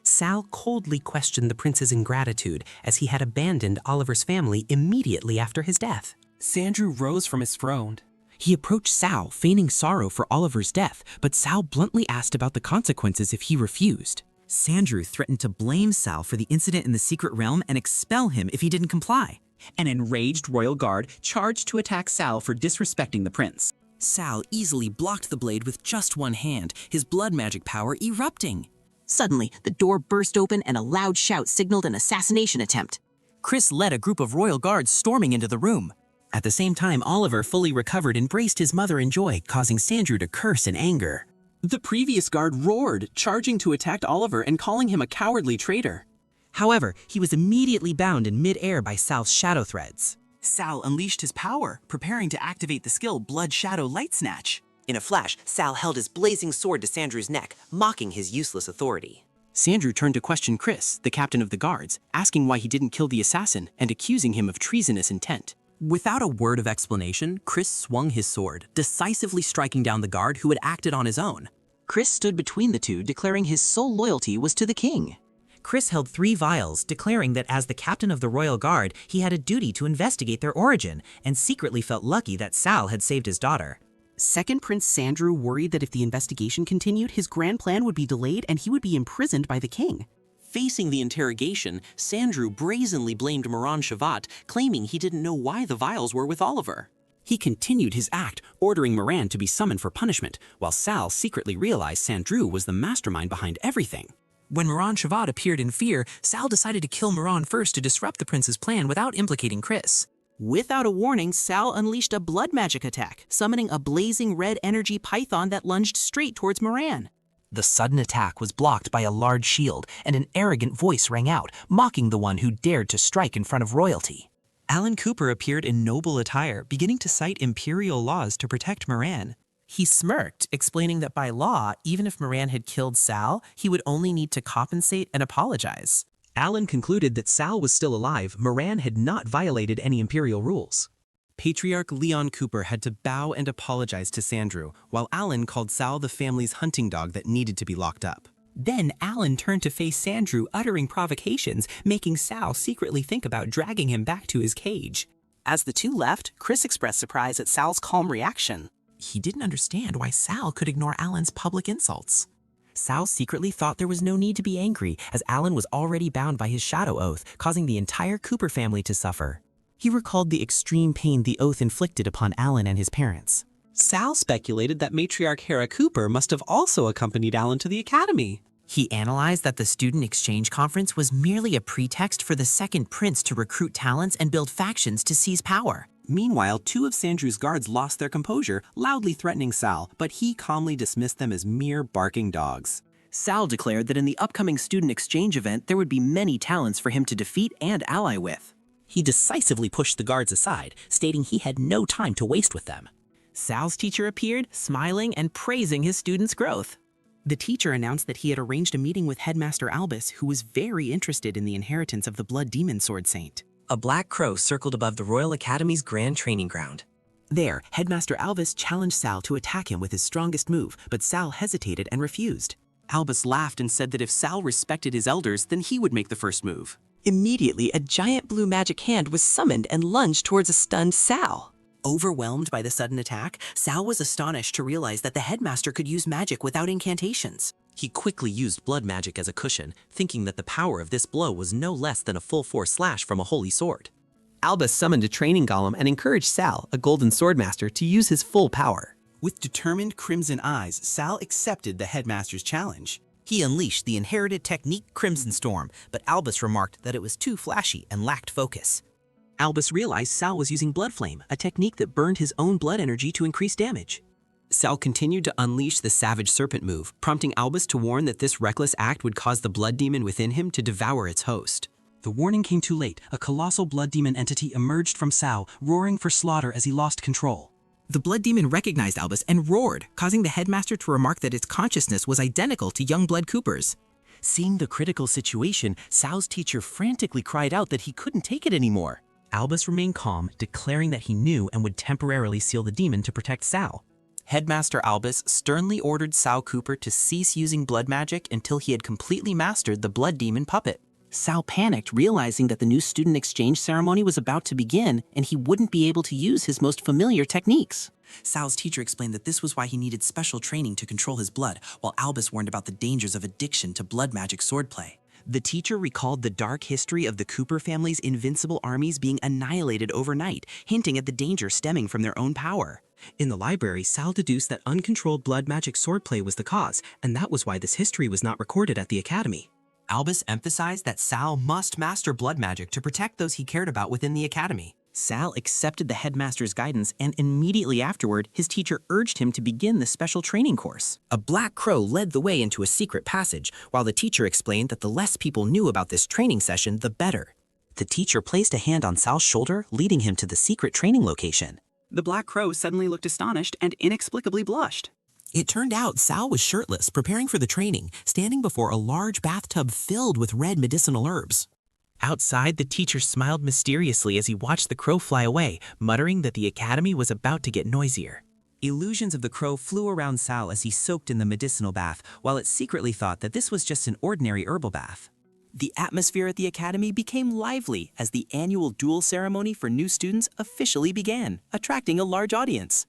Sal coldly questioned the prince's ingratitude, as he had abandoned Oliver's family immediately after his death. Sandrew rose from his throne. He approached Sal, feigning sorrow for Oliver's death, but Sal bluntly asked about the consequences if he refused. Sandrew threatened to blame Sal for the incident in the secret realm and expel him if he didn't comply. An enraged royal guard charged to attack Sal for disrespecting the prince. Sal easily blocked the blade with just one hand, his blood magic power erupting. Suddenly, the door burst open and a loud shout signaled an assassination attempt. Chris led a group of royal guards storming into the room. At the same time, Oliver, fully recovered, embraced his mother in joy, causing Sandrew to curse in anger. The previous guard roared, charging to attack Oliver and calling him a cowardly traitor. However, he was immediately bound in mid-air by Sal's shadow threads. Sal unleashed his power, preparing to activate the skill Blood Shadow Light Snatch. In a flash, Sal held his blazing sword to Sandrew's neck, mocking his useless authority. Sandrew turned to question Chris, the captain of the guards, asking why he didn't kill the assassin and accusing him of treasonous intent. Without a word of explanation, Chris swung his sword, decisively striking down the guard who had acted on his own. Chris stood between the two, declaring his sole loyalty was to the king. Chris held 3 vials, declaring that as the captain of the royal guard, he had a duty to investigate their origin, and secretly felt lucky that Sal had saved his daughter. Second Prince Sandrew worried that if the investigation continued, his grand plan would be delayed and he would be imprisoned by the king. Facing the interrogation, Sandrew brazenly blamed Moran Shavat, claiming he didn't know why the vials were with Oliver. He continued his act, ordering Moran to be summoned for punishment, while Sal secretly realized Sandrew was the mastermind behind everything. When Moran Shavat appeared in fear, Sal decided to kill Moran first to disrupt the prince's plan without implicating Chris. Without a warning, Sal unleashed a blood magic attack, summoning a blazing red energy python that lunged straight towards Moran. The sudden attack was blocked by a large shield, and an arrogant voice rang out, mocking the one who dared to strike in front of royalty. Alan Cooper appeared in noble attire, beginning to cite imperial laws to protect Moran. He smirked, explaining that by law, even if Moran had killed Sal, he would only need to compensate and apologize. Alan concluded that Sal was still alive, Moran had not violated any imperial rules. Patriarch Leon Cooper had to bow and apologize to Sandrew, while Alan called Sal the family's hunting dog that needed to be locked up. Then Alan turned to face Sandrew, uttering provocations, making Sal secretly think about dragging him back to his cage. As the two left, Chris expressed surprise at Sal's calm reaction. He didn't understand why Sal could ignore Alan's public insults. Sal secretly thought there was no need to be angry, as Alan was already bound by his shadow oath, causing the entire Cooper family to suffer. He recalled the extreme pain the oath inflicted upon Alan and his parents. Sal speculated that matriarch Hera Cooper must have also accompanied Alan to the academy. He analyzed that the student exchange conference was merely a pretext for the second prince to recruit talents and build factions to seize power. Meanwhile, 2 of Sandrew's guards lost their composure, loudly threatening Sal, but he calmly dismissed them as mere barking dogs. Sal declared that in the upcoming student exchange event, there would be many talents for him to defeat and ally with. He decisively pushed the guards aside, stating he had no time to waste with them. Sal's teacher appeared, smiling and praising his students' growth. The teacher announced that he had arranged a meeting with Headmaster Albus, who was very interested in the inheritance of the Blood Demon Sword Saint. A black crow circled above the Royal Academy's grand training ground. There, Headmaster Albus challenged Sal to attack him with his strongest move, but Sal hesitated and refused. Albus laughed and said that if Sal respected his elders, then he would make the first move. Immediately, a giant blue magic hand was summoned and lunged towards a stunned Sal. Overwhelmed by the sudden attack, Sal was astonished to realize that the headmaster could use magic without incantations. He quickly used blood magic as a cushion, thinking that the power of this blow was no less than a full force slash from a holy sword. Albus summoned a training golem and encouraged Sal, a golden swordmaster, to use his full power. With determined crimson eyes, Sal accepted the headmaster's challenge. He unleashed the inherited technique Crimson Storm, but Albus remarked that it was too flashy and lacked focus. Albus realized Sal was using Blood Flame, a technique that burned his own blood energy to increase damage. Sal continued to unleash the Savage Serpent move, prompting Albus to warn that this reckless act would cause the blood demon within him to devour its host. The warning came too late. A colossal blood demon entity emerged from Sal, roaring for slaughter as he lost control. The blood demon recognized Albus and roared, causing the headmaster to remark that its consciousness was identical to young blood Cooper's. Seeing the critical situation, Sal's teacher frantically cried out that he couldn't take it anymore. Albus remained calm, declaring that he knew and would temporarily seal the demon to protect Sal. Headmaster Albus sternly ordered Sal Cooper to cease using blood magic until he had completely mastered the blood demon puppet. Sal panicked, realizing that the new student exchange ceremony was about to begin and he wouldn't be able to use his most familiar techniques. Sal's teacher explained that this was why he needed special training to control his blood, while Albus warned about the dangers of addiction to blood magic swordplay. The teacher recalled the dark history of the Cooper family's invincible armies being annihilated overnight, hinting at the danger stemming from their own power. In the library, Sal deduced that uncontrolled blood magic swordplay was the cause, and that was why this history was not recorded at the academy. Albus emphasized that Sal must master blood magic to protect those he cared about within the academy. Sal accepted the headmaster's guidance, and immediately afterward, his teacher urged him to begin the special training course. A black crow led the way into a secret passage, while the teacher explained that the less people knew about this training session, the better. The teacher placed a hand on Sal's shoulder, leading him to the secret training location. The black crow suddenly looked astonished and inexplicably blushed. It turned out Sal was shirtless, preparing for the training, standing before a large bathtub filled with red medicinal herbs. Outside, the teacher smiled mysteriously as he watched the crow fly away, muttering that the academy was about to get noisier. Illusions of the crow flew around Sal as he soaked in the medicinal bath, while it secretly thought that this was just an ordinary herbal bath. The atmosphere at the academy became lively as the annual duel ceremony for new students officially began, attracting a large audience.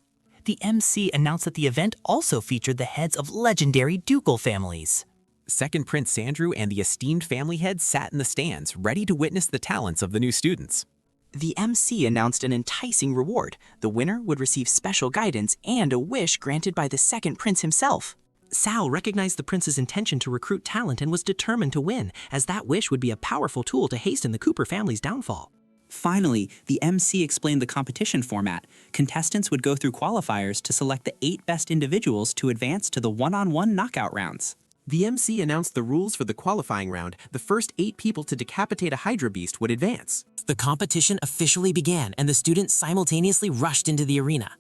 The MC announced that the event also featured the heads of legendary ducal families. Second Prince Andrew and the esteemed family head sat in the stands, ready to witness the talents of the new students. The MC announced an enticing reward. The winner would receive special guidance and a wish granted by the second prince himself. Sal recognized the prince's intention to recruit talent and was determined to win, as that wish would be a powerful tool to hasten the Cooper family's downfall. Finally, the MC explained the competition format. Contestants would go through qualifiers to select the 8 best individuals to advance to the one-on-one knockout rounds. The MC announced the rules for the qualifying round. The first 8 people to decapitate a Hydra beast would advance. The competition officially began, and the students simultaneously rushed into the arena.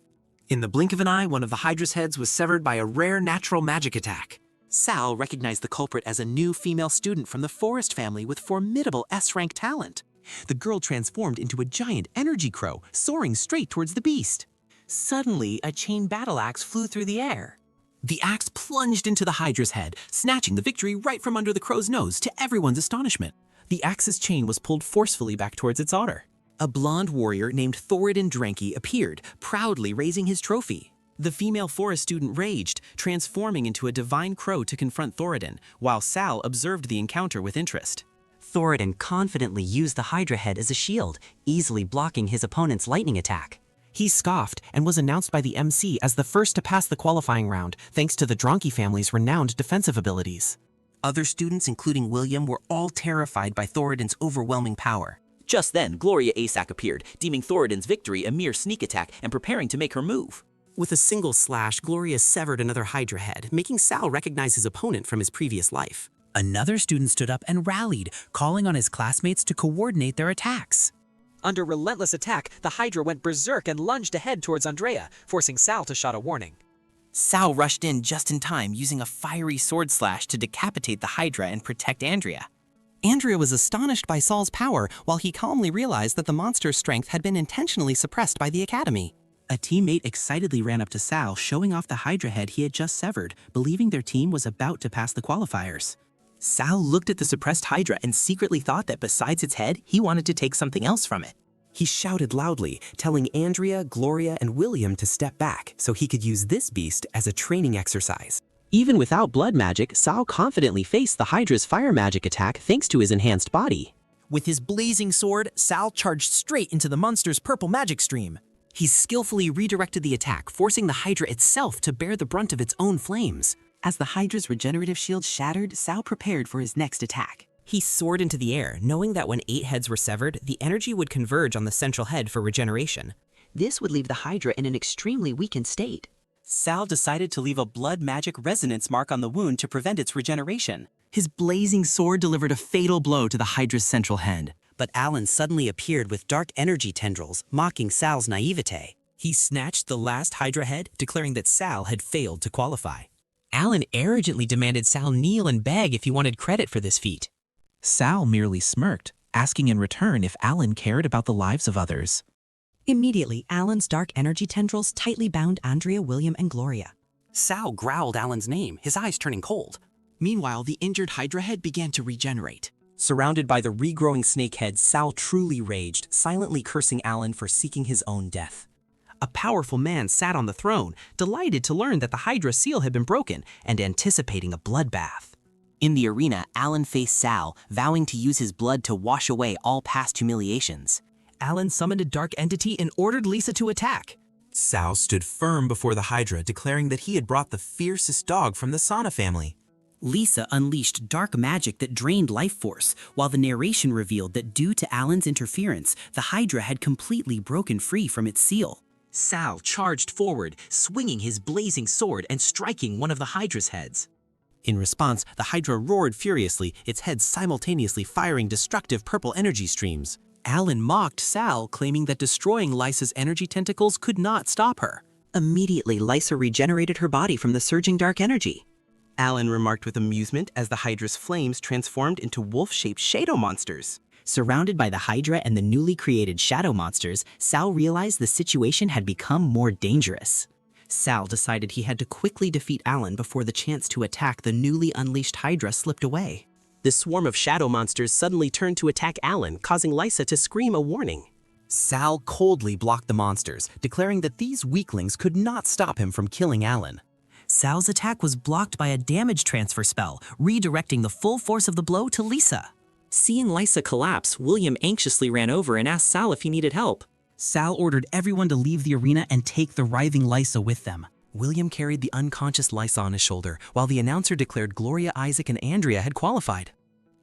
In the blink of an eye, one of the Hydra's heads was severed by a rare natural magic attack. Sal recognized the culprit as a new female student from the Forest family with formidable S-rank talent. The girl transformed into a giant energy crow, soaring straight towards the beast. Suddenly, a chain battle axe flew through the air. The axe plunged into the Hydra's head, snatching the victory right from under the crow's nose to everyone's astonishment. The axe's chain was pulled forcefully back towards its owner. A blonde warrior named Thoradin Drenki appeared, proudly raising his trophy. The female forest student raged, transforming into a divine crow to confront Thoradin, while Sal observed the encounter with interest. Thoradin confidently used the Hydra head as a shield, easily blocking his opponent's lightning attack. He scoffed and was announced by the MC as the first to pass the qualifying round, thanks to the Dronki family's renowned defensive abilities. Other students, including William, were all terrified by Thoradin's overwhelming power. Just then, Gloria Asak appeared, deeming Thoradin's victory a mere sneak attack and preparing to make her move. With a single slash, Gloria severed another Hydra head, making Sal recognize his opponent from his previous life. Another student stood up and rallied, calling on his classmates to coordinate their attacks. Under relentless attack, the Hydra went berserk and lunged ahead towards Andrea, forcing Sal to shout a warning. Sal rushed in just in time, using a fiery sword slash to decapitate the Hydra and protect Andrea. Andrea was astonished by Saul's power, while he calmly realized that the monster's strength had been intentionally suppressed by the Academy. A teammate excitedly ran up to Sal, showing off the Hydra head he had just severed, believing their team was about to pass the qualifiers. Sal looked at the suppressed Hydra and secretly thought that besides its head, he wanted to take something else from it. He shouted loudly, telling Andrea, Gloria, and William to step back so he could use this beast as a training exercise. Even without blood magic, Sal confidently faced the Hydra's fire magic attack thanks to his enhanced body. With his blazing sword, Sal charged straight into the monster's purple magic stream. He skillfully redirected the attack, forcing the Hydra itself to bear the brunt of its own flames. As the Hydra's regenerative shield shattered, Sal prepared for his next attack. He soared into the air, knowing that when 8 heads were severed, the energy would converge on the central head for regeneration. This would leave the Hydra in an extremely weakened state. Sal decided to leave a blood magic resonance mark on the wound to prevent its regeneration. His blazing sword delivered a fatal blow to the Hydra's central head. But Alan suddenly appeared with dark energy tendrils, mocking Sal's naivete. He snatched the last Hydra head, declaring that Sal had failed to qualify. Alan arrogantly demanded Sal kneel and beg if he wanted credit for this feat. Sal merely smirked, asking in return if Alan cared about the lives of others. Immediately, Alan's dark energy tendrils tightly bound Andrea, William, and Gloria. Sal growled Alan's name, his eyes turning cold. Meanwhile, the injured Hydra head began to regenerate. Surrounded by the regrowing snake heads, Sal truly raged, silently cursing Alan for seeking his own death. A powerful man sat on the throne, delighted to learn that the Hydra seal had been broken and anticipating a bloodbath. In the arena, Alan faced Sal, vowing to use his blood to wash away all past humiliations. Alan summoned a dark entity and ordered Lisa to attack. Sal stood firm before the Hydra, declaring that he had brought the fiercest dog from the Sana family. Lisa unleashed dark magic that drained life force, while the narration revealed that due to Alan's interference, the Hydra had completely broken free from its seal. Sal charged forward, swinging his blazing sword and striking one of the Hydra's heads. In response, the Hydra roared furiously, its head simultaneously firing destructive purple energy streams. Alan mocked Sal, claiming that destroying Lisa's energy tentacles could not stop her. Immediately, Lisa regenerated her body from the surging dark energy. Alan remarked with amusement as the Hydra's flames transformed into wolf-shaped shadow monsters. Surrounded by the Hydra and the newly created shadow monsters, Sal realized the situation had become more dangerous. Sal decided he had to quickly defeat Alan before the chance to attack the newly unleashed Hydra slipped away. The swarm of shadow monsters suddenly turned to attack Alan, causing Lisa to scream a warning. Sal coldly blocked the monsters, declaring that these weaklings could not stop him from killing Alan. Sal's attack was blocked by a damage transfer spell, redirecting the full force of the blow to Lisa. Seeing Lisa collapse, William anxiously ran over and asked Sal if he needed help. Sal ordered everyone to leave the arena and take the writhing Lisa with them. William carried the unconscious Lisa on his shoulder, while the announcer declared Gloria, Isaac, and Andrea had qualified.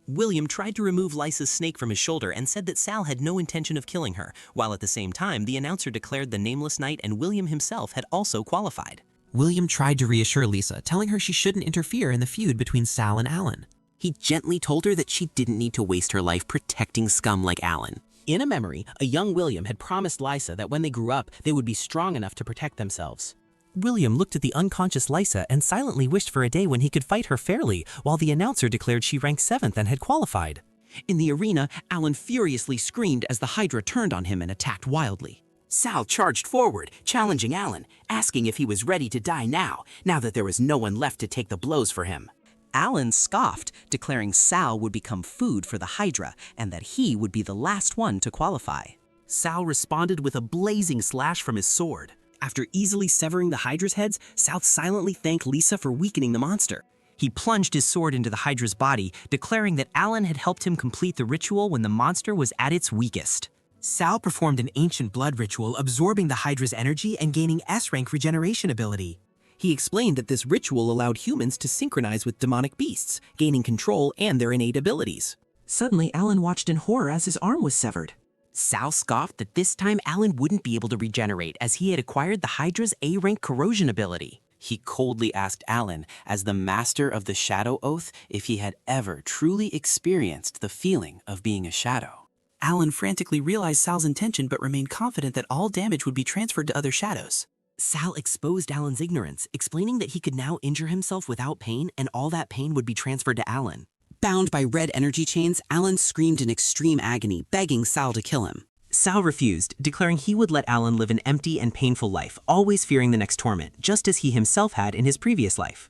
William tried to remove Lisa's snake from his shoulder and said that Sal had no intention of killing her, while at the same time the announcer declared the Nameless Knight and William himself had also qualified. William tried to reassure Lisa, telling her she shouldn't interfere in the feud between Sal and Alan. He gently told her that she didn't need to waste her life protecting scum like Alan. In a memory, a young William had promised Lisa that when they grew up, they would be strong enough to protect themselves. William looked at the unconscious Lisa and silently wished for a day when he could fight her fairly, while the announcer declared she ranked 7th and had qualified. In the arena, Alan furiously screamed as the Hydra turned on him and attacked wildly. Sal charged forward, challenging Alan, asking if he was ready to die now that there was no one left to take the blows for him. Alan scoffed, declaring Sal would become food for the Hydra and that he would be the last one to qualify. Sal responded with a blazing slash from his sword. After easily severing the Hydra's heads, Sal silently thanked Lisa for weakening the monster. He plunged his sword into the Hydra's body, declaring that Alan had helped him complete the ritual when the monster was at its weakest. Sal performed an ancient blood ritual, absorbing the Hydra's energy and gaining S-rank regeneration ability. He explained that this ritual allowed humans to synchronize with demonic beasts, gaining control and their innate abilities. Suddenly, Alan watched in horror as his arm was severed. Sal scoffed that this time Alan wouldn't be able to regenerate as he had acquired the Hydra's A-rank corrosion ability. He coldly asked Alan, as the master of the Shadow Oath, if he had ever truly experienced the feeling of being a shadow. Alan frantically realized Sal's intention but remained confident that all damage would be transferred to other shadows. Sal exposed Alan's ignorance, explaining that he could now injure himself without pain and all that pain would be transferred to Alan. Bound by red energy chains, Alan screamed in extreme agony, begging Sal to kill him. Sal refused, declaring he would let Alan live an empty and painful life, always fearing the next torment, just as he himself had in his previous life.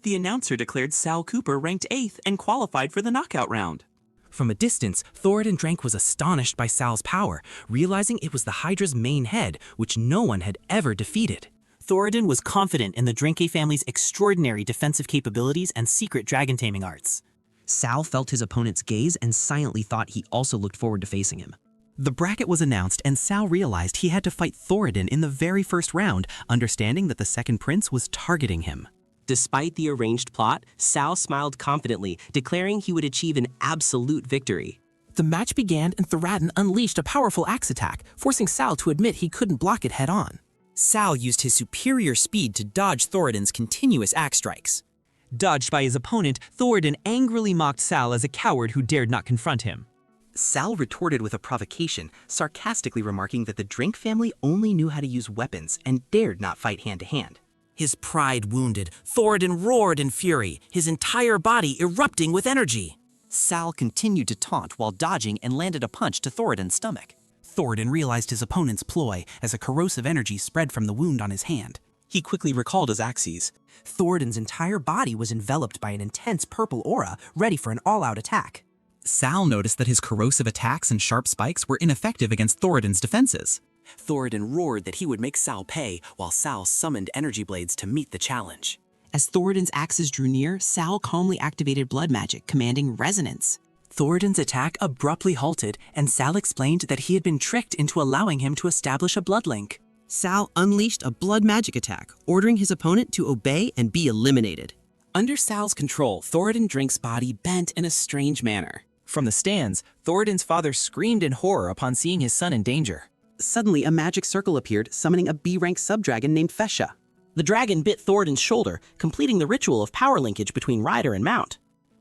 The announcer declared Sal Cooper ranked 8th and qualified for the knockout round. From a distance, Thoradin Drank was astonished by Sal's power, realizing it was the Hydra's main head, which no one had ever defeated. Thoradin was confident in the Dranke family's extraordinary defensive capabilities and secret dragon taming arts. Sal felt his opponent's gaze and silently thought he also looked forward to facing him. The bracket was announced and Sal realized he had to fight Thoradin in the very first round, understanding that the second prince was targeting him. Despite the arranged plot, Sal smiled confidently, declaring he would achieve an absolute victory. The match began and Thoradin unleashed a powerful axe attack, forcing Sal to admit he couldn't block it head-on. Sal used his superior speed to dodge Thoradin's continuous axe strikes. Dodged by his opponent, Thoradin angrily mocked Sal as a coward who dared not confront him. Sal retorted with a provocation, sarcastically remarking that the Drank family only knew how to use weapons and dared not fight hand-to-hand. His pride wounded, Thoradin roared in fury, his entire body erupting with energy. Sal continued to taunt while dodging and landed a punch to Thoradin's stomach. Thoradin realized his opponent's ploy as a corrosive energy spread from the wound on his hand. He quickly recalled his axes. Thoradin's entire body was enveloped by an intense purple aura, ready for an all-out attack. Sal noticed that his corrosive attacks and sharp spikes were ineffective against Thoradin's defenses. Thoradin roared that he would make Sal pay, while Sal summoned energy blades to meet the challenge. As Thoradin's axes drew near, Sal calmly activated blood magic, commanding resonance. Thoradin's attack abruptly halted, and Sal explained that he had been tricked into allowing him to establish a blood link. Sal unleashed a blood magic attack, ordering his opponent to obey and be eliminated. Under Sal's control, Thoradin Drink's body bent in a strange manner. From the stands, Thoradin's father screamed in horror upon seeing his son in danger. Suddenly, a magic circle appeared, summoning a B-rank subdragon named Fesha. The dragon bit Thoradin's shoulder, completing the ritual of power linkage between rider and mount.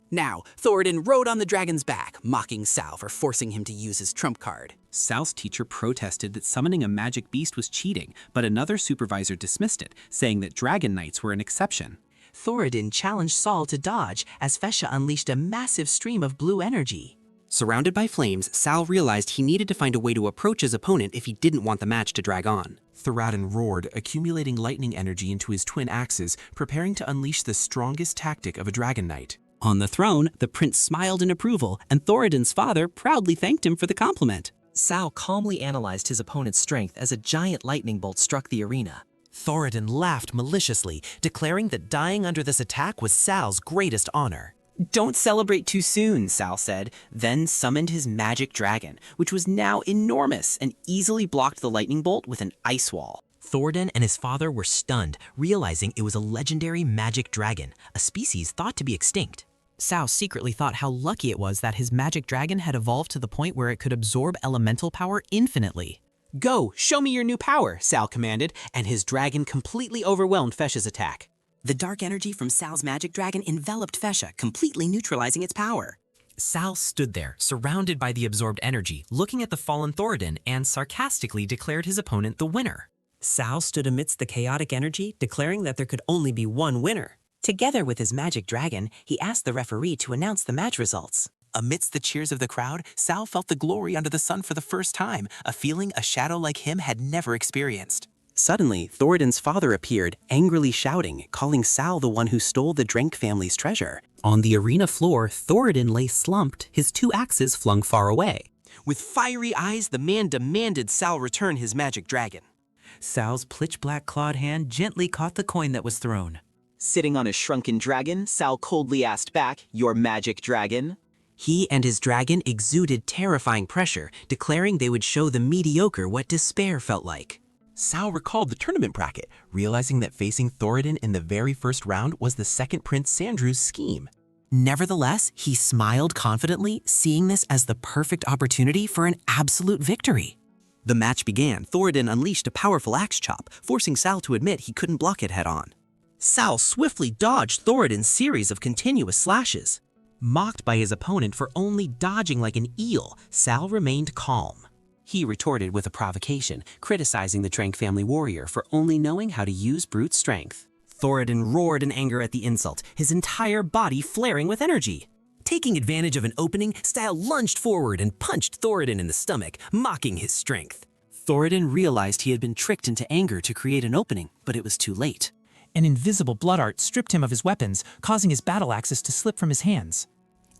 Now, Thoradin rode on the dragon's back, mocking Sal for forcing him to use his trump card. Sal's teacher protested that summoning a magic beast was cheating, but another supervisor dismissed it, saying that dragon knights were an exception. Thoradin challenged Sal to dodge as Fesha unleashed a massive stream of blue energy. Surrounded by flames, Sal realized he needed to find a way to approach his opponent if he didn't want the match to drag on. Thoradin roared, accumulating lightning energy into his twin axes, preparing to unleash the strongest tactic of a dragon knight. On the throne, the prince smiled in approval, and Thoradin's father proudly thanked him for the compliment. Sal calmly analyzed his opponent's strength as a giant lightning bolt struck the arena. Thoradin laughed maliciously, declaring that dying under this attack was Sal's greatest honor. "Don't celebrate too soon," Sal said, then summoned his magic dragon, which was now enormous and easily blocked the lightning bolt with an ice wall. Thoradin and his father were stunned, realizing it was a legendary magic dragon, a species thought to be extinct. Sal secretly thought how lucky it was that his magic dragon had evolved to the point where it could absorb elemental power infinitely. "Go, show me your new power," Sal commanded, and his dragon completely overwhelmed Fesha's attack. The dark energy from Sal's magic dragon enveloped Fesha, completely neutralizing its power. Sal stood there, surrounded by the absorbed energy, looking at the fallen Thoradin and sarcastically declared his opponent the winner. Sal stood amidst the chaotic energy, declaring that there could only be one winner. Together with his magic dragon, he asked the referee to announce the match results. Amidst the cheers of the crowd, Sal felt the glory under the sun for the first time, a feeling a shadow like him had never experienced. Suddenly, Thoradin's father appeared, angrily shouting, calling Sal the one who stole the Drank family's treasure. On the arena floor, Thoradin lay slumped, his two axes flung far away. With fiery eyes, the man demanded Sal return his magic dragon. Sal's pitch-black clawed hand gently caught the coin that was thrown. Sitting on a shrunken dragon, Sal coldly asked back, "Your magic dragon?" He and his dragon exuded terrifying pressure, declaring they would show the mediocre what despair felt like. Sal recalled the tournament bracket, realizing that facing Thoradin in the very first round was the second Prince Sandrew's scheme. Nevertheless, he smiled confidently, seeing this as the perfect opportunity for an absolute victory. The match began. Thoradin unleashed a powerful axe chop, forcing Sal to admit he couldn't block it head-on. Sal swiftly dodged Thoradin's series of continuous slashes. Mocked by his opponent for only dodging like an eel, Sal remained calm. He retorted with a provocation, criticizing the Trank family warrior for only knowing how to use brute strength. Thoradin roared in anger at the insult, his entire body flaring with energy. Taking advantage of an opening, Sal lunged forward and punched Thoradin in the stomach, mocking his strength. Thoradin realized he had been tricked into anger to create an opening, but it was too late. An invisible blood art stripped him of his weapons, causing his battle axes to slip from his hands.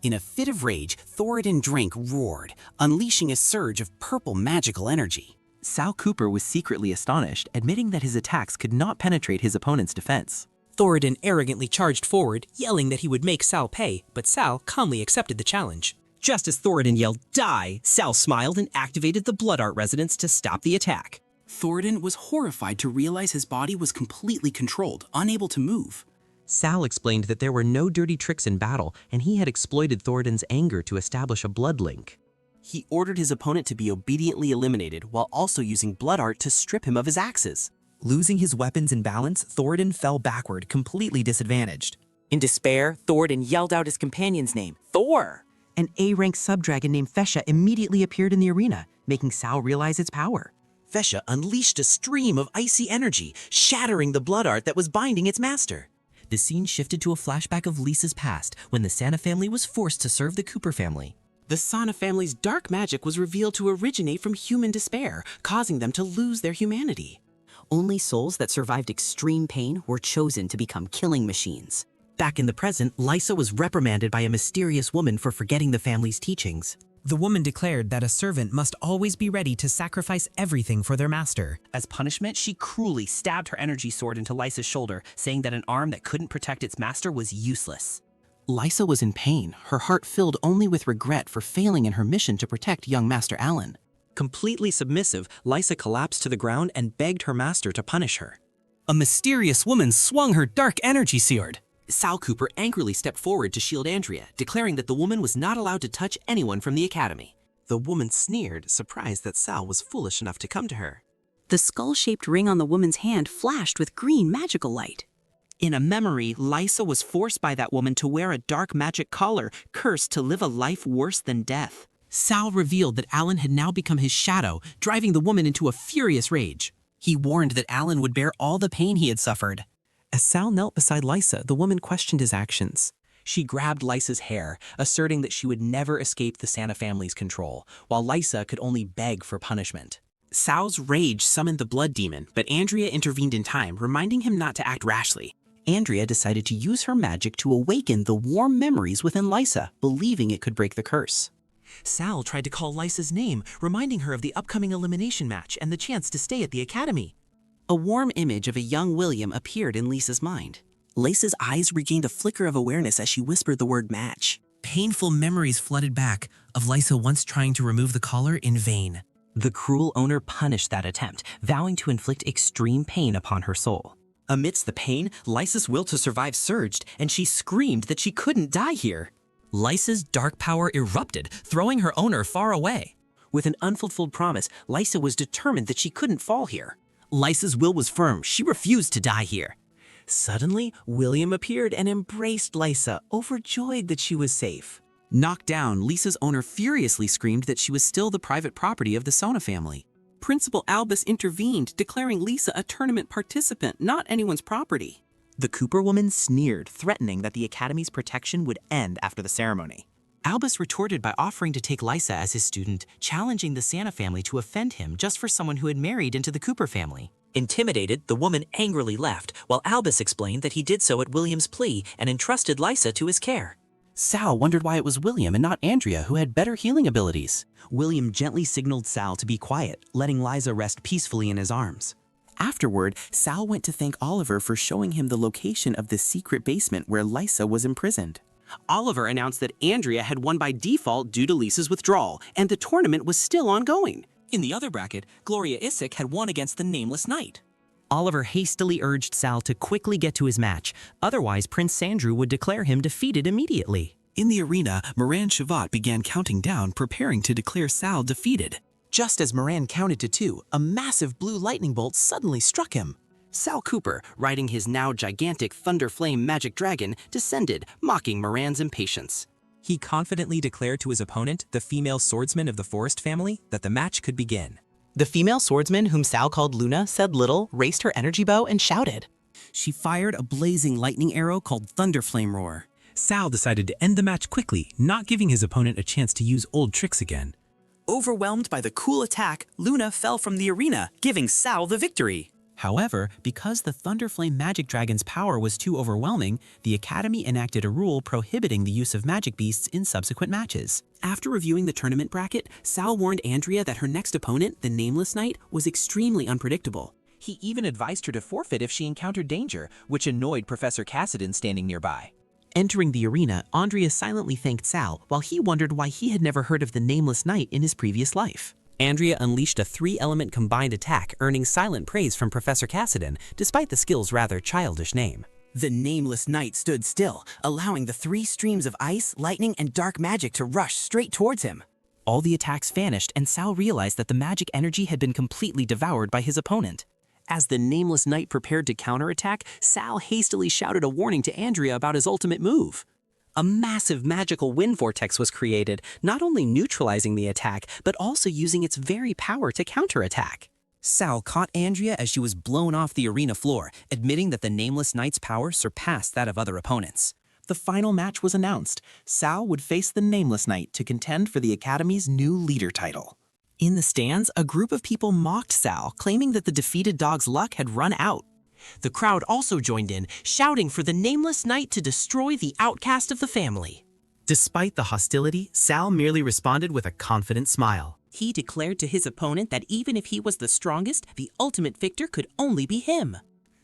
In a fit of rage, Thoradin Drank roared, unleashing a surge of purple magical energy. Sal Cooper was secretly astonished, admitting that his attacks could not penetrate his opponent's defense. Thoradin arrogantly charged forward, yelling that he would make Sal pay, but Sal calmly accepted the challenge. Just as Thoradin yelled, "Die!" Sal smiled and activated the blood art resonance to stop the attack. Thoradin was horrified to realize his body was completely controlled, unable to move. Sal explained that there were no dirty tricks in battle, and he had exploited Thoradin's anger to establish a blood link. He ordered his opponent to be obediently eliminated while also using blood art to strip him of his axes. Losing his weapons and balance, Thoradin fell backward, completely disadvantaged. In despair, Thoradin yelled out his companion's name, Thor! An A-rank subdragon named Fesha immediately appeared in the arena, making Sal realize its power. Fesha unleashed a stream of icy energy, shattering the blood art that was binding its master. The scene shifted to a flashback of Lisa's past, when the Sana family was forced to serve the Cooper family. The Sana family's dark magic was revealed to originate from human despair, causing them to lose their humanity. Only souls that survived extreme pain were chosen to become killing machines. Back in the present, Lisa was reprimanded by a mysterious woman for forgetting the family's teachings. The woman declared that a servant must always be ready to sacrifice everything for their master. As punishment, she cruelly stabbed her energy sword into Lisa's shoulder, saying that an arm that couldn't protect its master was useless. Lisa was in pain, her heart filled only with regret for failing in her mission to protect young Master Alan. Completely submissive, Lisa collapsed to the ground and begged her master to punish her. A mysterious woman swung her dark energy sword. Sal Cooper angrily stepped forward to shield Andrea, declaring that the woman was not allowed to touch anyone from the academy. The woman sneered, surprised that Sal was foolish enough to come to her. The skull-shaped ring on the woman's hand flashed with green magical light. In a memory, Lisa was forced by that woman to wear a dark magic collar, cursed to live a life worse than death. Sal revealed that Alan had now become his shadow, driving the woman into a furious rage. He warned that Alan would bear all the pain he had suffered. As Sal knelt beside Lisa, the woman questioned his actions. She grabbed Lisa's hair, asserting that she would never escape the Sana family's control, while Lisa could only beg for punishment. Sal's rage summoned the blood demon, but Andrea intervened in time, reminding him not to act rashly. Andrea decided to use her magic to awaken the warm memories within Lisa, believing it could break the curse. Sal tried to call Lisa's name, reminding her of the upcoming elimination match and the chance to stay at the academy. A warm image of a young William appeared in Lisa's mind. Lisa's eyes regained a flicker of awareness as she whispered the word match. Painful memories flooded back of Lisa once trying to remove the collar in vain. The cruel owner punished that attempt, vowing to inflict extreme pain upon her soul. Amidst the pain, Lisa's will to survive surged, and she screamed that she couldn't die here. Lisa's dark power erupted, throwing her owner far away. With an unfulfilled promise, Lisa was determined that she couldn't fall here. Lisa's will was firm. She refused to die here. Suddenly, William appeared and embraced Lisa, overjoyed that she was safe. Knocked down, Lisa's owner furiously screamed that she was still the private property of the Sona family. Principal Albus intervened, declaring Lisa a tournament participant, not anyone's property. The Cooper woman sneered, threatening that the Academy's protection would end after the ceremony. Albus retorted by offering to take Lisa as his student, challenging the Sana family to offend him just for someone who had married into the Cooper family. Intimidated, the woman angrily left, while Albus explained that he did so at William's plea and entrusted Lisa to his care. Sal wondered why it was William and not Andrea who had better healing abilities. William gently signaled Sal to be quiet, letting Liza rest peacefully in his arms. Afterward, Sal went to thank Oliver for showing him the location of the secret basement where Lisa was imprisoned. Oliver announced that Andrea had won by default due to Lisa's withdrawal, and the tournament was still ongoing. In the other bracket, Gloria Isik had won against the Nameless Knight. Oliver hastily urged Sal to quickly get to his match, otherwise Prince Sandrew would declare him defeated immediately. In the arena, Moran Shavat began counting down, preparing to declare Sal defeated. Just as Moran counted to 2, a massive blue lightning bolt suddenly struck him. Sal Cooper, riding his now gigantic Thunder Flame magic dragon, descended, mocking Moran's impatience. He confidently declared to his opponent, the female swordsman of the Forest family, that the match could begin. The female swordsman, whom Sal called Luna, said little, raised her energy bow, and shouted. She fired a blazing lightning arrow called Thunder Flame Roar. Sal decided to end the match quickly, not giving his opponent a chance to use old tricks again. Overwhelmed by the cool attack, Luna fell from the arena, giving Sal the victory. However, because the Thunderflame Magic Dragon's power was too overwhelming, the Academy enacted a rule prohibiting the use of magic beasts in subsequent matches. After reviewing the tournament bracket, Sal warned Andrea that her next opponent, the Nameless Knight, was extremely unpredictable. He even advised her to forfeit if she encountered danger, which annoyed Professor Cassidon standing nearby. Entering the arena, Andrea silently thanked Sal while he wondered why he had never heard of the Nameless Knight in his previous life. Andrea unleashed a 3-element combined attack, earning silent praise from Professor Cassidon, despite the skill's rather childish name. The Nameless Knight stood still, allowing the 3 streams of ice, lightning, and dark magic to rush straight towards him. All the attacks vanished, and Sal realized that the magic energy had been completely devoured by his opponent. As the Nameless Knight prepared to counterattack, Sal hastily shouted a warning to Andrea about his ultimate move. A massive magical wind vortex was created, not only neutralizing the attack, but also using its very power to counterattack. Sal caught Andrea as she was blown off the arena floor, admitting that the Nameless Knight's power surpassed that of other opponents. The final match was announced. Sal would face the Nameless Knight to contend for the Academy's new leader title. In the stands, a group of people mocked Sal, claiming that the defeated dog's luck had run out. The crowd also joined in, shouting for the Nameless Knight to destroy the outcast of the family. Despite the hostility, Sal merely responded with a confident smile. He declared to his opponent that even if he was the strongest, the ultimate victor could only be him.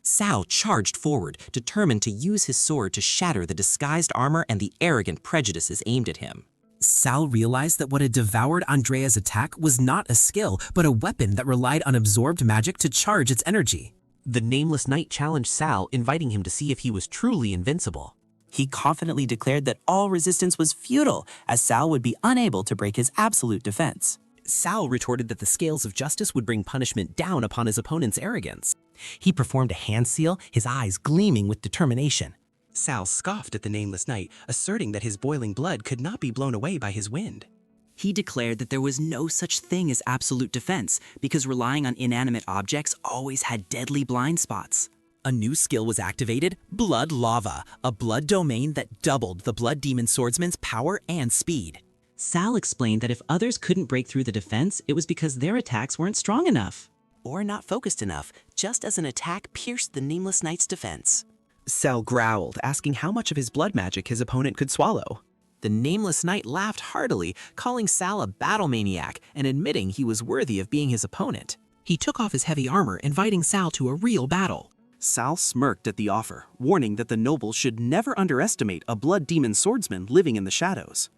Sal charged forward, determined to use his sword to shatter the disguised armor and the arrogant prejudices aimed at him. Sal realized that what had devoured Andrea's attack was not a skill, but a weapon that relied on absorbed magic to charge its energy. The Nameless Knight challenged Sal, inviting him to see if he was truly invincible. He confidently declared that all resistance was futile, as Sal would be unable to break his absolute defense. Sal retorted that the scales of justice would bring punishment down upon his opponent's arrogance. He performed a hand seal, his eyes gleaming with determination. Sal scoffed at the Nameless Knight, asserting that his boiling blood could not be blown away by his wind. He declared that there was no such thing as absolute defense, because relying on inanimate objects always had deadly blind spots. A new skill was activated, Blood Lava, a blood domain that doubled the Blood Demon Swordsman's power and speed. Sal explained that if others couldn't break through the defense, it was because their attacks weren't strong enough. Or not focused enough, just as an attack pierced the Nameless Knight's defense. Sal growled, asking how much of his blood magic his opponent could swallow. The Nameless Knight laughed heartily, calling Sal a battle maniac and admitting he was worthy of being his opponent. He took off his heavy armor, inviting Sal to a real battle. Sal smirked at the offer, warning that the nobles should never underestimate a blood demon swordsman living in the shadows.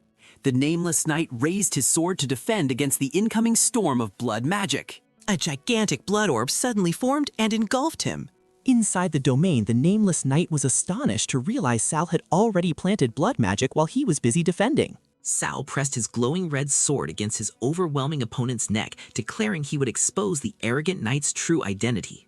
The Nameless Knight raised his sword to defend against the incoming storm of blood magic. A gigantic blood orb suddenly formed and engulfed him. Inside the domain, the Nameless Knight was astonished to realize Sal had already planted blood magic while he was busy defending. Sal pressed his glowing red sword against his overwhelming opponent's neck, declaring he would expose the arrogant knight's true identity.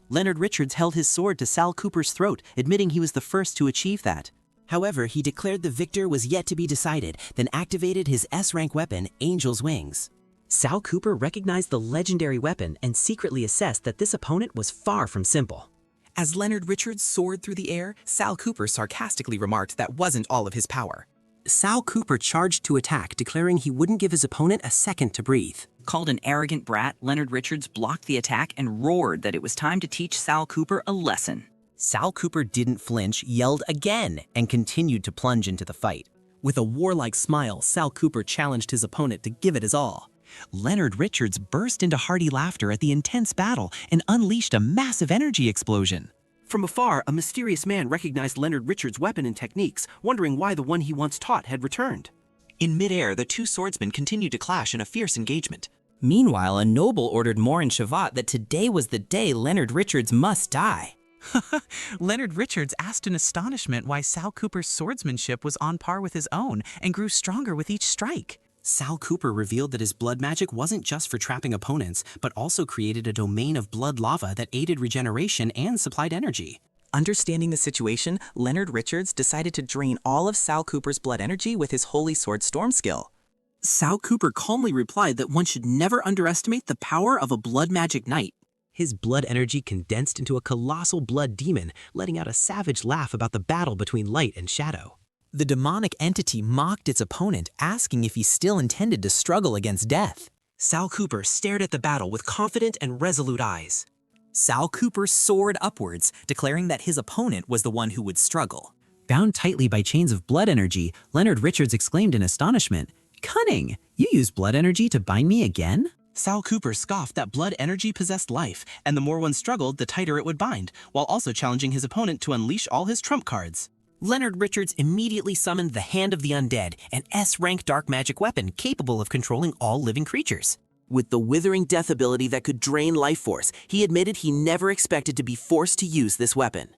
Leonard Richards held his sword to Sal Cooper's throat, admitting he was the first to achieve that. However, he declared the victor was yet to be decided, then activated his S-rank weapon, Angel's Wings. Sal Cooper recognized the legendary weapon and secretly assessed that this opponent was far from simple. As Leonard Richards soared through the air, Sal Cooper sarcastically remarked that wasn't all of his power. Sal Cooper charged to attack, declaring he wouldn't give his opponent a second to breathe. Called an arrogant brat, Leonard Richards blocked the attack and roared that it was time to teach Sal Cooper a lesson. Sal Cooper didn't flinch, yelled again, and continued to plunge into the fight. With a warlike smile, Sal Cooper challenged his opponent to give it his all. Leonard Richards burst into hearty laughter at the intense battle and unleashed a massive energy explosion. From afar, a mysterious man recognized Leonard Richards' weapon and techniques, wondering why the one he once taught had returned. In midair, the two swordsmen continued to clash in a fierce engagement. Meanwhile, a noble ordered Moore and Shavat that today was the day Leonard Richards must die. Leonard Richards asked in astonishment why Sal Cooper's swordsmanship was on par with his own and grew stronger with each strike. Sal Cooper revealed that his blood magic wasn't just for trapping opponents, but also created a domain of blood lava that aided regeneration and supplied energy. Understanding the situation, Leonard Richards decided to drain all of Sal Cooper's blood energy with his Holy Sword Storm skill. Sal Cooper calmly replied that one should never underestimate the power of a blood magic knight. His blood energy condensed into a colossal blood demon, letting out a savage laugh about the battle between light and shadow. The demonic entity mocked its opponent, asking if he still intended to struggle against death. Sal Cooper stared at the battle with confident and resolute eyes. Sal Cooper soared upwards, declaring that his opponent was the one who would struggle. Bound tightly by chains of blood energy, Leonard Richards exclaimed in astonishment, "Cunning! You used blood energy to bind me again?" Sal Cooper scoffed that blood energy possessed life, and the more one struggled, the tighter it would bind, while also challenging his opponent to unleash all his trump cards. Leonard Richards immediately summoned the Hand of the Undead, an S-rank dark magic weapon capable of controlling all living creatures. With the withering death ability that could drain life force, he admitted he never expected to be forced to use this weapon.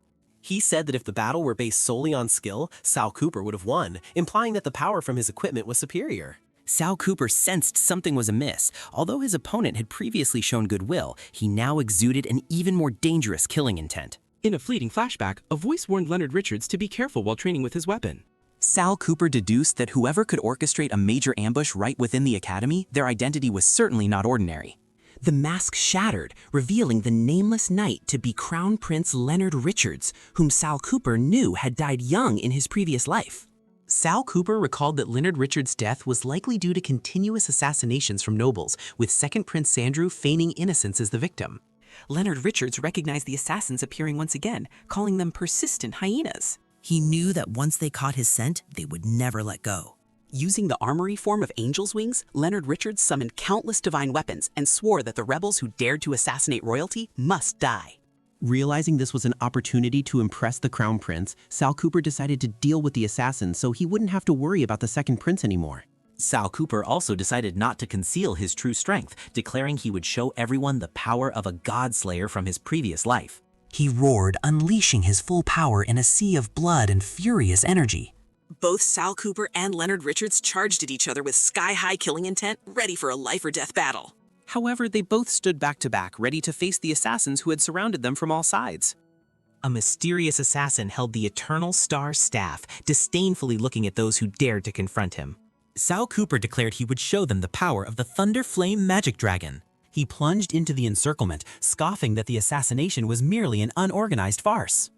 He said that if the battle were based solely on skill, Sal Cooper would have won, implying that the power from his equipment was superior. Sal Cooper sensed something was amiss. Although his opponent had previously shown goodwill, he now exuded an even more dangerous killing intent. In a fleeting flashback, a voice warned Leonard Richards to be careful while training with his weapon. Sal Cooper deduced that whoever could orchestrate a major ambush right within the academy, their identity was certainly not ordinary. The mask shattered, revealing the nameless knight to be Crown Prince Leonard Richards, whom Sal Cooper knew had died young in his previous life. Sal Cooper recalled that Leonard Richards' death was likely due to continuous assassinations from nobles, with Second Prince Sandrew feigning innocence as the victim. Leonard Richards recognized the assassins appearing once again, calling them persistent hyenas. He knew that once they caught his scent, they would never let go. Using the armory form of angel's wings, Leonard Richards summoned countless divine weapons and swore that the rebels who dared to assassinate royalty must die. Realizing this was an opportunity to impress the Crown Prince, Sal Cooper decided to deal with the assassins so he wouldn't have to worry about the Second Prince anymore. Sal Cooper also decided not to conceal his true strength, declaring he would show everyone the power of a godslayer from his previous life. He roared, unleashing his full power in a sea of blood and furious energy. Both Sal Cooper and Leonard Richards charged at each other with sky-high killing intent, ready for a life-or-death battle. However, they both stood back to back, ready to face the assassins who had surrounded them from all sides. A mysterious assassin held the Eternal Star Staff, disdainfully looking at those who dared to confront him. Sal Cooper declared he would show them the power of the Thunder Flame Magic Dragon. He plunged into the encirclement, scoffing that the assassination was merely an unorganized farce.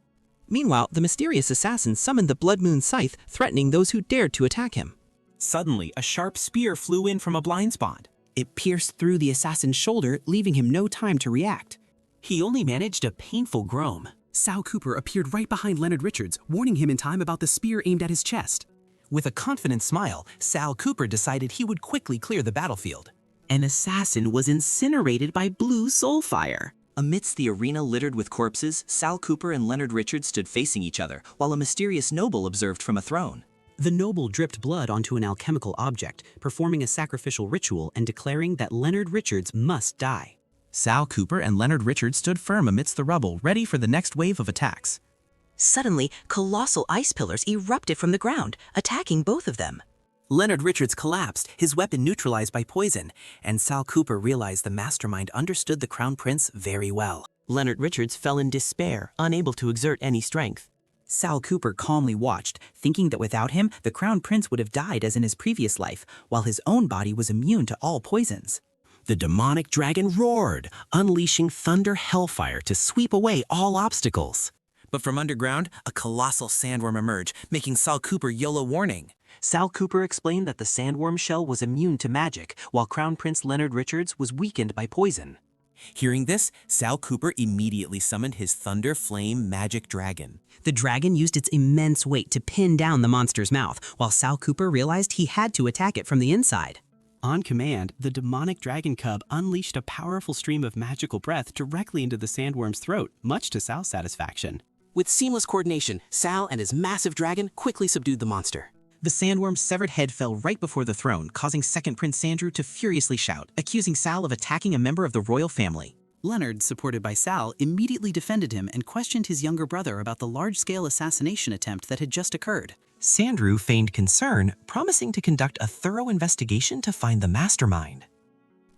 Meanwhile, the mysterious assassin summoned the Blood Moon Scythe, threatening those who dared to attack him. Suddenly, a sharp spear flew in from a blind spot. It pierced through the assassin's shoulder, leaving him no time to react. He only managed a painful groan. Sal Cooper appeared right behind Leonard Richards, warning him in time about the spear aimed at his chest. With a confident smile, Sal Cooper decided he would quickly clear the battlefield. An assassin was incinerated by blue soul fire. Amidst the arena littered with corpses, Sal Cooper and Leonard Richards stood facing each other, while a mysterious noble observed from a throne. The noble dripped blood onto an alchemical object, performing a sacrificial ritual and declaring that Leonard Richards must die. Sal Cooper and Leonard Richards stood firm amidst the rubble, ready for the next wave of attacks. Suddenly, colossal ice pillars erupted from the ground, attacking both of them. Leonard Richards collapsed, his weapon neutralized by poison, and Sal Cooper realized the mastermind understood the Crown Prince very well. Leonard Richards fell in despair, unable to exert any strength. Sal Cooper calmly watched, thinking that without him, the Crown Prince would have died as in his previous life, while his own body was immune to all poisons. The demonic dragon roared, unleashing thunder hellfire to sweep away all obstacles. But from underground, a colossal sandworm emerged, making Sal Cooper YOLO warning. Sal Cooper explained that the sandworm shell was immune to magic, while Crown Prince Leonard Richards was weakened by poison. Hearing this, Sal Cooper immediately summoned his Thunder Flame Magic Dragon. The dragon used its immense weight to pin down the monster's mouth, while Sal Cooper realized he had to attack it from the inside. On command, the demonic dragon cub unleashed a powerful stream of magical breath directly into the sandworm's throat, much to Sal's satisfaction. With seamless coordination, Sal and his massive dragon quickly subdued the monster. The sandworm's severed head fell right before the throne, causing second Prince Sandrew to furiously shout, accusing Sal of attacking a member of the royal family. Leonard, supported by Sal, immediately defended him and questioned his younger brother about the large-scale assassination attempt that had just occurred. Sandrew feigned concern, promising to conduct a thorough investigation to find the mastermind.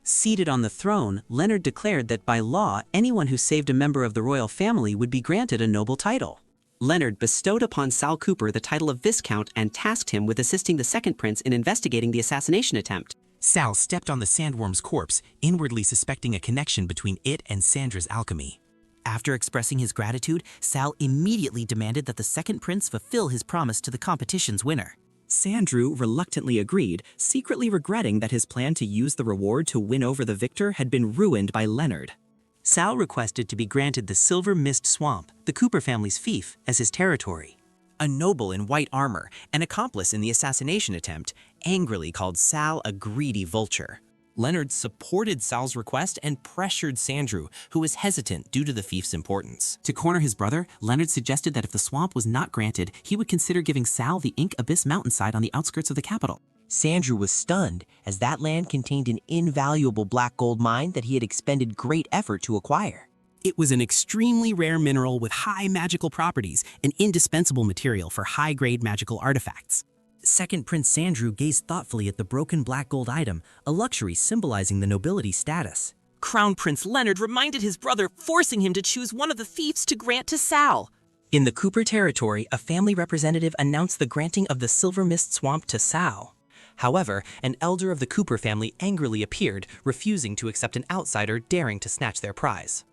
Seated on the throne, Leonard declared that by law, anyone who saved a member of the royal family would be granted a noble title. Leonard bestowed upon Sal Cooper the title of Viscount and tasked him with assisting the second prince in investigating the assassination attempt. Sal stepped on the sandworm's corpse, inwardly suspecting a connection between it and Sandra's alchemy. After expressing his gratitude, Sal immediately demanded that the second prince fulfill his promise to the competition's winner. Sandrew reluctantly agreed, secretly regretting that his plan to use the reward to win over the victor had been ruined by Leonard. Sal requested to be granted the Silver Mist Swamp, the Cooper family's fief, as his territory. A noble in white armor, an accomplice in the assassination attempt, angrily called Sal a greedy vulture. Leonard supported Sal's request and pressured Sandrew, who was hesitant due to the fief's importance. To corner his brother, Leonard suggested that if the swamp was not granted, he would consider giving Sal the Ink Abyss mountainside on the outskirts of the capital. Sandrew was stunned, as that land contained an invaluable black gold mine that he had expended great effort to acquire. It was an extremely rare mineral with high magical properties, an indispensable material for high-grade magical artifacts. Second Prince Sandrew gazed thoughtfully at the broken black gold item, a luxury symbolizing the nobility status. Crown Prince Leonard reminded his brother, forcing him to choose one of the fiefs to grant to Sal. In the Cooper territory, a family representative announced the granting of the Silver Mist Swamp to Sal. However, an elder of the Cooper family angrily appeared, refusing to accept an outsider daring to snatch their prize.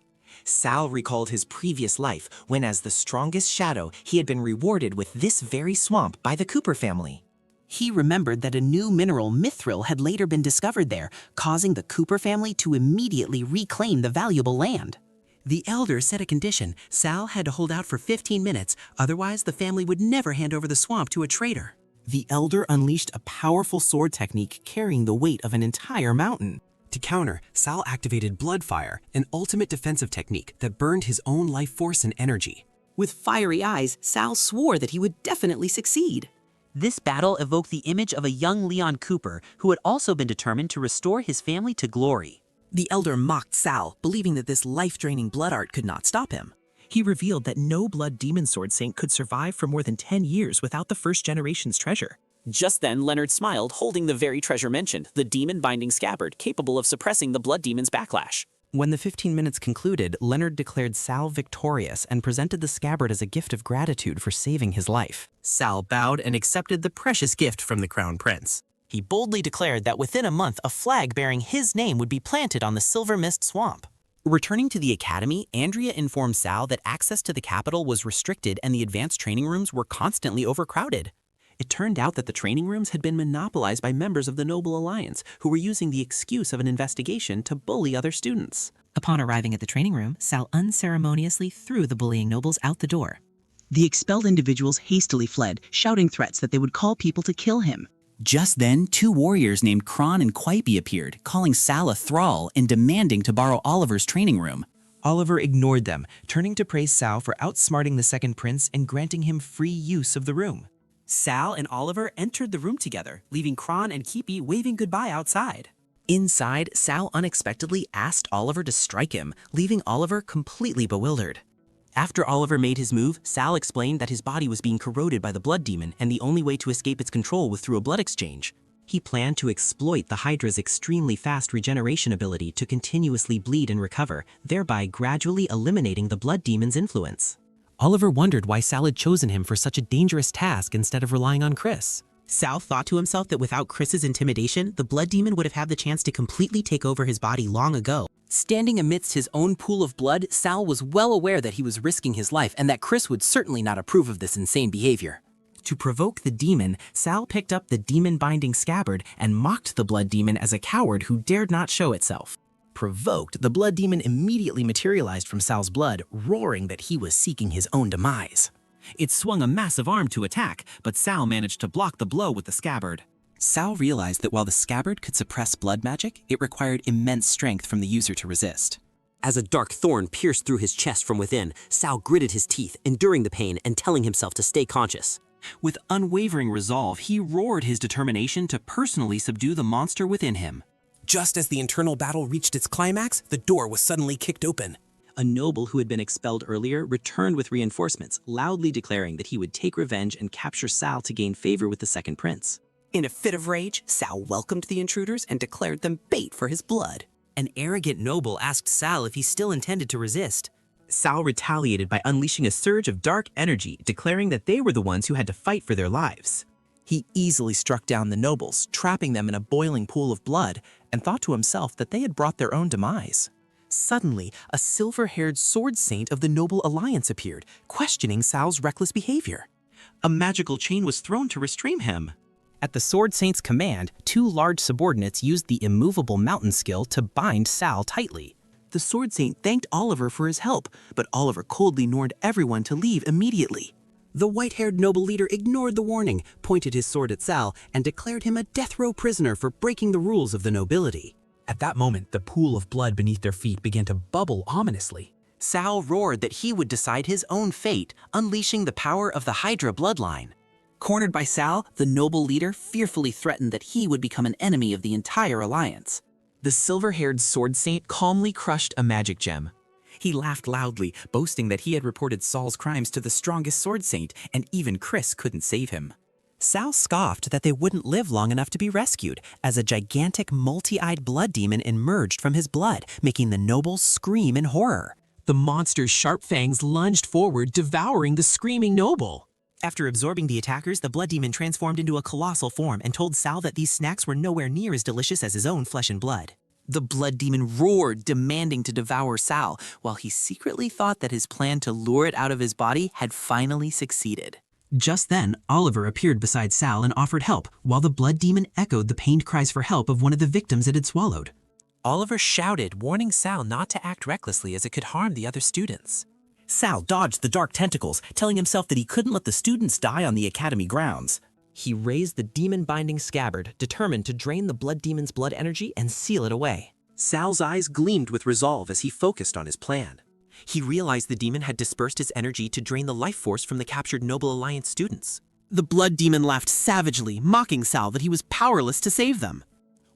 Sal recalled his previous life when, as the strongest shadow, he had been rewarded with this very swamp by the Cooper family. He remembered that a new mineral, mithril, had later been discovered there, causing the Cooper family to immediately reclaim the valuable land. The elder set a condition: Sal had to hold out for 15 minutes, otherwise the family would never hand over the swamp to a traitor. The elder unleashed a powerful sword technique carrying the weight of an entire mountain. To counter, Sal activated Blood Fire, an ultimate defensive technique that burned his own life force and energy. With fiery eyes, Sal swore that he would definitely succeed. This battle evoked the image of a young Leon Cooper who had also been determined to restore his family to glory. The elder mocked Sal, believing that this life-draining blood art could not stop him. He revealed that no blood demon sword saint could survive for more than 10 years without the first generation's treasure. Just then, Leonard smiled, holding the very treasure mentioned, the demon-binding scabbard, capable of suppressing the blood demon's backlash. When the 15 minutes concluded, Leonard declared Sal victorious and presented the scabbard as a gift of gratitude for saving his life. Sal bowed and accepted the precious gift from the Crown Prince. He boldly declared that within a month, a flag bearing his name would be planted on the Silver Mist Swamp. Returning to the academy, Andrea informed Sal that access to the capital was restricted and the advanced training rooms were constantly overcrowded. It turned out that the training rooms had been monopolized by members of the Noble Alliance, who were using the excuse of an investigation to bully other students. Upon arriving at the training room, Sal unceremoniously threw the bullying nobles out the door. The expelled individuals hastily fled, shouting threats that they would call people to kill him. Just then, two warriors named Kron and Quipey appeared, calling Sal a thrall and demanding to borrow Oliver's training room. Oliver ignored them, turning to praise Sal for outsmarting the second prince and granting him free use of the room. Sal and Oliver entered the room together, leaving Kron and Quipey waving goodbye outside. Inside, Sal unexpectedly asked Oliver to strike him, leaving Oliver completely bewildered. After Oliver made his move, Sal explained that his body was being corroded by the blood demon and the only way to escape its control was through a blood exchange. He planned to exploit the Hydra's extremely fast regeneration ability to continuously bleed and recover, thereby gradually eliminating the blood demon's influence. Oliver wondered why Sal had chosen him for such a dangerous task instead of relying on Chris. Sal thought to himself that without Chris's intimidation, the blood demon would have had the chance to completely take over his body long ago. Standing amidst his own pool of blood, Sal was well aware that he was risking his life and that Chris would certainly not approve of this insane behavior. To provoke the demon, Sal picked up the demon-binding scabbard and mocked the blood demon as a coward who dared not show itself. Provoked, the blood demon immediately materialized from Sal's blood, roaring that he was seeking his own demise. It swung a massive arm to attack, but Sal managed to block the blow with the scabbard. Sal realized that while the scabbard could suppress blood magic, it required immense strength from the user to resist. As a dark thorn pierced through his chest from within, Sal gritted his teeth, enduring the pain and telling himself to stay conscious. With unwavering resolve, he roared his determination to personally subdue the monster within him. Just as the internal battle reached its climax, the door was suddenly kicked open. A noble who had been expelled earlier returned with reinforcements, loudly declaring that he would take revenge and capture Sal to gain favor with the second prince. In a fit of rage, Sal welcomed the intruders and declared them bait for his blood. An arrogant noble asked Sal if he still intended to resist. Sal retaliated by unleashing a surge of dark energy, declaring that they were the ones who had to fight for their lives. He easily struck down the nobles, trapping them in a boiling pool of blood, and thought to himself that they had brought their own demise. Suddenly, a silver-haired sword saint of the Noble Alliance appeared, questioning Sal's reckless behavior. A magical chain was thrown to restrain him. At the Sword Saint's command, 2 large subordinates used the immovable mountain skill to bind Sal tightly. The Sword Saint thanked Oliver for his help, but Oliver coldly warned everyone to leave immediately. The white-haired noble leader ignored the warning, pointed his sword at Sal, and declared him a death row prisoner for breaking the rules of the nobility. At that moment, the pool of blood beneath their feet began to bubble ominously. Sal roared that he would decide his own fate, unleashing the power of the Hydra bloodline. Cornered by Sal, the noble leader fearfully threatened that he would become an enemy of the entire alliance. The silver-haired sword saint calmly crushed a magic gem. He laughed loudly, boasting that he had reported Saul's crimes to the strongest sword saint, and even Chris couldn't save him. Sal scoffed that they wouldn't live long enough to be rescued, as a gigantic multi-eyed blood demon emerged from his blood, making the nobles scream in horror. The monster's sharp fangs lunged forward, devouring the screaming noble. After absorbing the attackers, the blood demon transformed into a colossal form and told Sal that these snacks were nowhere near as delicious as his own flesh and blood. The blood demon roared, demanding to devour Sal, while he secretly thought that his plan to lure it out of his body had finally succeeded. Just then, Oliver appeared beside Sal and offered help, while the blood demon echoed the pained cries for help of one of the victims it had swallowed. Oliver shouted, warning Sal not to act recklessly as it could harm the other students. Sal dodged the dark tentacles, telling himself that he couldn't let the students die on the academy grounds. He raised the demon-binding scabbard, determined to drain the blood demon's blood energy and seal it away. Sal's eyes gleamed with resolve as he focused on his plan. He realized the demon had dispersed his energy to drain the life force from the captured Noble Alliance students. The blood demon laughed savagely, mocking Sal that he was powerless to save them.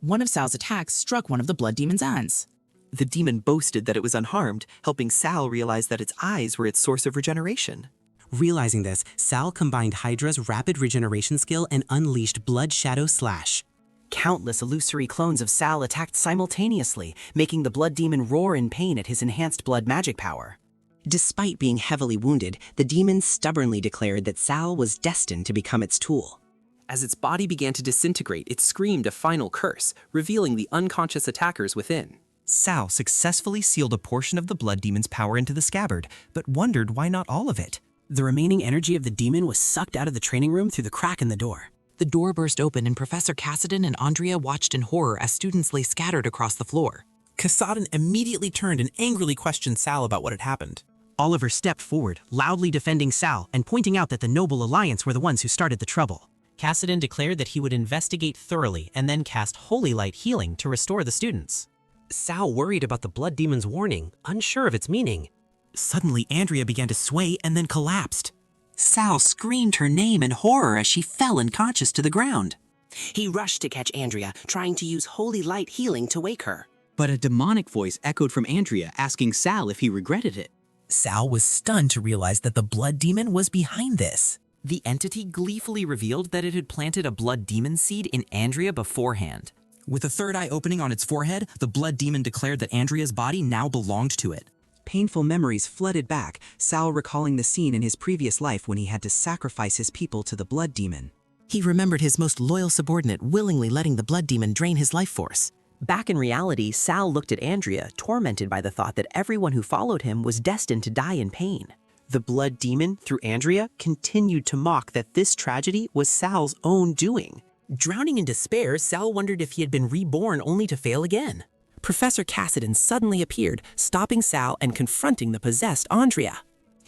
One of Sal's attacks struck one of the blood demon's eyes. The demon boasted that it was unharmed, helping Sal realize that its eyes were its source of regeneration. Realizing this, Sal combined Hydra's rapid regeneration skill and unleashed Blood Shadow Slash. Countless illusory clones of Sal attacked simultaneously, making the blood demon roar in pain at his enhanced blood magic power. Despite being heavily wounded, the demon stubbornly declared that Sal was destined to become its tool. As its body began to disintegrate, it screamed a final curse, revealing the unconscious attackers within. Sal successfully sealed a portion of the blood demon's power into the scabbard, but wondered why not all of it. The remaining energy of the demon was sucked out of the training room through the crack in the door. The door burst open and Professor Cassidon and Andrea watched in horror as students lay scattered across the floor. Cassidon immediately turned and angrily questioned Sal about what had happened. Oliver stepped forward, loudly defending Sal and pointing out that the Noble Alliance were the ones who started the trouble. Cassidon declared that he would investigate thoroughly and then cast Holy Light Healing to restore the students. Sal worried about the blood demon's warning, unsure of its meaning. Suddenly, Andrea began to sway and then collapsed. Sal screamed her name in horror as she fell unconscious to the ground. He rushed to catch Andrea, trying to use Holy Light Healing to wake her. But a demonic voice echoed from Andrea, asking Sal if he regretted it. Sal was stunned to realize that the blood demon was behind this. The entity gleefully revealed that it had planted a blood demon seed in Andrea beforehand. With a third eye opening on its forehead, the blood demon declared that Andrea's body now belonged to it. Painful memories flooded back, Sal recalling the scene in his previous life when he had to sacrifice his people to the blood demon. He remembered his most loyal subordinate willingly letting the blood demon drain his life force. Back in reality, Sal looked at Andrea, tormented by the thought that everyone who followed him was destined to die in pain. The blood demon, through Andrea, continued to mock that this tragedy was Sal's own doing. Drowning in despair, Sal wondered if he had been reborn only to fail again. Professor Cassidon suddenly appeared, stopping Sal and confronting the possessed Andrea.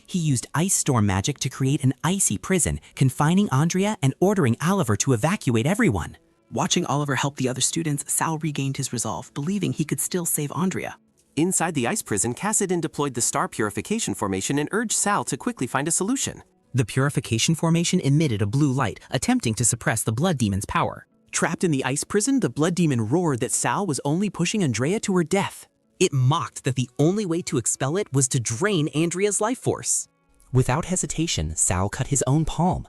He used ice storm magic to create an icy prison, confining Andrea and ordering Oliver to evacuate everyone. Watching Oliver help the other students, Sal regained his resolve, believing he could still save Andrea. Inside the ice prison, Cassidon deployed the Star Purification Formation and urged Sal to quickly find a solution. The purification formation emitted a blue light, attempting to suppress the blood demon's power. Trapped in the ice prison, the blood demon roared that Sal was only pushing Andrea to her death. It mocked that the only way to expel it was to drain Andrea's life force. Without hesitation, Sal cut his own palm.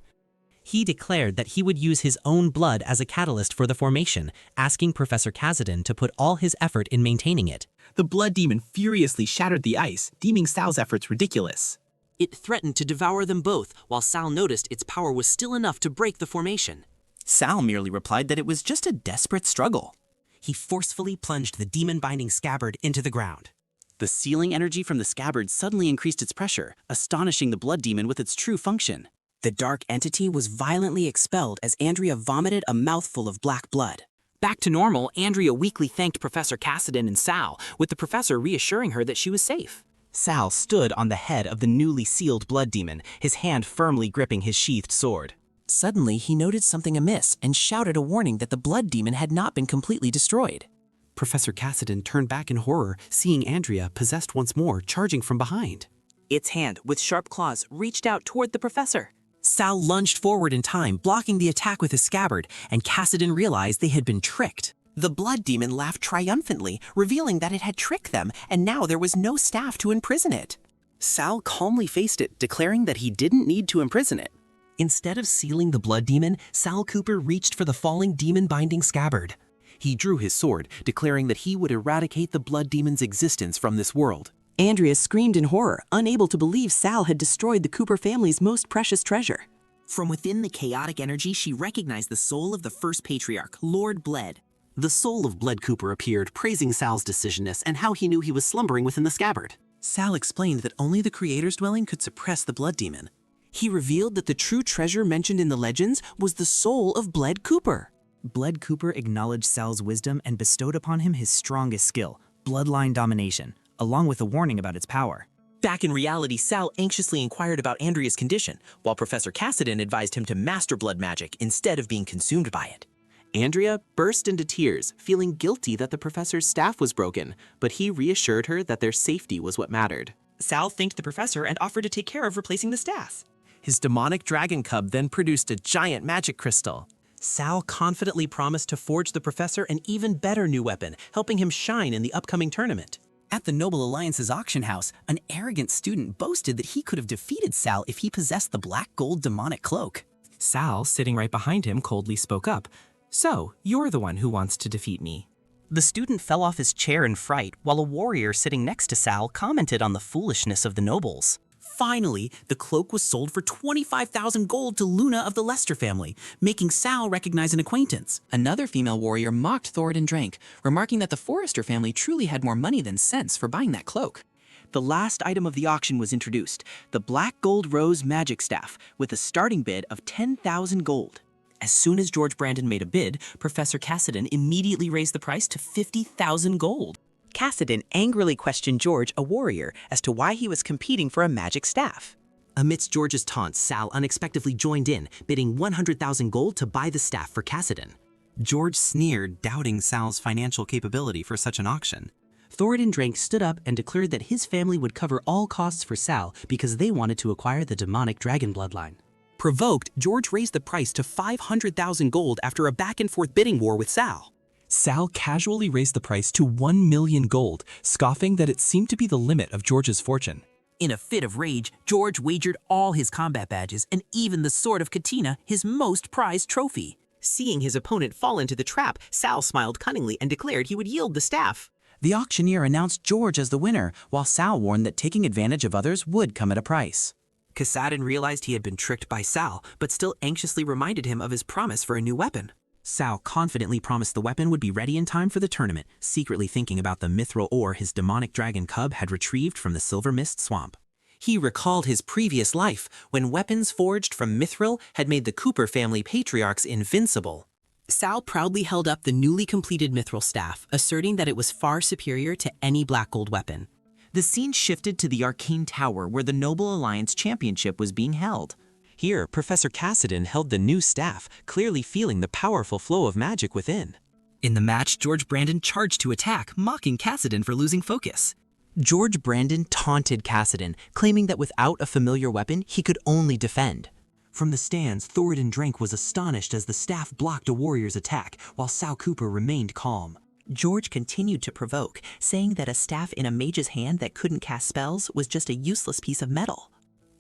He declared that he would use his own blood as a catalyst for the formation, asking Professor Kassadin to put all his effort in maintaining it. The blood demon furiously shattered the ice, deeming Sal's efforts ridiculous. It threatened to devour them both, while Sal noticed its power was still enough to break the formation. Sal merely replied that it was just a desperate struggle. He forcefully plunged the demon-binding scabbard into the ground. The sealing energy from the scabbard suddenly increased its pressure, astonishing the blood demon with its true function. The dark entity was violently expelled as Andrea vomited a mouthful of black blood. Back to normal, Andrea weakly thanked Professor Kassadin and Sal, with the professor reassuring her that she was safe. Sal stood on the head of the newly sealed blood demon, his hand firmly gripping his sheathed sword. Suddenly, he noted something amiss and shouted a warning that the blood demon had not been completely destroyed. Professor Kassadin turned back in horror, seeing Andrea possessed once more, charging from behind. Its hand, with sharp claws, reached out toward the professor. Sal lunged forward in time, blocking the attack with his scabbard, and Kassadin realized they had been tricked. The blood demon laughed triumphantly, revealing that it had tricked them, and now there was no staff to imprison it. Sal calmly faced it, declaring that he didn't need to imprison it. Instead of sealing the blood demon, Sal Cooper reached for the falling demon-binding scabbard. He drew his sword, declaring that he would eradicate the blood demon's existence from this world. Andrea screamed in horror, unable to believe Sal had destroyed the Cooper family's most precious treasure. From within the chaotic energy, she recognized the soul of the first patriarch, Lord Bled. The soul of Blood Cooper appeared, praising Sal's decisionness and how he knew he was slumbering within the scabbard. Sal explained that only the Creator's dwelling could suppress the blood demon. He revealed that the true treasure mentioned in the legends was the soul of Bled Cooper. Bled Cooper acknowledged Sal's wisdom and bestowed upon him his strongest skill, bloodline domination, along with a warning about its power. Back in reality, Sal anxiously inquired about Andrea's condition, while Professor Kassadin advised him to master blood magic instead of being consumed by it. Andrea burst into tears, feeling guilty that the professor's staff was broken, but he reassured her that their safety was what mattered. Sal thanked the professor and offered to take care of replacing the staff. His demonic dragon cub then produced a giant magic crystal. Sal confidently promised to forge the professor an even better new weapon, helping him shine in the upcoming tournament. At the Noble Alliance's auction house, an arrogant student boasted that he could have defeated Sal if he possessed the black gold demonic cloak. Sal, sitting right behind him, coldly spoke up. "So, you're the one who wants to defeat me." The student fell off his chair in fright, while a warrior sitting next to Sal commented on the foolishness of the nobles. Finally, the cloak was sold for 25,000 gold to Luna of the Lester family, making Sal recognize an acquaintance. Another female warrior mocked Thoradin Drank, remarking that the Forrester family truly had more money than sense for buying that cloak. The last item of the auction was introduced, the Black Gold Rose Magic Staff, with a starting bid of 10,000 gold. As soon as George Brandon made a bid, Professor Kassadin immediately raised the price to 50,000 gold. Kassadin angrily questioned George, a warrior, as to why he was competing for a magic staff. Amidst George's taunts, Sal unexpectedly joined in, bidding 100,000 gold to buy the staff for Kassadin. George sneered, doubting Sal's financial capability for such an auction. Thoradin Drank stood up and declared that his family would cover all costs for Sal because they wanted to acquire the demonic dragon bloodline. Provoked, George raised the price to 500,000 gold after a back-and-forth bidding war with Sal. Sal casually raised the price to 1 million gold, scoffing that it seemed to be the limit of George's fortune. In a fit of rage, George wagered all his combat badges and even the sword of Katina, his most prized trophy. Seeing his opponent fall into the trap, Sal smiled cunningly and declared he would yield the staff. The auctioneer announced George as the winner, while Sal warned that taking advantage of others would come at a price. Kassadin realized he had been tricked by Sal, but still anxiously reminded him of his promise for a new weapon. Sal confidently promised the weapon would be ready in time for the tournament, secretly thinking about the mithril ore his demonic dragon cub had retrieved from the Silver Mist Swamp. He recalled his previous life, when weapons forged from mithril had made the Cooper family patriarchs invincible. Sal proudly held up the newly completed mithril staff, asserting that it was far superior to any black gold weapon. The scene shifted to the Arcane Tower where the Noble Alliance Championship was being held. Here, Professor Kassadin held the new staff, clearly feeling the powerful flow of magic within. In the match, George Brandon charged to attack, mocking Kassadin for losing focus. George Brandon taunted Cassidon, claiming that without a familiar weapon, he could only defend. From the stands, Thoradin Drank was astonished as the staff blocked a warrior's attack, while Sal Cooper remained calm. George continued to provoke, saying that a staff in a mage's hand that couldn't cast spells was just a useless piece of metal.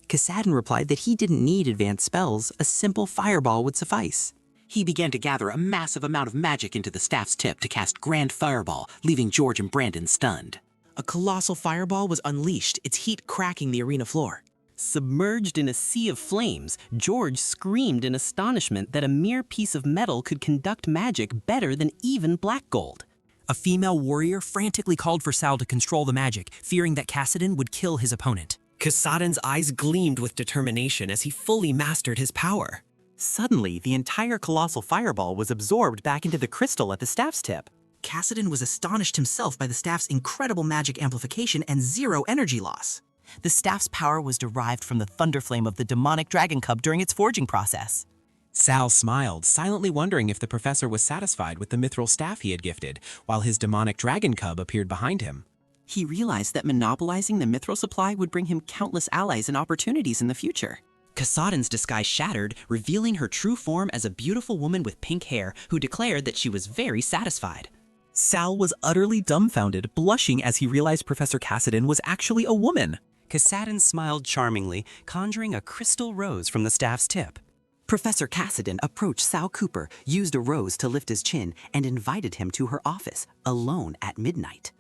Cassadin replied that he didn't need advanced spells, a simple fireball would suffice. He began to gather a massive amount of magic into the staff's tip to cast Grand Fireball, leaving George and Brandon stunned. A colossal fireball was unleashed, its heat cracking the arena floor. Submerged in a sea of flames, George screamed in astonishment that a mere piece of metal could conduct magic better than even black gold. A female warrior frantically called for Sal to control the magic, fearing that Cassidon would kill his opponent. Cassadin's eyes gleamed with determination as he fully mastered his power. Suddenly, the entire colossal fireball was absorbed back into the crystal at the staff's tip. Cassidon was astonished himself by the staff's incredible magic amplification and zero energy loss. The staff's power was derived from the thunderflame of the demonic dragon cub during its forging process. Sal smiled, silently wondering if the professor was satisfied with the mithril staff he had gifted, while his demonic dragon cub appeared behind him. He realized that monopolizing the mithril supply would bring him countless allies and opportunities in the future. Cassadin's disguise shattered, revealing her true form as a beautiful woman with pink hair who declared that she was very satisfied. Sal was utterly dumbfounded, blushing as he realized Professor Cassidon was actually a woman. Cassadin smiled charmingly, conjuring a crystal rose from the staff's tip. Professor Cassidon approached Sal Cooper, used a rose to lift his chin, and invited him to her office, alone at midnight.